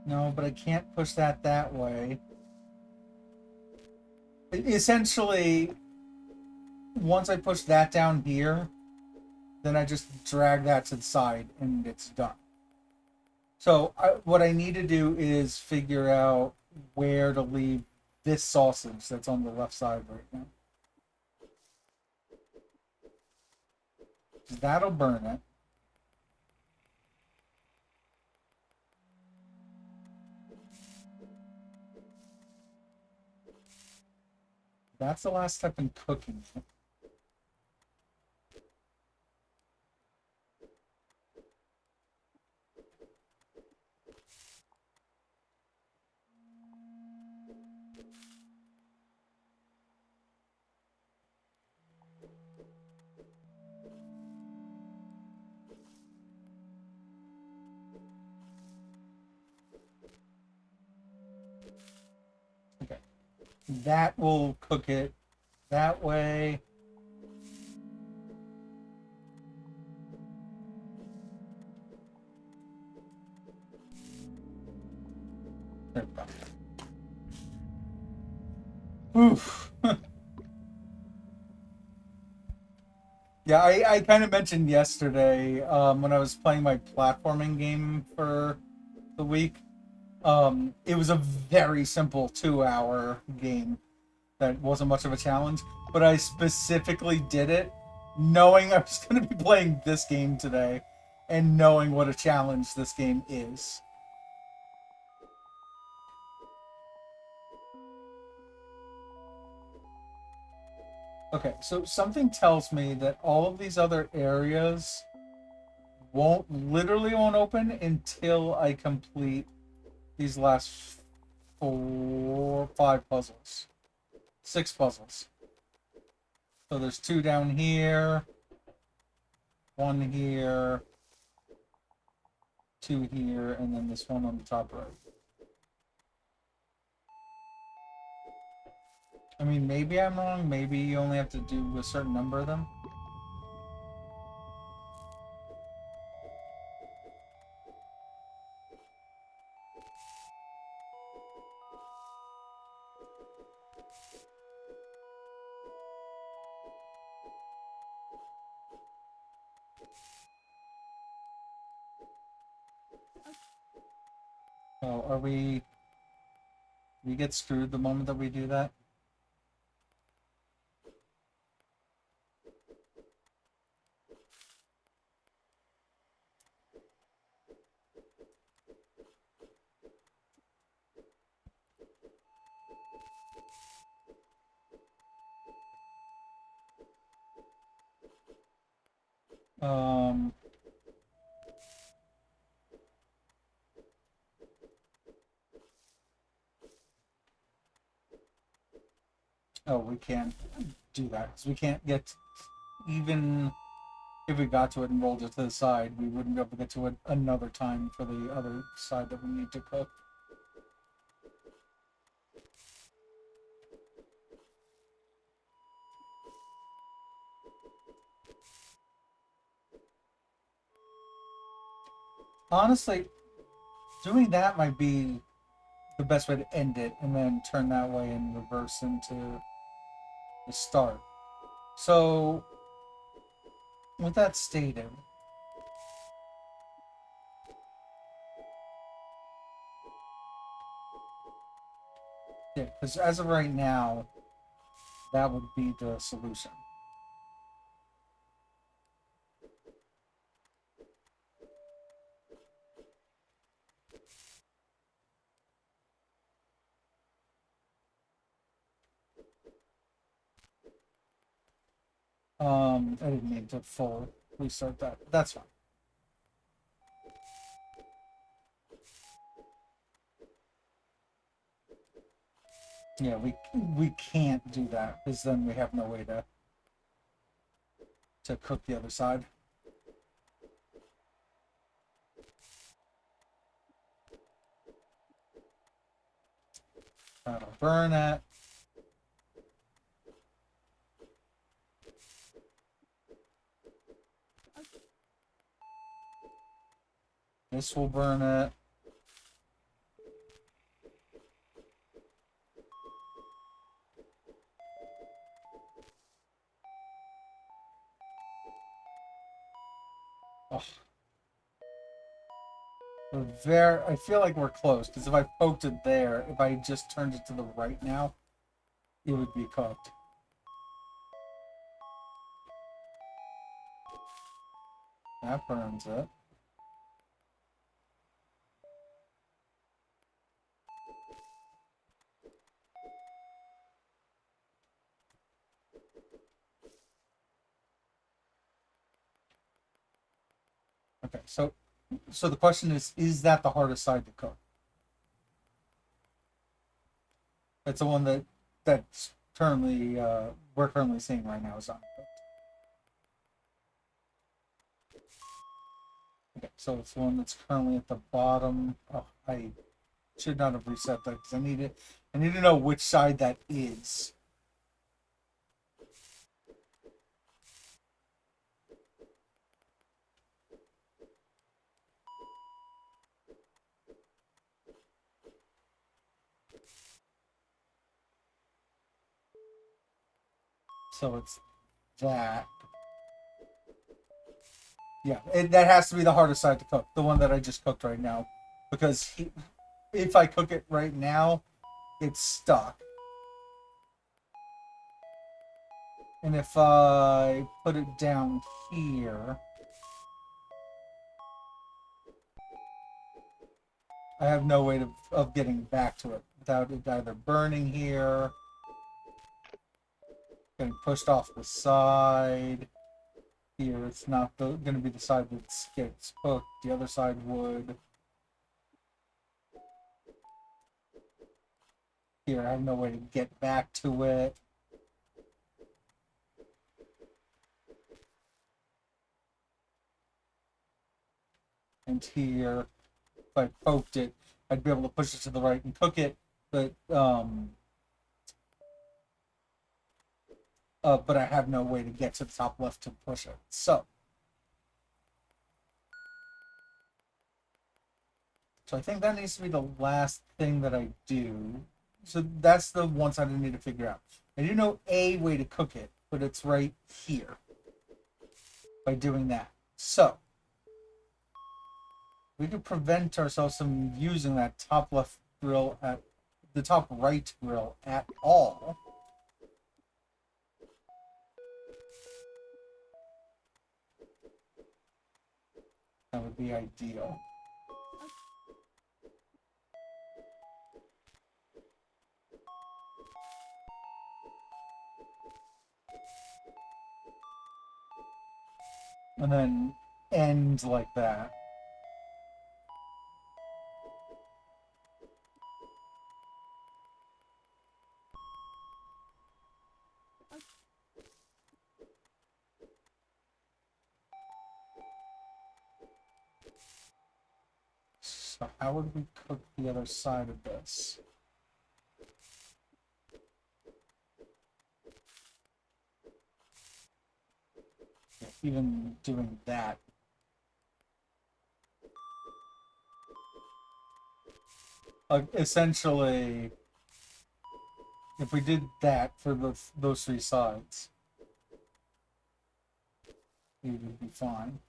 No, but I can't push that way. Essentially, once I push that down here, then I just drag that to the side and it's done. So what I need to do is figure out where to leave this sausage that's on the left side right now. That'll burn it. That's the last step in cooking. Okay. That will cook it that way. There we go. Oof. Yeah, I kind of mentioned yesterday when I was playing my platforming game for the week. It was a very simple 2 hour game that wasn't much of a challenge, but I specifically did it knowing I was going to be playing this game today and knowing what a challenge this game is. Okay, so something tells me that all of these other areas won't open until I complete these last 5 puzzles. 6 puzzles. So there's 2 down here, 1 here, 2 here, and then this one on the top right. I mean, maybe I'm wrong. Maybe you only have to do a certain number of them. Oh, are we... We get screwed the moment that we do that? Um... Oh, we can't do that because we can't get... Even if we got to it and rolled it to the side, we wouldn't be able to get to it another time for the other side that we need to cook. Honestly, doing that might be the best way to end it, and then turn that way and reverse into the start. So, with that stated, yeah, because as of right now, that would be the solution. I didn't mean to full restart that. That's fine. Yeah, we can't do that because then we have no way to cook the other side. That'll burn it. This will burn it. Oh, I feel like we're close because if I poked it there, if I just turned it to the right now, it would be cooked. That burns it. Okay, so the question is that the hardest side to cook? It's the one that's currently we're currently seeing right now is uncooked. Okay, so it's the one that's currently at the bottom. Oh, I should not have reset that because I need to know which side that is. So it's that. Yeah, that has to be the hardest side to cook. The one that I just cooked right now, because if I cook it right now, it's stuck. And if I put it down here, I have no way of getting back to it without it either burning here, getting pushed off the side. Here, it's not going to be the side that gets cooked. The other side would. Here, I have no way to get back to it. And here, if I poked it, I'd be able to push it to the right and cook it. But I have no way to get to the top left to push it. So I think that needs to be the last thing that I do. So that's the one side I need to figure out. I do know a way to cook it, but it's right here by doing that. So we could prevent ourselves from using that top left grill at the top right grill at all. That would be ideal. And then end like that. So how would we cook the other side of this? Yeah, even doing that. Essentially, if we did that for those three sides, it would be fine.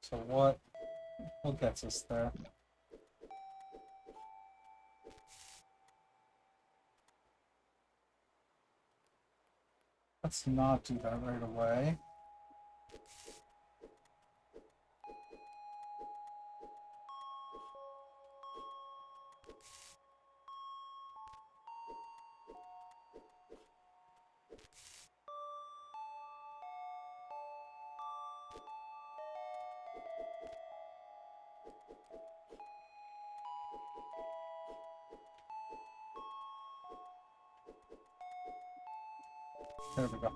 So what gets us there? Let's not do that right away. There we go.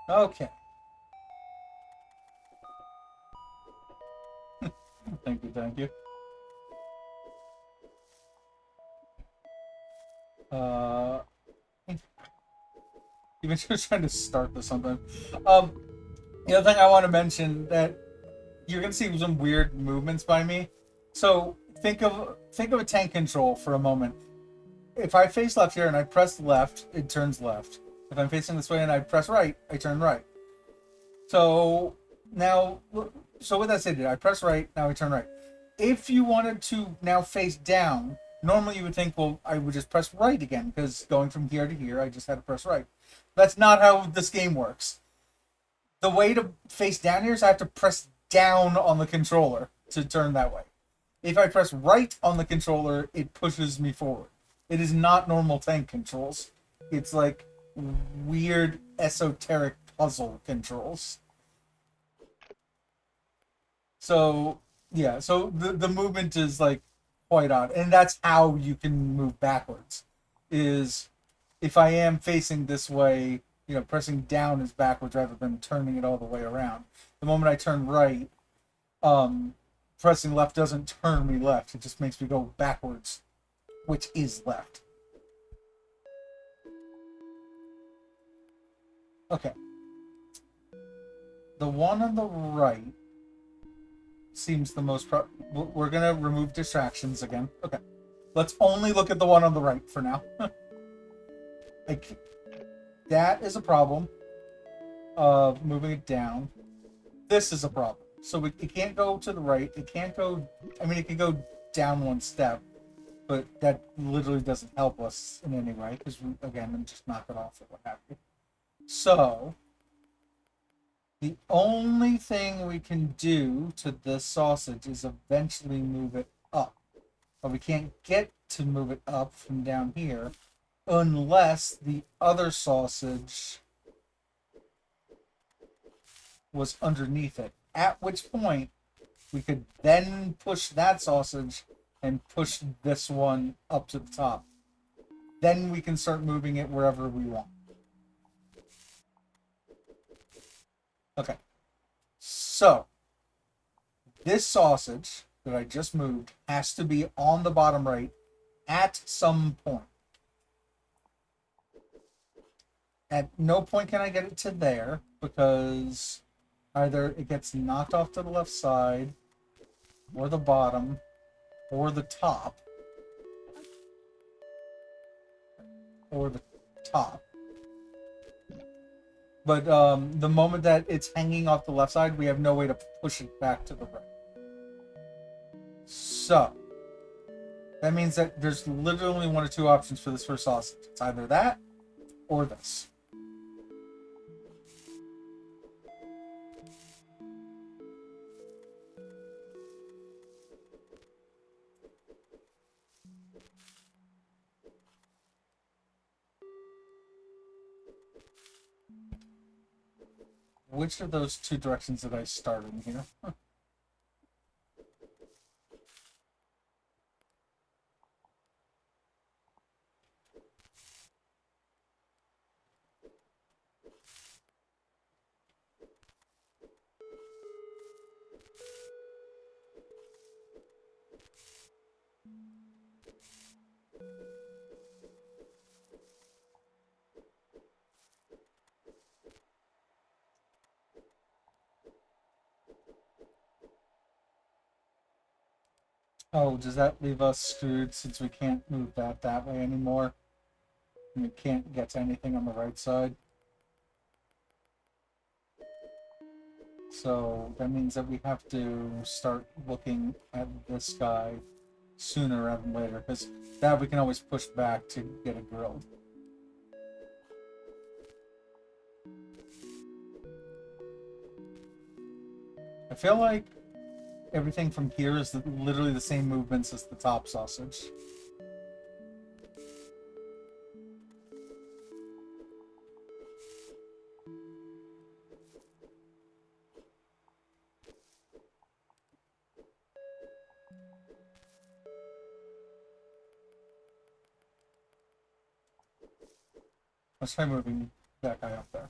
Okay. Thank you, thank you. Uh, even just trying to start this something. The other thing I want to mention that you're gonna see some weird movements by me. So think of a tank control for a moment. If I face left here and I press left, it turns left. If I'm facing this way and I press right, I turn right. So now, so with that said, I press right, now I turn right. If you wanted to now face down, normally you would think, well, I would just press right again, because going from here to here, I just had to press right. That's not how this game works. The way to face down here is I have to press down on the controller to turn that way. If I press right on the controller, it pushes me forward. It is not normal tank controls. It's like weird esoteric puzzle controls. So yeah, so the movement is like quite odd, and that's how you can move backwards. Is if I am facing this way, pressing down is backwards rather than turning it all the way around. The moment I turn right, um, pressing left doesn't turn me left. It just makes me go backwards, which is left. Okay. The one on the right seems the most. We're gonna remove distractions again. Okay. Let's only look at the one on the right for now. Like that is a problem of moving it down. This is a problem. So it can't go to the right. It can't go. I mean, it can go down one step, but that literally doesn't help us in any way because again, then just knock it off or what have you. So the only thing we can do to this sausage is eventually move it up, but we can't get to move it up from down here unless the other sausage was underneath it. At which point we could then push that sausage and push this one up to the top. Then we can start moving it wherever we want. Okay. So, this sausage that I just moved has to be on the bottom right at some point. At no point can I get it to there because either it gets knocked off to the left side or the bottom or the top or the top. But the moment that it's hanging off the left side, we have no way to push it back to the right. So that means that there's literally only one or two options for this first sausage. It's either that or this. Which of those two directions did I start in here? Oh, does that leave us screwed since we can't move that way anymore? And we can't get to anything on the right side? So that means that we have to start looking at this guy sooner rather than later, because that we can always push back to get it grilled. I feel like everything from here is literally the same movements as the top sausage. Let's try moving that guy up there.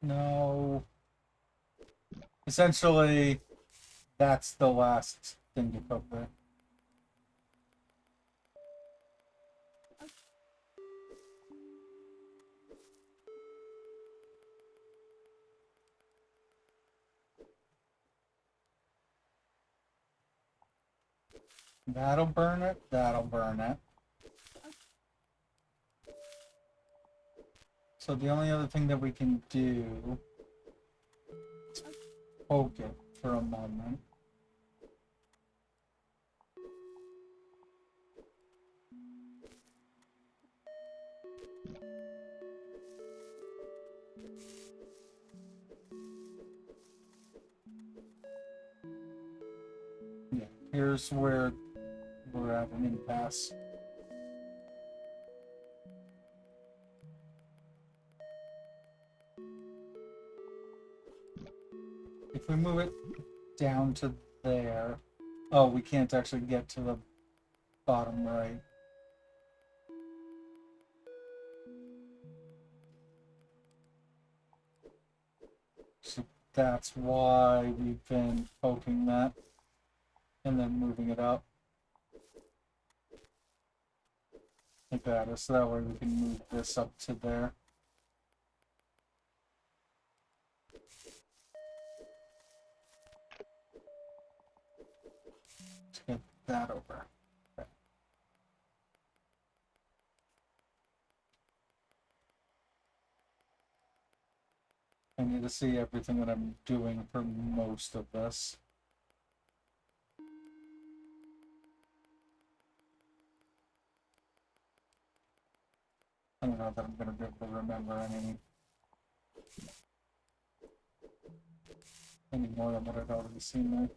No. Essentially, that's the last thing to cook there. That'll burn it. That'll burn it. So the only other thing that we can do is poke it for a moment. Yeah, here's where we're at an impasse. If we move it down to there, oh, we can't actually get to the bottom right. So that's why we've been poking that and then moving it up like that, so that way we can move this up to there. To get that over. Okay. I need to see everything that I'm doing for most of this. I don't know that I'm going to be able to remember any more than what I've already seen there.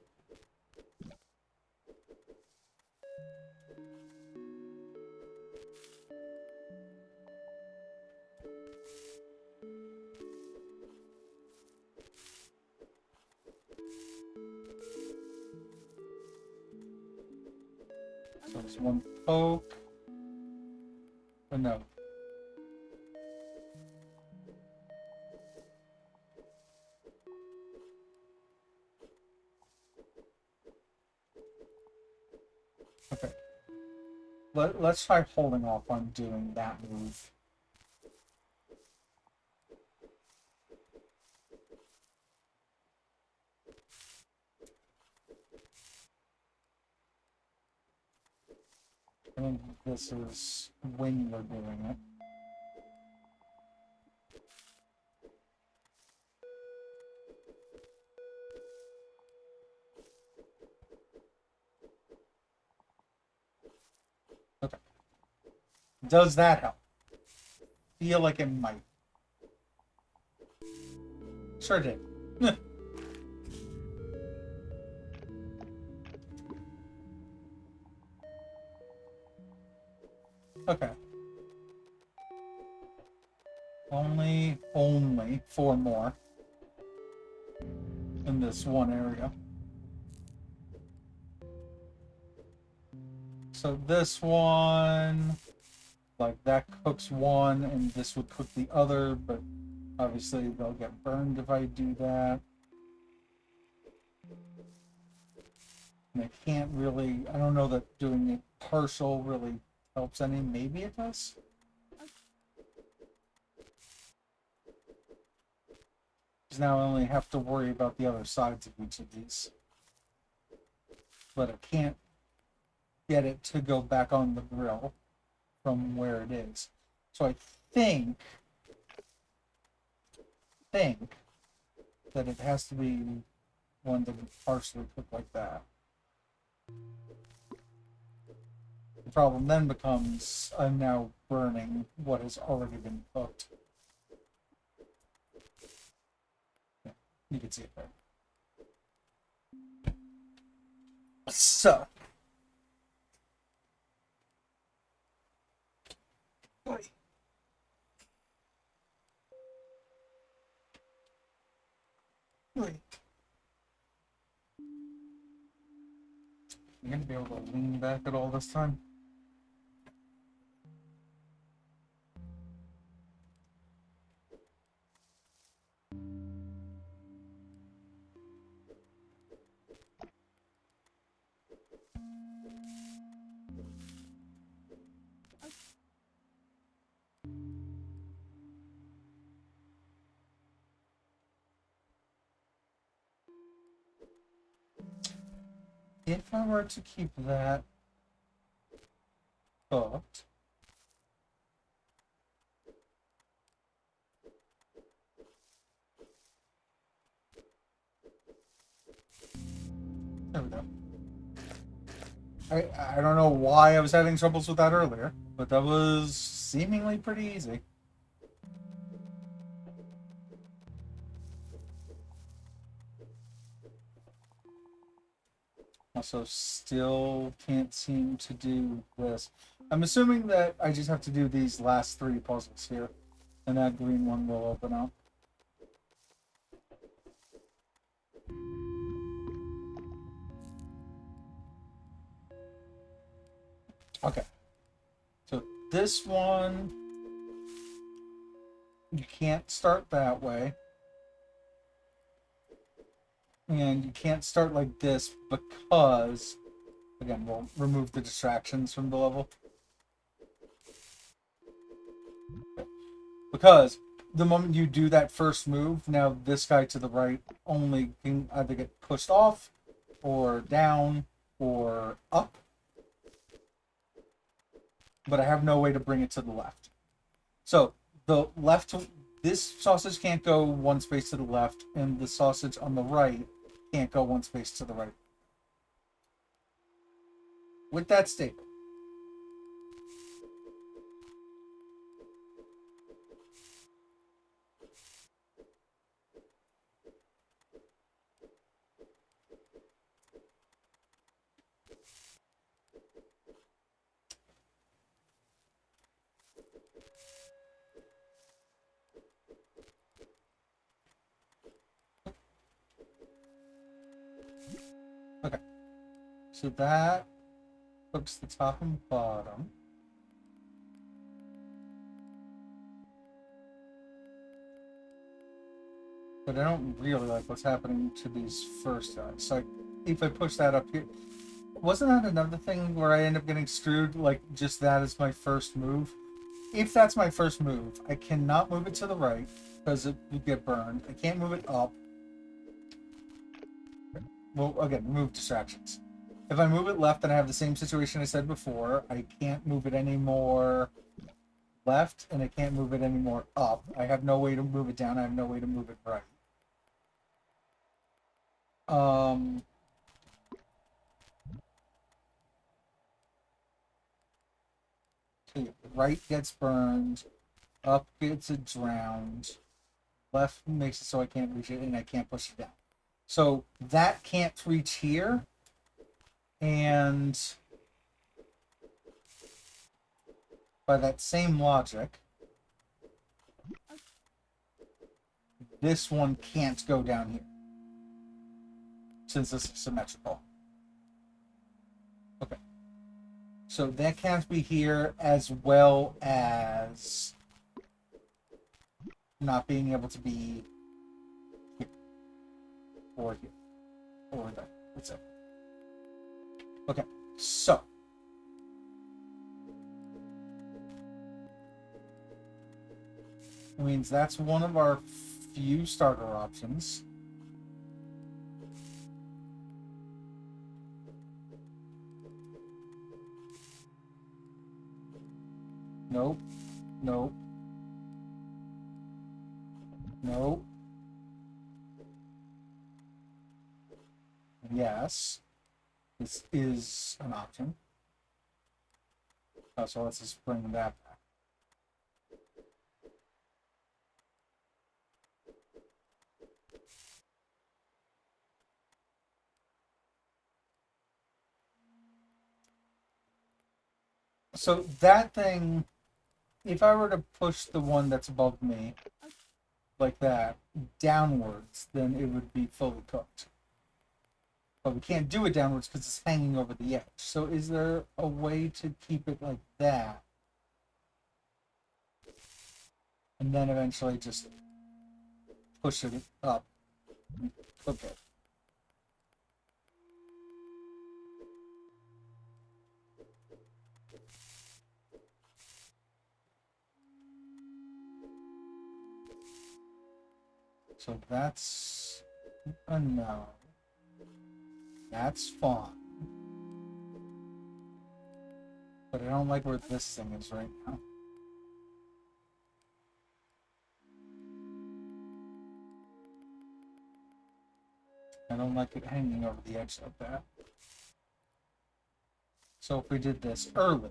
So it's one poke. Oh no. Okay. Let's try holding off on doing that move. I think this is when you're doing it. Okay. Does that help? Feel like it might. Sure did. Okay. Only 4 more in this one area. So this one, like that cooks one, and this would cook the other, but obviously they'll get burned if I do that. And I can't really, I don't know that doing it partial really helps any. Maybe it does. means now I only have to worry about the other sides of each of these. But I can't get it to go back on the grill from where it is. So I think that it has to be one that is partially cooked like that. The problem then becomes I'm now burning what has already been cooked. Yeah, you can see it there. So. Wait. You're gonna be able to lean back at all this time? If I were to keep that cooked, there we go. I don't know why I was having troubles with that earlier, but that was seemingly pretty easy. Also, still can't seem to do this. I'm assuming that I just have to do these last 3 puzzles here, and that green one will open up. Okay. So this one, you can't start that way. And you can't start like this because, again, we'll remove the distractions from the level. Because the moment you do that first move, now this guy to the right only can either get pushed off, or down, or up. But I have no way to bring it to the left. So the left, this sausage can't go 1 space to the left, and the sausage on the right can't go 1 space to the right. With that statement, okay, so that hooks the top and bottom. But I don't really like what's happening to these first guys. So if I push that up here, wasn't that another thing where I end up getting screwed? Like, just that is my first move? If that's my first move, I cannot move it to the right because it would get burned. I can't move it up. Well, again, move distractions. If I move it left, then I have the same situation I said before. I can't move it anymore left, and I can't move it anymore up. I have no way to move it down. I have no way to move it right. So right gets burned, up gets it drowned, left makes it so I can't reach it, and I can't push it down. So that can't reach here, and by that same logic, this one can't go down here, since this is symmetrical. Okay. So that can't be here, as well as not being able to be here, or here, or there, etc. Okay, so it means that's one of our few starter options. Nope. Nope. Nope. Yes. This is an option. Oh, so let's just bring that back. So that thing, if I were to push the one that's above me, like that, downwards, then it would be fully cooked. But we can't do it downwards because it's hanging over the edge. So is there a way to keep it like that? And then eventually just push it up and cook it. So that's a no. That's fine. But I don't like where this thing is right now. I don't like it hanging over the edge like that. So if we did this early,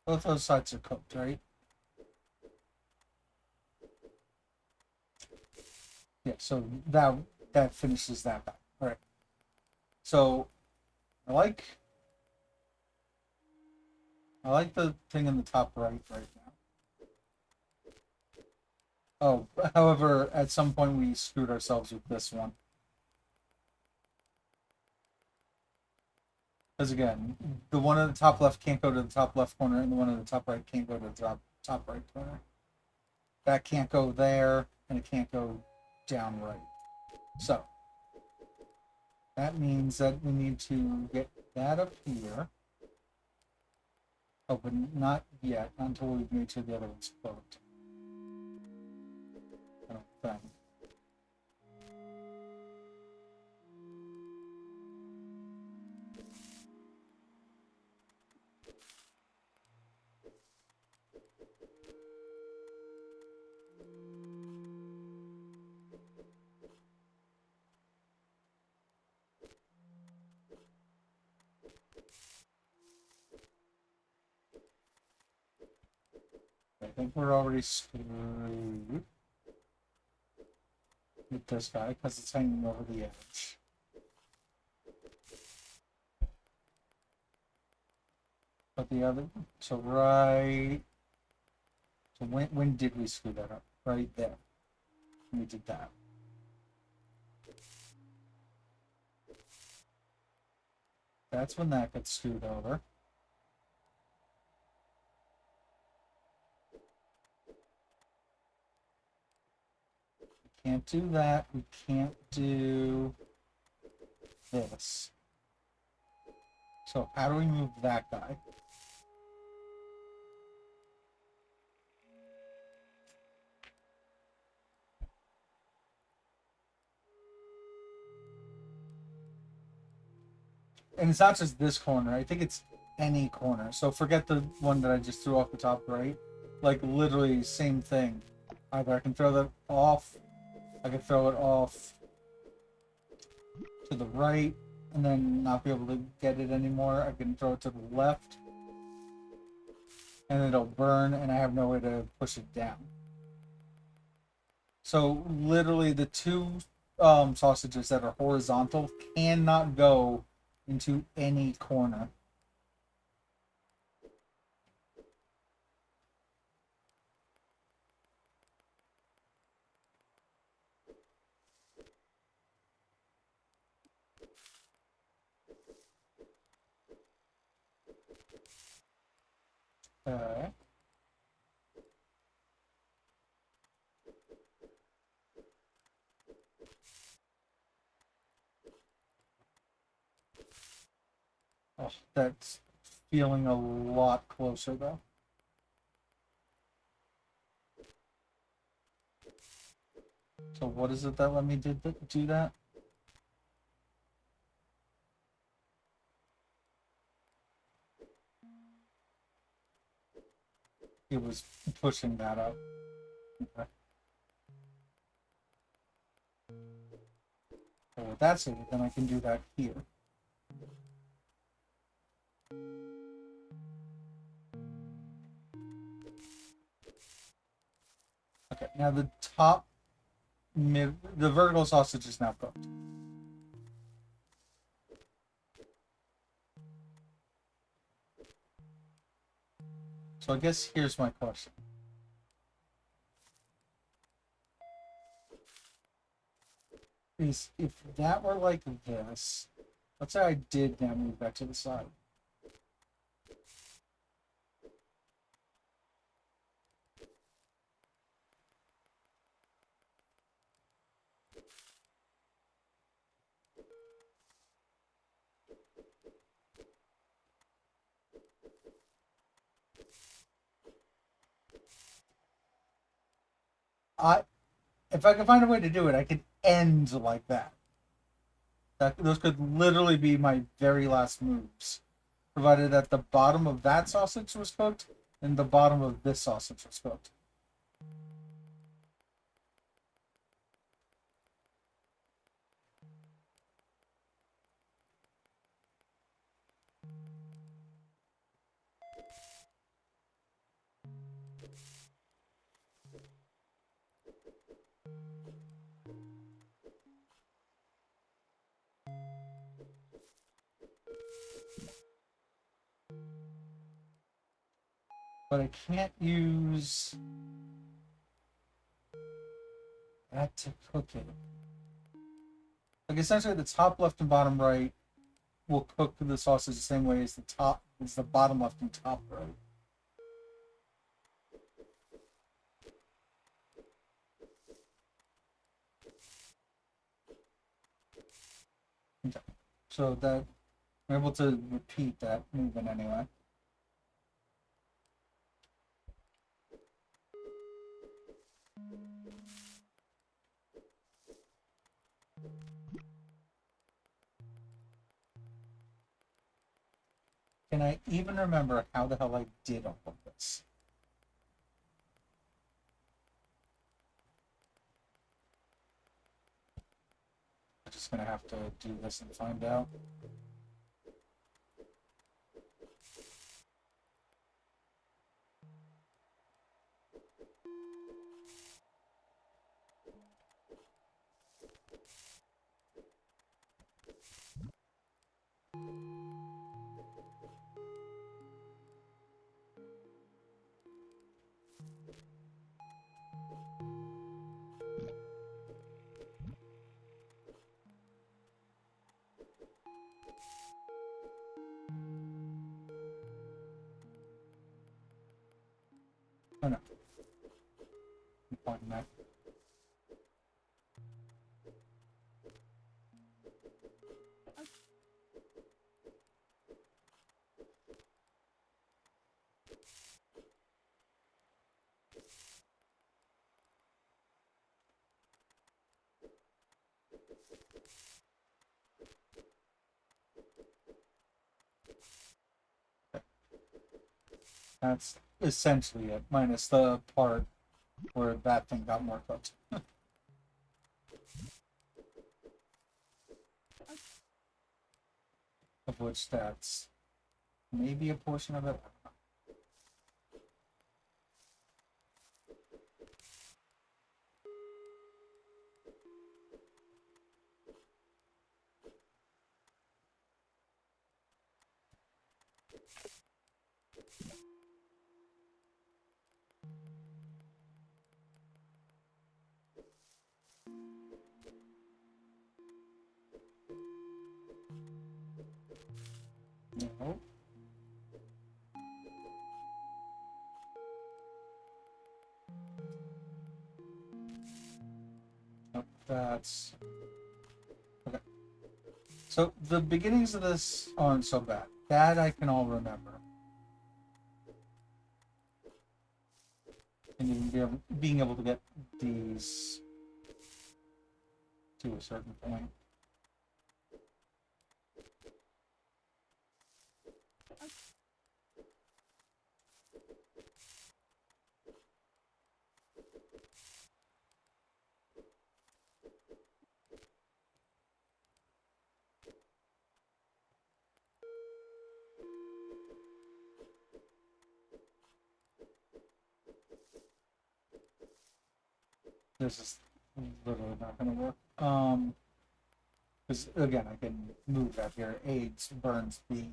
both those sides are cooked, right? Yeah, so that finishes that back. All right. So I like the thing in the top right now. Oh, however, at some point we screwed ourselves with this one. Because again, the one in the top left can't go to the top left corner, and the one in the top right can't go to the top right corner. That can't go there, and it can't go down right. So that means that we need to get that up here. Oh, but not yet, not until we've made sure the other one's cooked. I don't think. I think we're already screwed with this guy because it's hanging over the edge. But the other, so right, so when did we screw that up? Right there. We did that. That's when that gets screwed over. We can't do that. We can't do this. So how do we move that guy? And it's not just this corner. I think it's any corner. So forget the one that I just threw off the top right. Like literally same thing. Either I can throw that off, I can throw it off to the right, and then not be able to get it anymore. I can throw it to the left, and it'll burn, and I have no way to push it down. So literally the two sausages that are horizontal cannot go into any corner. Okay. Oh, that's feeling a lot closer though. So what is it that let me do that? It was pushing that up. Okay. So if that's it, then I can do that here. Okay, now the top the vertical sausage is now cooked. So I guess here's my question. Is if that were like this, let's say I did now move that to the side. I if I could find a way to do it, I could end like that. Those could literally be my very last moves, provided that the bottom of that sausage was cooked and the bottom of this sausage was cooked. But I can't use that to cook it. Like essentially the top left and bottom right will cook the sausage the same way as the bottom left and top right. Okay. So that I'm able to repeat that movement anyway. Can I even remember how the hell I did all of this? I'm just gonna have to do this and find out. Oh no. I'm pointing that. That's essentially it, minus the part where that thing got more cooked. Of which that's maybe a portion of it. No. Nope, that's okay. So the beginnings of this aren't so bad. That I can all remember. And even being able to get these to a certain point. This is literally not going to work. Because again, I can move that here. AIDS, burns, B.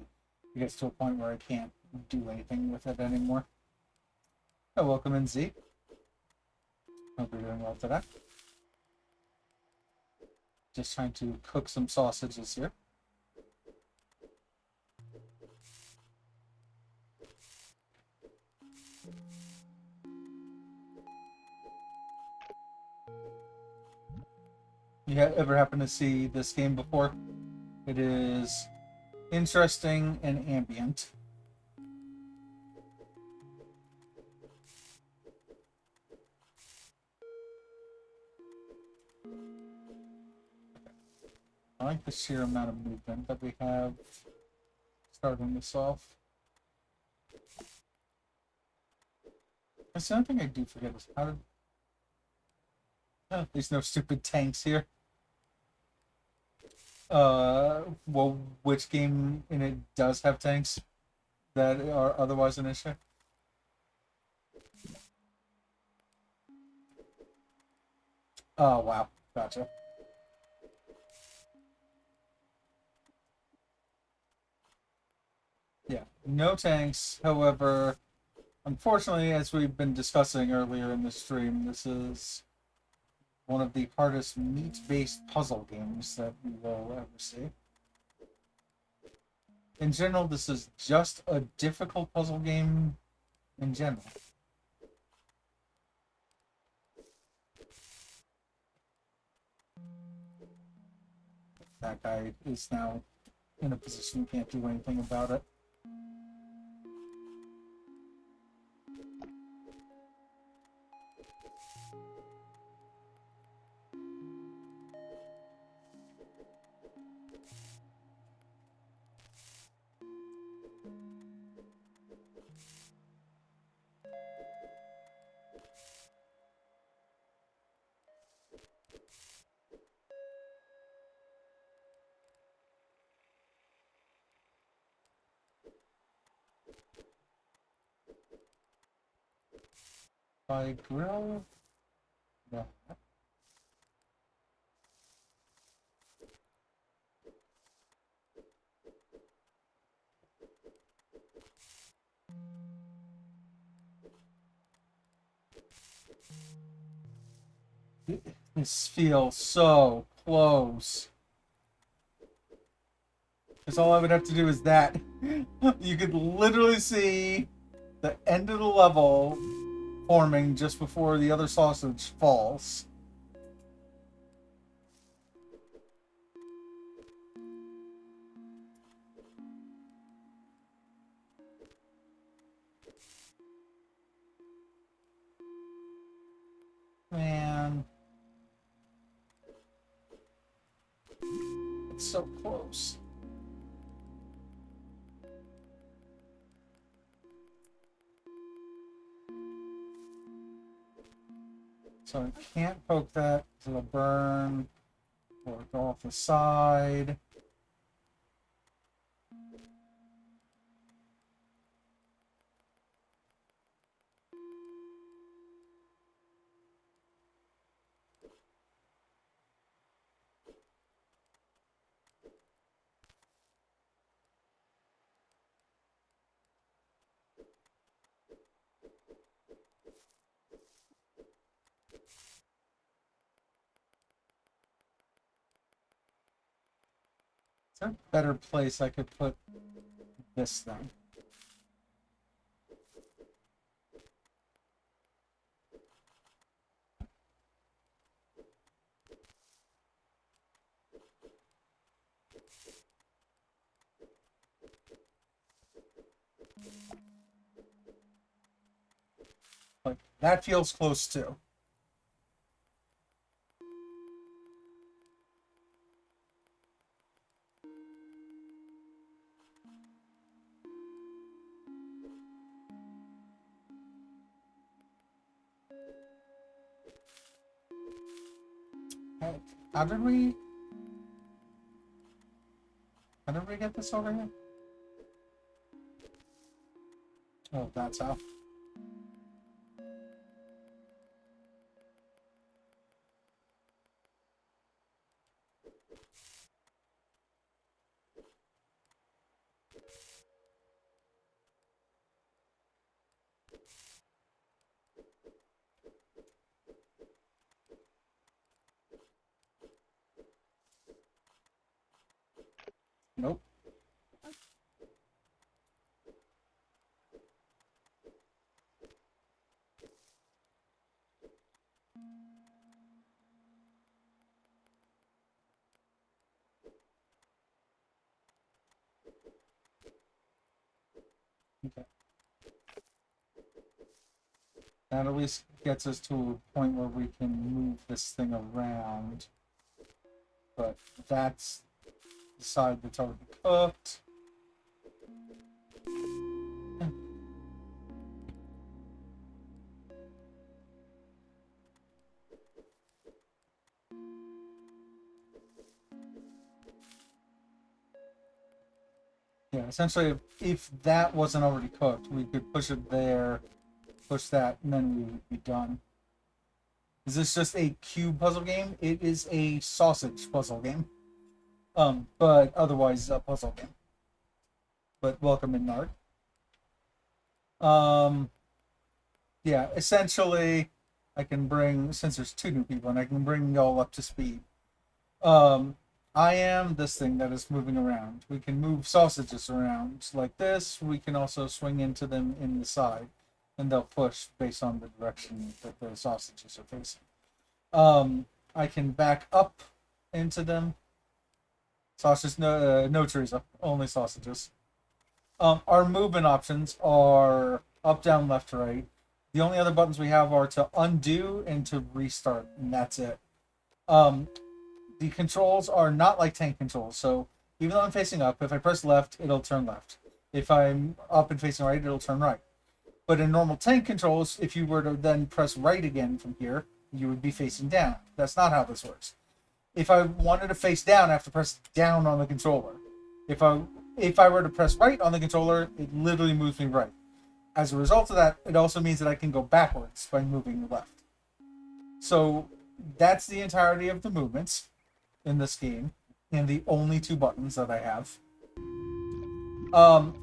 It gets to a point where I can't do anything with it anymore. Oh, welcome in, Z. Hope you're doing well today. Just trying to cook some sausages here. You ever happen to see this game before? It is interesting and ambient. I like the sheer amount of movement that we have starting this off. That's the only thing I do forget is how to... Oh, there's no stupid tanks here. Well, which game in it does have tanks that are otherwise an issue? Oh, wow. Gotcha. Yeah, no tanks. However, unfortunately, as we've been discussing earlier in the stream, this is one of the hardest meat-based puzzle games that we will ever see. In general, this is just a difficult puzzle game in general. That guy is now in a position he can't do anything about it. By grill? Yeah. This feels so close. Because all I would have to do is that. You could literally see the end of the level forming just before the other sausage falls. Man. It's so close. So I can't poke that, it'll burn, or go off the side. Is there a better place I could put this thing? That feels close too. Hey, How did we? How did we get this over here? Oh, that's how. Nope. Okay. That at least gets us to a point where we can move this thing around. But that's the side that's already cooked. Yeah, essentially, if that wasn't already cooked, we could push it there, push that, and then we would be done. Is this just a cube puzzle game? It is a sausage puzzle game. But otherwise a puzzle game. But welcome in, Nard. Um, yeah, essentially, I can bring, since there's two new people, and I can bring y'all up to speed. Um, I am this thing that is moving around. We can move sausages around like this. We can also swing into them in the side, and they'll push based on the direction that the sausages are facing. I can back up into them. Sausages, no Teresa, only sausages. Our movement options are up, down, left, right. The only other buttons we have are to undo and to restart, and that's it. Um, the controls are not like tank controls. So even though I'm facing up, if I press left, it'll turn left. If I'm up and facing right, it'll turn right. But in normal tank controls, if you were to then press right again from here, you would be facing down. That's not how this works. If I wanted to face down, I have to press down on the controller. If I were to press right on the controller, it literally moves me right. As a result of that, it also means that I can go backwards by moving left. So that's the entirety of the movements in this game, and the only two buttons that I have.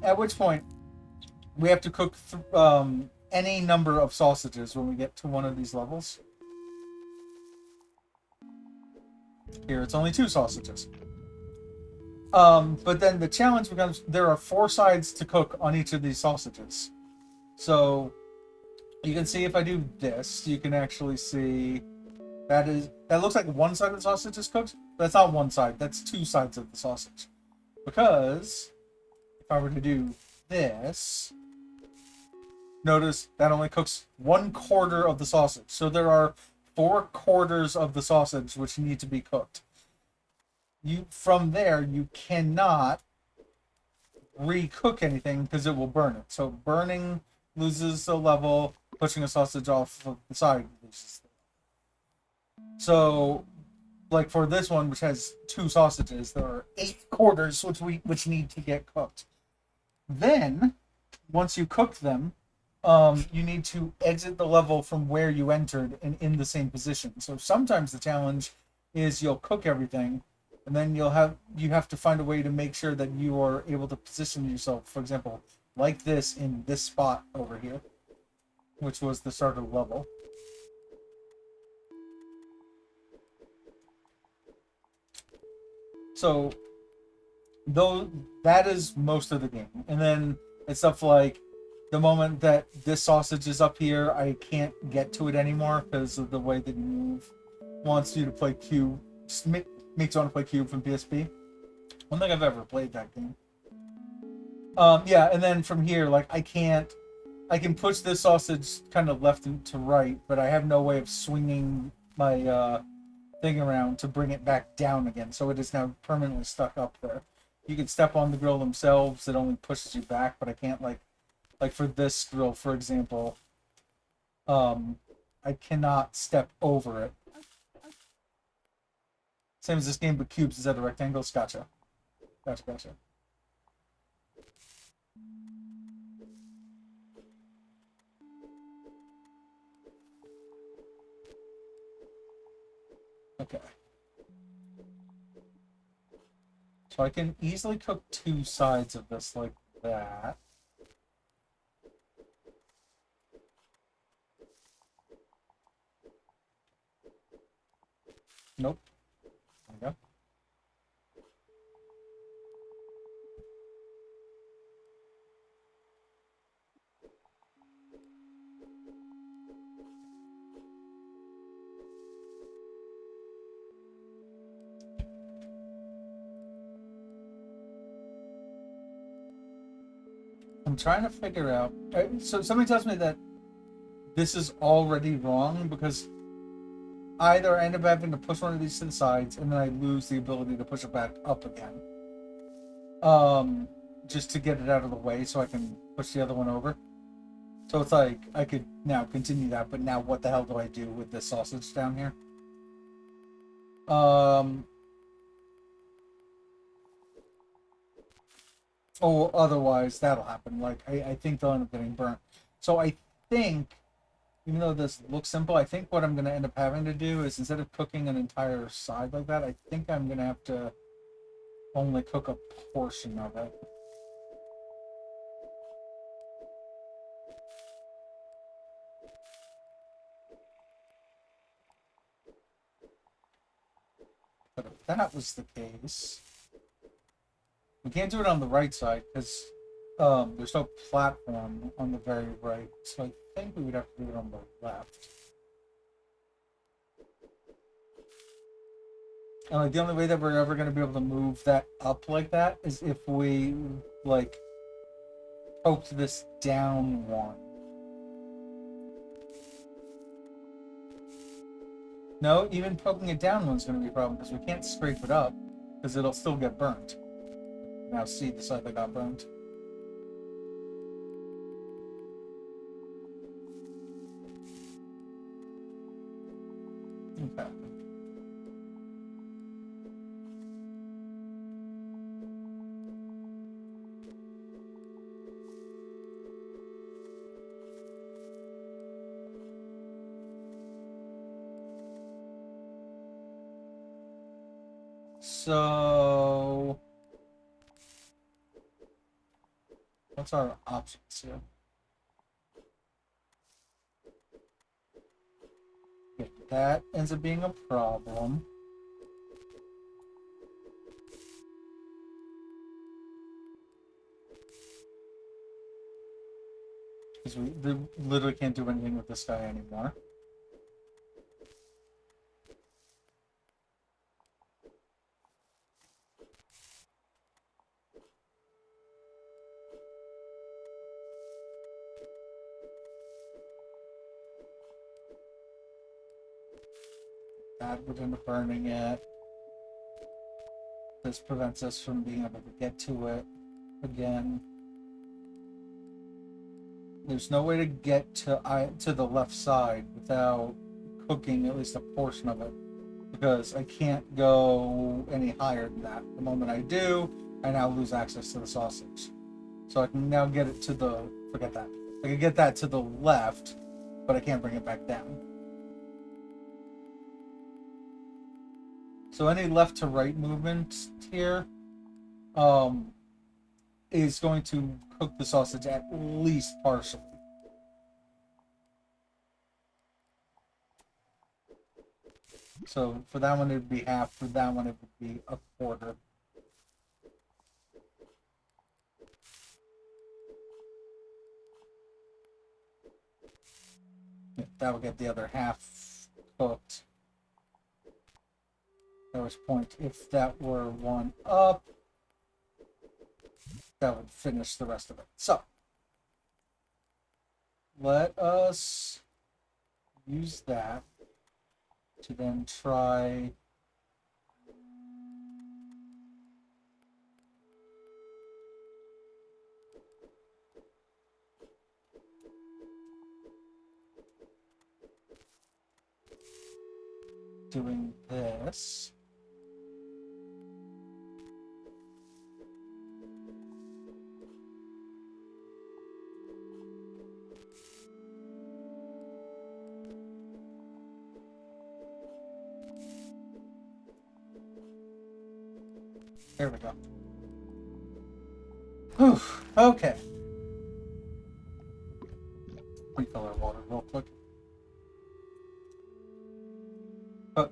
At which point, we have to cook any number of sausages when we get to one of these levels. Here, it's only 2 sausages. But then the challenge becomes there are 4 sides to cook on each of these sausages. So you can see if I do this, you can actually see that looks like one side of the sausage is cooked, but that's not one side, that's 2 sides of the sausage. Because if I were to do this, notice that only cooks 1/4 of the sausage. So there are 4/4 of the sausage which need to be cooked. From there you cannot recook anything because it will burn it. So burning loses the level, pushing a sausage off of the side loses the level. So like for this one, which has 2 sausages, there are 8 quarters which need to get cooked. Then once you cook them, you need to exit the level from where you entered and in the same position. So sometimes the challenge is you'll cook everything, and then you have to find a way to make sure that you are able to position yourself, for example, like this in this spot over here, which was the start of the level. So though that is most of the game, and then it's stuff like the moment that this sausage is up here, I can't get to it anymore because of the way that you move. Wants you to play cube, makes you want to play cube from PSP. I don't think I've ever played that game. Yeah, and then from here, like I can't I can push this sausage kind of left and to right, but I have no way of swinging my thing around to bring it back down again. So it is now permanently stuck up there. You can step on the grill themselves; it only pushes you back. But I can't like for this grill, for example. I cannot step over it. Same as this game, but cubes instead of rectangles. Gotcha. Gotcha. Okay. So I can easily cook two sides of this like that. Nope. There we go. I'm trying to figure out. So somebody tells me that this is already wrong because either I end up having to push one of these to the sides and then I lose the ability to push it back up again. Just to get it out of the way so I can push the other one over. So it's like I could now continue that, but now what the hell do I do with this sausage down here? Or otherwise that'll happen. Like I think they'll end up getting burnt. So I think, even though this looks simple, I think what I'm gonna end up having to do is instead of cooking an entire side like that, I think I'm gonna have to only cook a portion of it. But if that was the case, we can't do it on the right side because there's no platform on the very right. So I think we would have to do it on the left. And like the only way that we're ever going to be able to move that up like that is if we like poked this down one. No, even poking it down one's going to be a problem because we can't scrape it up because it'll still get burnt. Now see the side that got burnt. Okay. So what's our options here? If that ends up being a problem. Because we literally can't do anything with this guy anymore. That would end up burning it. This prevents us from being able to get to it again. There's no way to get to the left side without cooking at least a portion of it, because I can't go any higher than that. The moment I do, I now lose access to the sausage. So I can now get it to the, forget that. I can get that to the left, but I can't bring it back down. So any left to right movement here is going to cook the sausage at least partially. So for that one it would be half, for that one it would be a quarter. That would get the other half cooked. At which point, if that were one up, that would finish the rest of it. So, let us use that to then try doing this. There we go. Whew. Okay. Refill our water real quick. But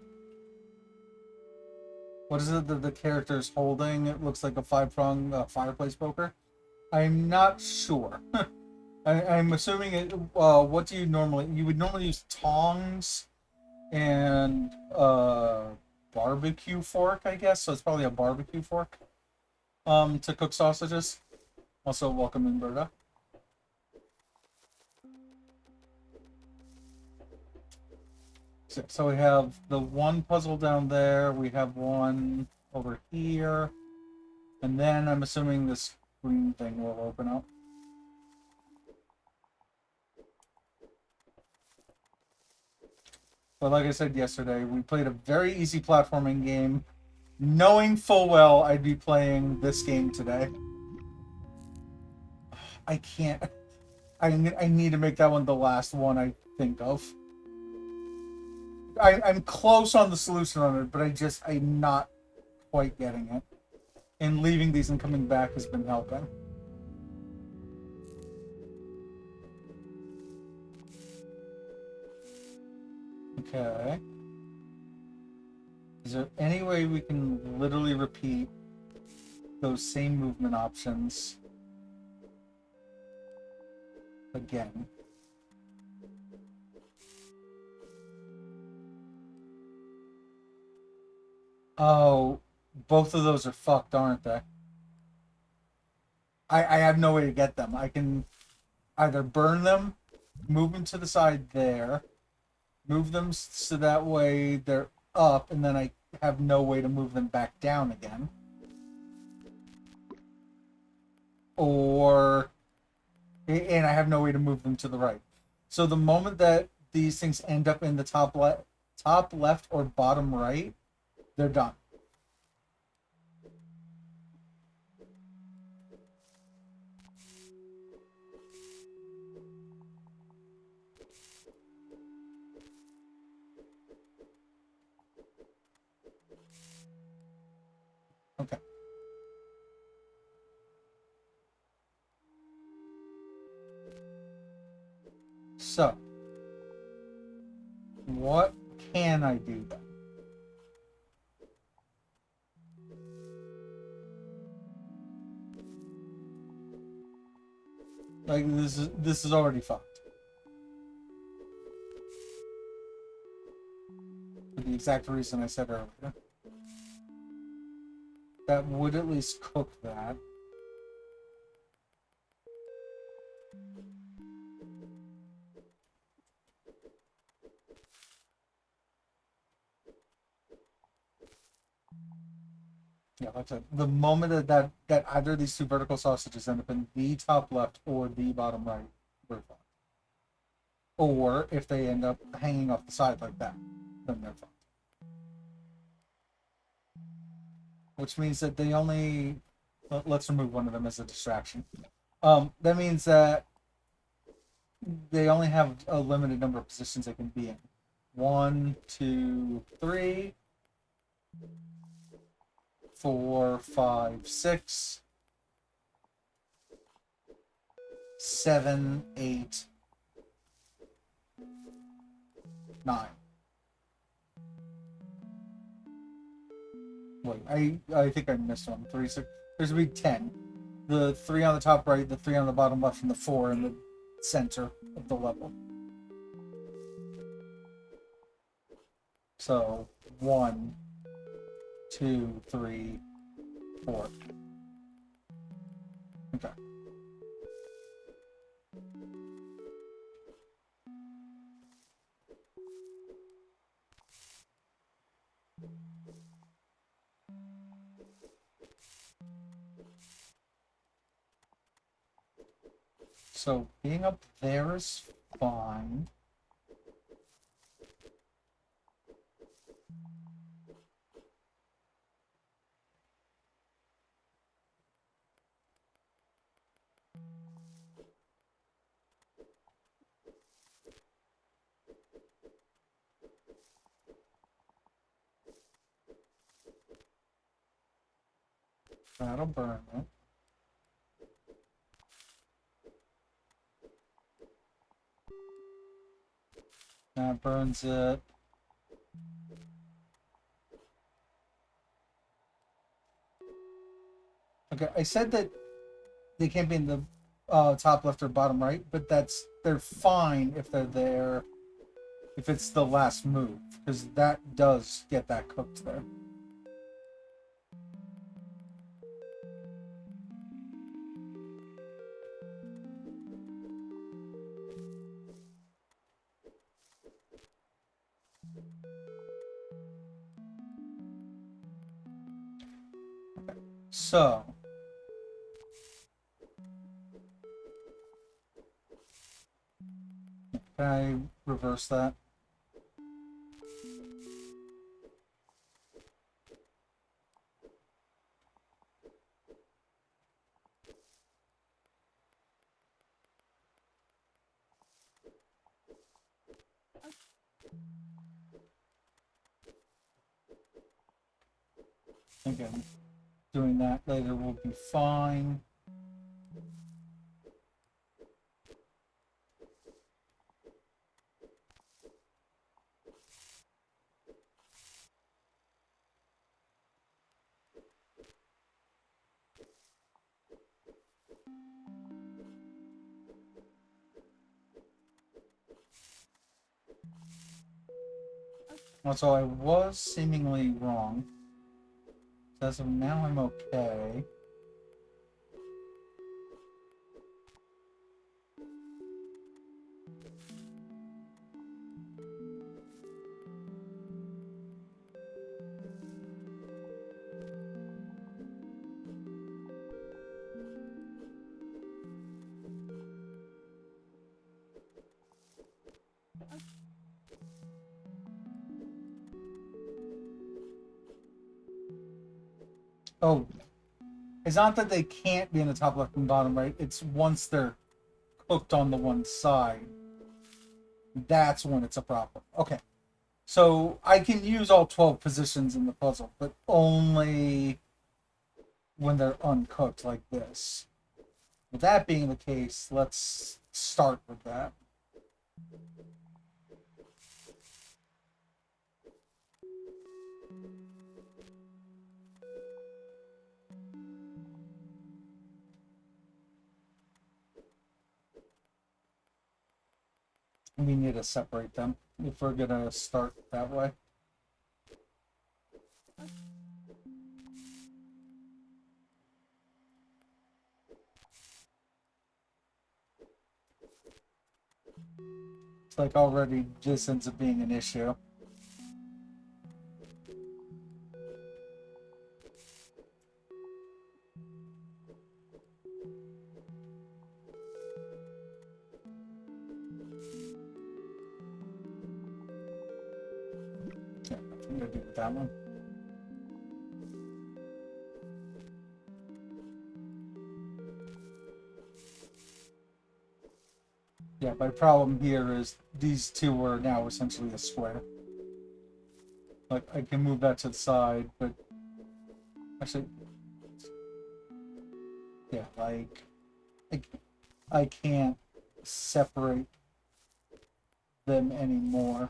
what is it that the character's holding? It looks like a five-prong fireplace poker. I'm not sure. I'm assuming it. What do you normally? You would normally use tongs and barbecue fork, I guess. So it's probably a barbecue fork. To cook sausages. Also, welcome in, Berta. So we have the one puzzle down there. We have one over here, and then I'm assuming this green thing will open up. But like I said yesterday, we played a very easy platforming game, knowing full well I'd be playing this game today. I can't. I need to make that one the last one I think of. I'm close on the solution on it, but I'm not quite getting it. And leaving these and coming back has been helping. Okay. Is there any way we can literally repeat those same movement options again? Oh, both of those are fucked, aren't they? I have no way to get them. I can either burn them, move them to the side there, move them so that way they're up, and then I have no way to move them back down again. Or, and I have no way to move them to the right. So the moment that these things end up in the top left or bottom right, they're done. Okay. So, what can I do then? Like this is already fucked. For the exact reason I said earlier. That would at least cook that. Yeah, like I said, the moment that either of these two vertical sausages end up in the top left or the bottom right, we're fucked. Or if they end up hanging off the side like that, then they're fucked. Which means that they only... Let's remove one of them as a distraction. That means that they only have a limited number of positions they can be in. 1, 2, 3, 4, 5, 6, 7, 8, 9. Wait, I think I missed one. 3, 6. There's gonna be 10. The 3 on the top right, the 3 on the bottom left, and the 4 in the center of the level. So 1, 2, 3, 4. Okay. So being up there is fine. That'll burn it. That burns it. Okay, I said that they can't be in the top left or bottom right, but they're fine if they're there. If it's the last move, because that does get that cooked there. So, can I reverse that? Again, doing that later will be fine. Also, I was seemingly wrong. As of now, I'm okay. Oh, it's not that they can't be in the top left and bottom right. It's once they're cooked on the one side, that's when it's a problem. Okay. So I can use all 12 positions in the puzzle, but only when they're uncooked like this. With that being the case, let's start with that. We need to separate them if we're gonna start that way. It's like already this ends up being an issue. Yeah, nothing to do with that one. Yeah, my problem here is these two are now essentially a square. Like, I can move that to the side, but actually, yeah, like, I can't separate them anymore.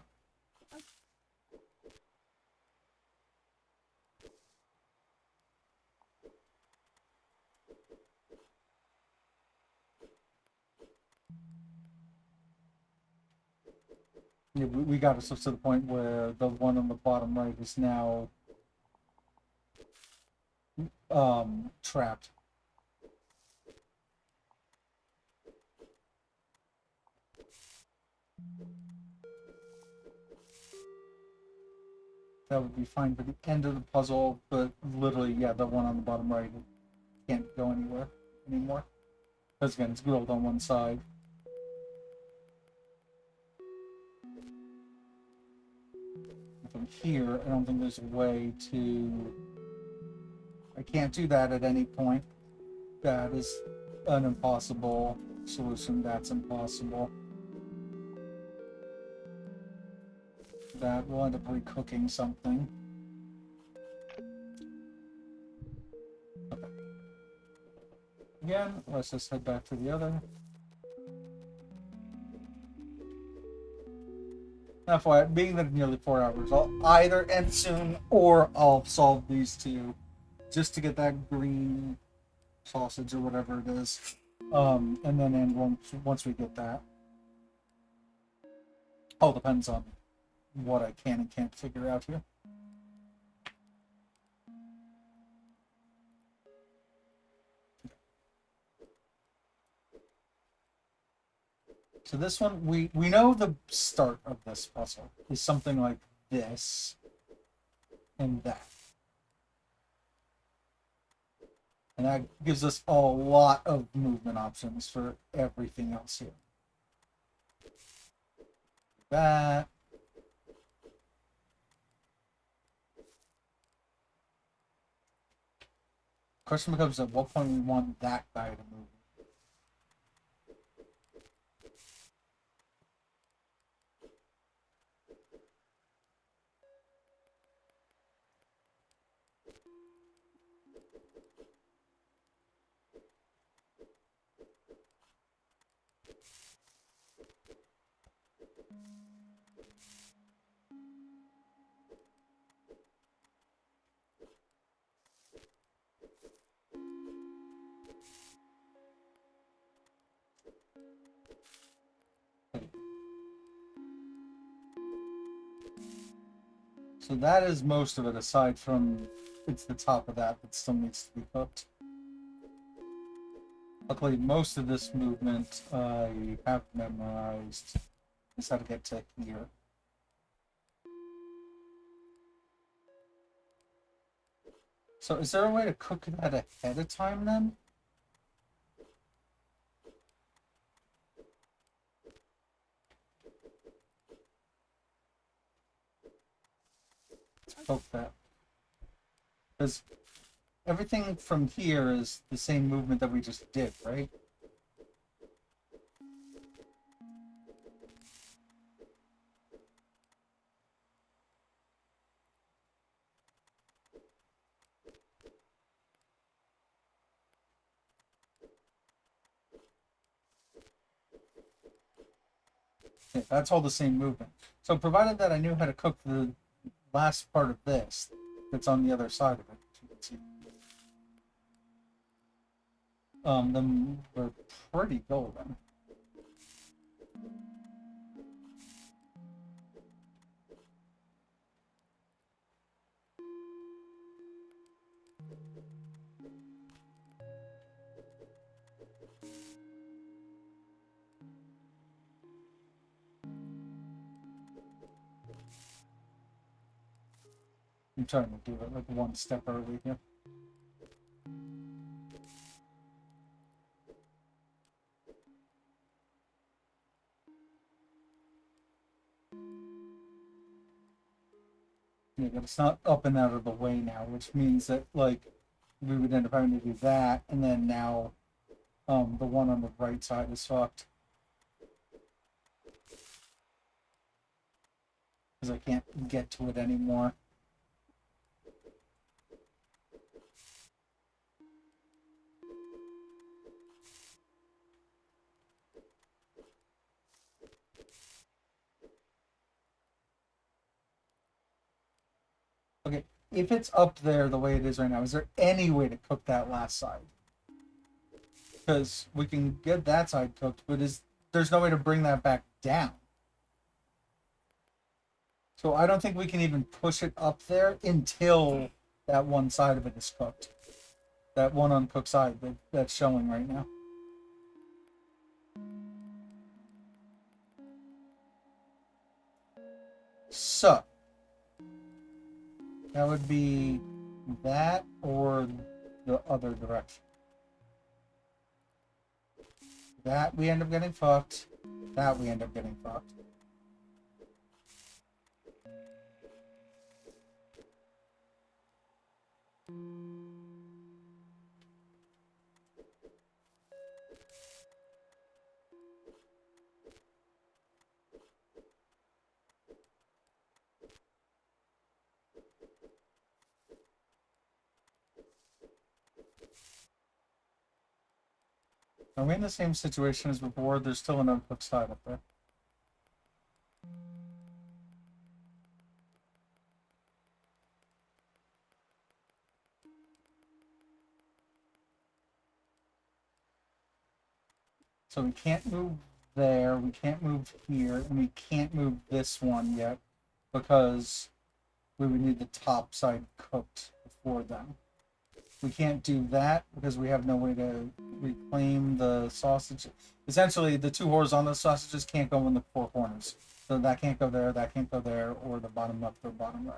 Yeah, we got ourselves to the point where the one on the bottom right is now trapped. That would be fine for the end of the puzzle, but literally, yeah, the one on the bottom right can't go anywhere anymore. Because again, it's grilled on one side. From here, I don't think there's a way to... I can't do that at any point. That is an impossible solution. That's impossible. That will end up recooking something. Okay. Again, let's just head back to the other. FYI, being that nearly 4 hours, I'll either end soon or I'll solve these two just to get that green sausage or whatever it is. And then end once we get that. All depends on what I can and can't figure out here. So this one, we know the start of this puzzle is something like this and that. And that gives us a lot of movement options for everything else here. That. Question becomes, at what point we want that guy to move. So that is most of it, aside from it's the top of that still needs to be cooked. Luckily, most of this movement I have memorized. Just how to get to here. So is there a way to cook that ahead of time then? Let's cook that. Because everything from here is the same movement that we just did, right? Yeah, that's all the same movement. So provided that I knew how to cook the last part of this that's on the other side of it, you can see. Then we're pretty golden. I'm trying to do it like one step early here. Yeah, but it's not up and out of the way now, which means that like we would end up having to do that, and then now the one on the right side is fucked. Because I can't get to it anymore. Okay, if it's up there the way it is right now, is there any way to cook that last side? Because we can get that side cooked, but there's no way to bring that back down. So I don't think we can even push it up there until that one side of it is cooked. That one uncooked side that's showing right now. So that would be that or the other direction. that, we end up getting fucked. That, we end up getting fucked. Are we in the same situation as before? There's still an uncooked side up there. So we can't move there, we can't move here, and we can't move this one yet because we would need the top side cooked before then. We can't do that because we have no way to reclaim the sausage. Essentially, the two horizontal sausages can't go in the four corners. So that can't go there, that can't go there, or the bottom left or bottom right.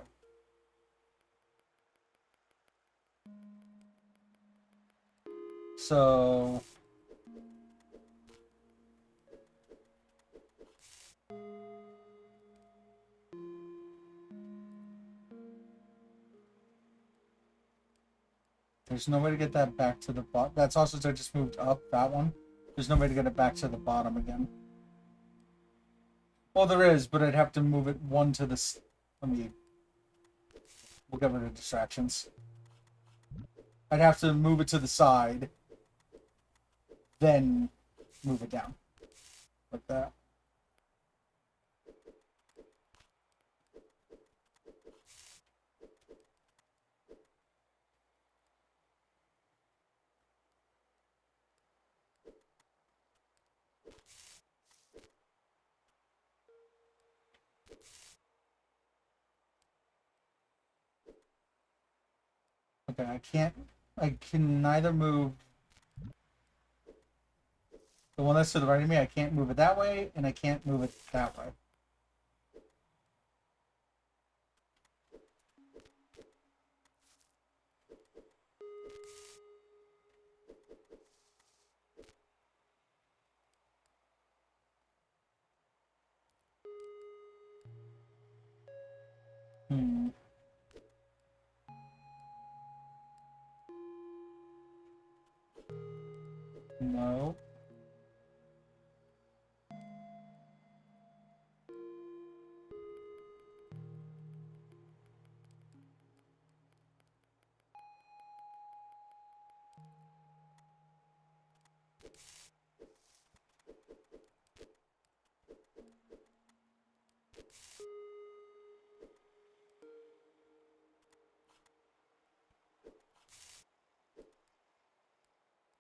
So there's no way to get that back to the bottom. That sausage I just moved up, that one. There's no way to get it back to the bottom again. Well, there is, but I'd have to move it one to the... Let me... We'll get rid of distractions. I'd have to move it to the side, then move it down. Like that. Okay, I can neither move the one that's to the right of me, I can't move it that way, and I can't move it that way. No.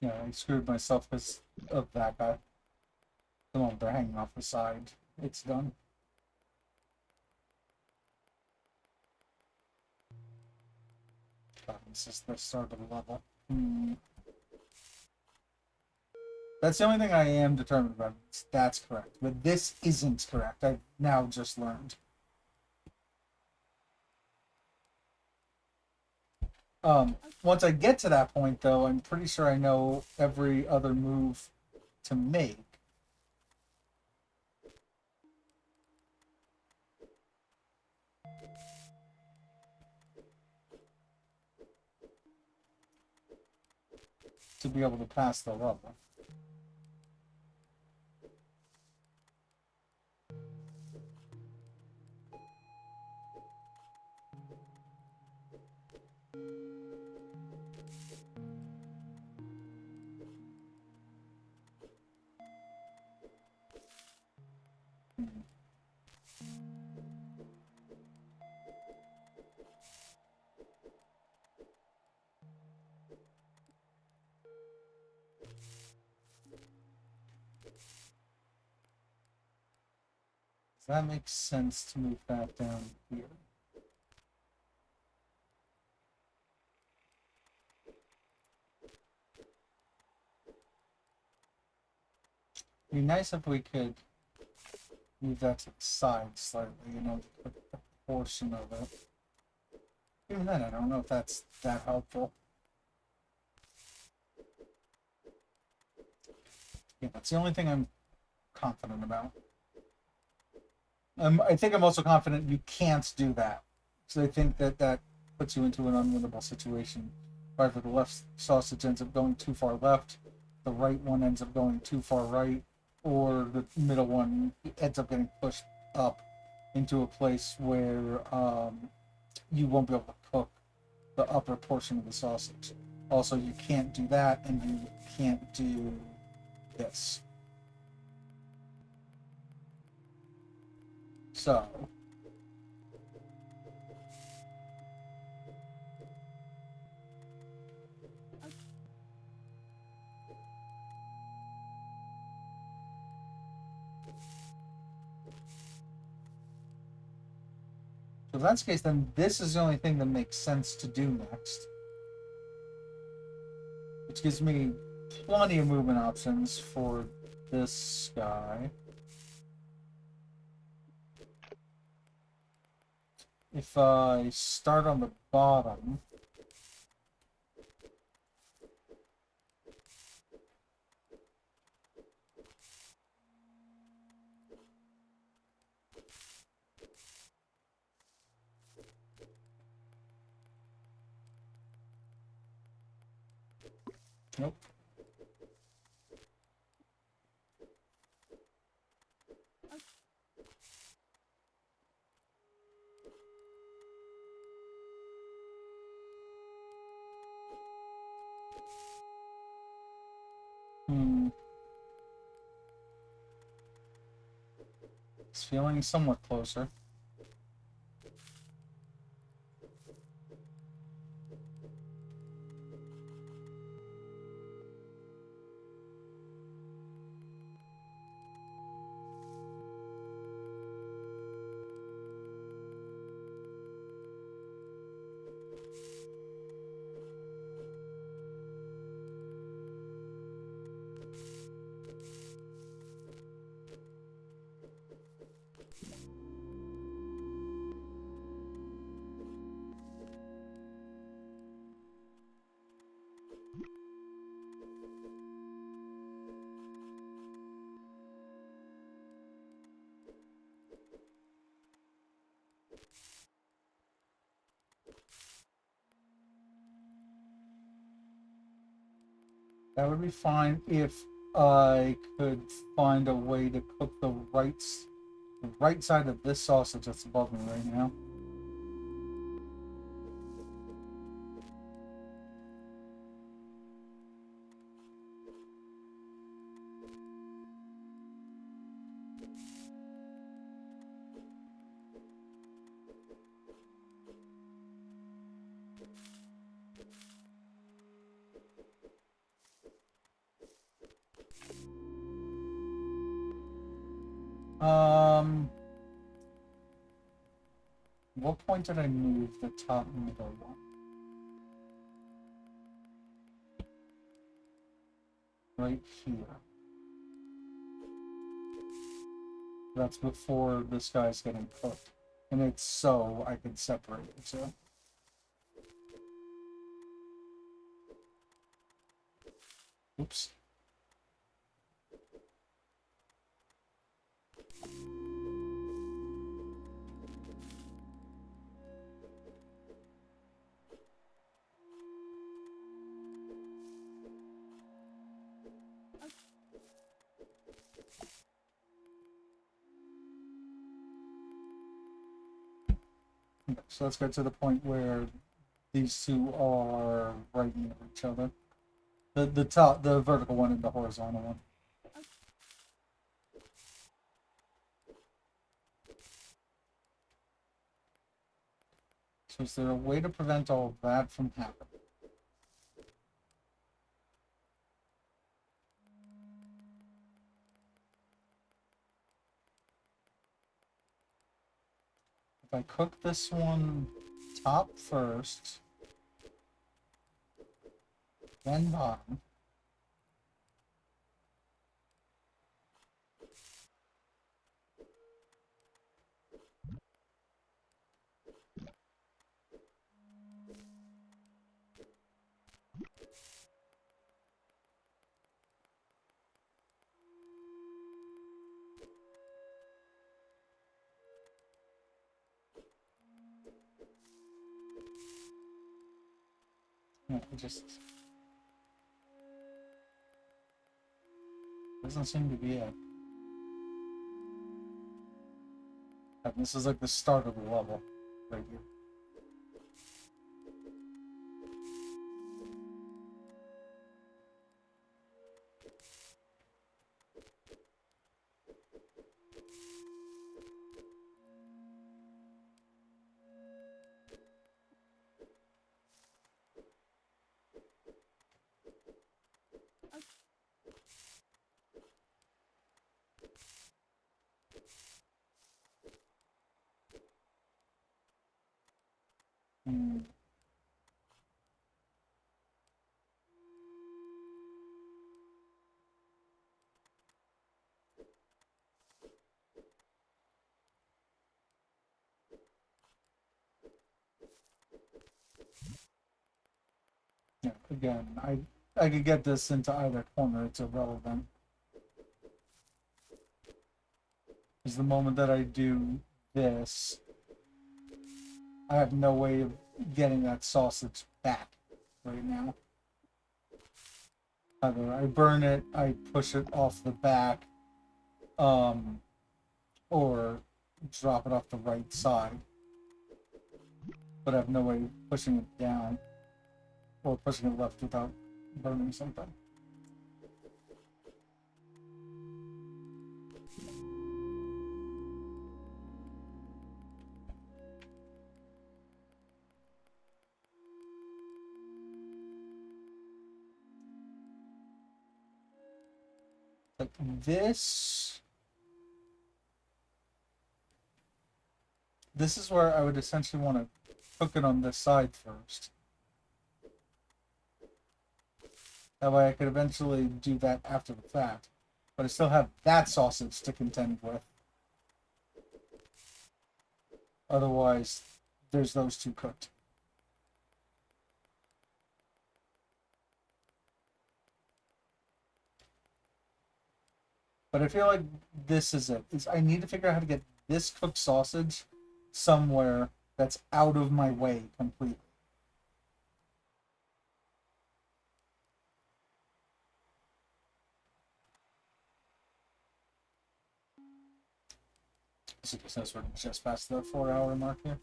Yeah, I screwed myself because of that guy. The moment they're hanging off the side, it's done. God, this is the start of the level. That's the only thing I am determined about. That's correct. But this isn't correct. I've now just learned. Once I get to that point, though, I'm pretty sure I know every other move to make. To be able to pass the level. That makes sense to move that down here. It'd be nice if we could move that to the side slightly, you know, a portion of it. Even then, I don't know if that's that helpful. Yeah, that's the only thing I'm confident about. I think I'm also confident you can't do that. So I think that that puts you into an unwinnable situation. Either the left sausage ends up going too far left, the right one ends up going too far right, or the middle one ends up getting pushed up into a place where you won't be able to cook the upper portion of the sausage. Also, you can't do that, and you can't do this. So, so if that's the case, then this is the only thing that makes sense to do next, which gives me plenty of movement options for this guy. If I start on the bottom, nope. Hmm. It's feeling somewhat closer. That would be fine if I could find a way to cook the right side of this sausage that's above me right now. Um, what point did I move the top middle one? Right here. That's before this guy's getting cooked. And it's so I can separate it, so. Oops. So let's get to the point where these two are right near each other. The top, the vertical one and the horizontal one. So is there a way to prevent all of that from happening? If I cook this one top first, then bottom. Yeah, it just doesn't seem to be it. And this is like the start of the level right here. Hmm. Yeah, again, I could get this into either corner, it's irrelevant. Because the moment that I do this, I have no way of getting that sausage back right now. Either I burn it, I push it off the back, um, or drop it off the right side. But I have no way of pushing it down or pushing it left without burning something. Like this is where I would essentially want to cook it on this side first. That way I could eventually do that after the fact. But I still have that sausage to contend with. Otherwise, there's those two cooked. But I feel like this is it. I need to figure out how to get this cooked sausage somewhere that's out of my way completely. So since we're just past the 4 hour mark here.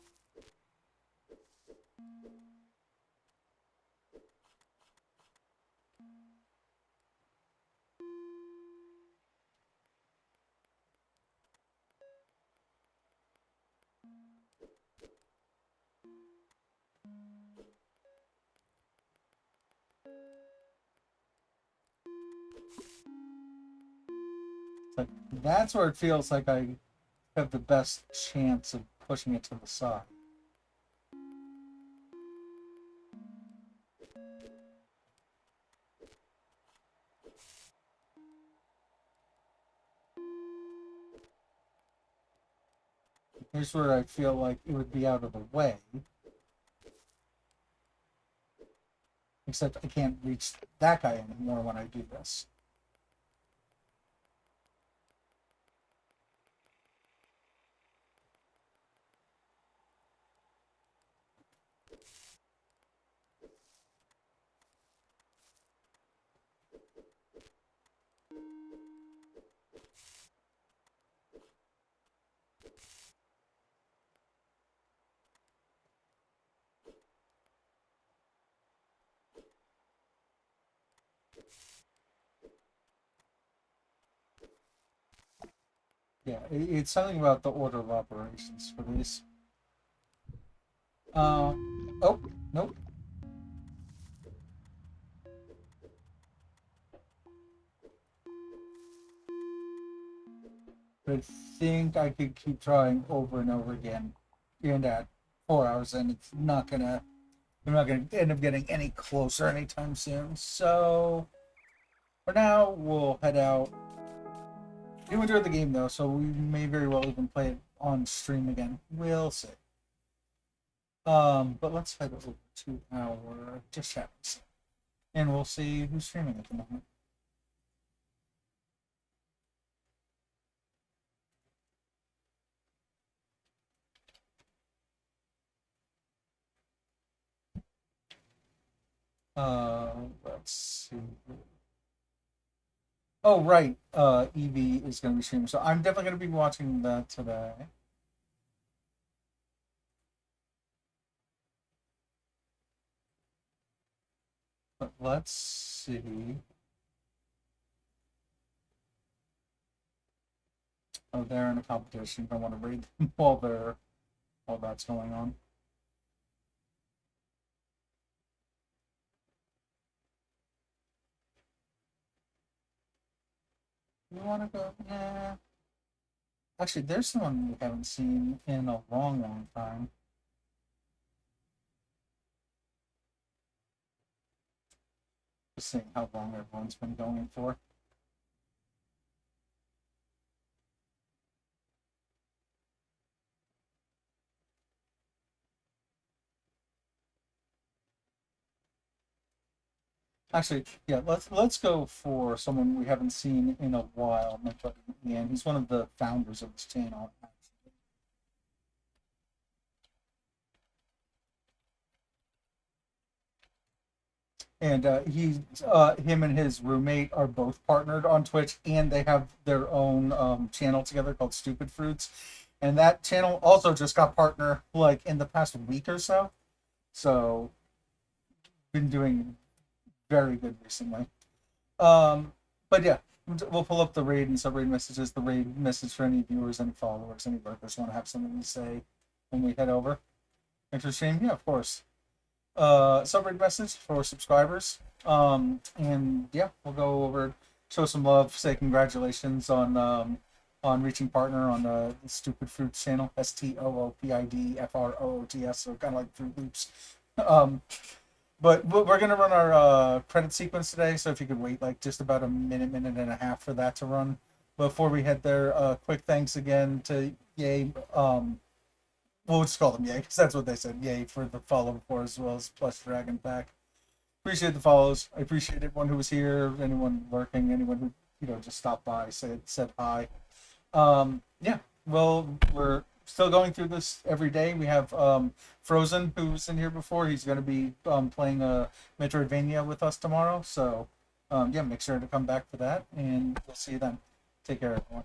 But that's where it feels like I have the best chance of pushing it to the side. Here's where I feel like it would be out of the way. Except I can't reach that guy anymore when I do this. Yeah, it's something about the order of operations for these. Oh, nope. But I think I could keep trying over and over again in that 4 hours, and it's not gonna. I'm not gonna end up getting any closer anytime soon. So for now, we'll head out. You enjoyed the game though, so we may very well even play it on stream again. We'll see. But let's head over to our just chat, and we'll see who's streaming at the moment. Let's see. Oh, right. Evie is going to be streaming, so I'm definitely going to be watching that today. But let's see. Oh, they're in a competition. I want to read them while that's going on. You want to go? Yeah. Actually, there's someone we haven't seen in a long, long time. Just seeing how long everyone's been going for. Actually, yeah, let's go for someone we haven't seen in a while. My buddy Ian. He's one of the founders of this channel. And him and his roommate are both partnered on Twitch, and they have their own channel together called Stupid Fruits. And that channel also just got partner like in the past week or so. So been doing very good recently. But yeah, we'll pull up the raid and sub raid messages. The raid message for any viewers, any followers, any lurkers want to have something to say when we head over. Thanks for stream. Yeah, of course. Sub raid message for subscribers. And yeah, we'll go over, show some love, say congratulations on reaching partner on the Stupid Fruits channel. STOOPIDFROOTS. So kind of like Fruit Loops. Um, but we're gonna run our credit sequence today, so if you could wait like just about a minute and a half for that to run before we head there. Quick thanks again to Yay. We'll just call them Yay because that's what they said. Yay for the follow before as well as Plus Dragon Pack. Appreciate the follows. I appreciate everyone who was here, anyone lurking, anyone who just stopped by, said hi. Yeah, well, we're still going through this every day. We have Frozen, who was in here before. He's going to be playing Metroidvania with us tomorrow. So, yeah, make sure to come back for that, and we'll see you then. Take care, everyone.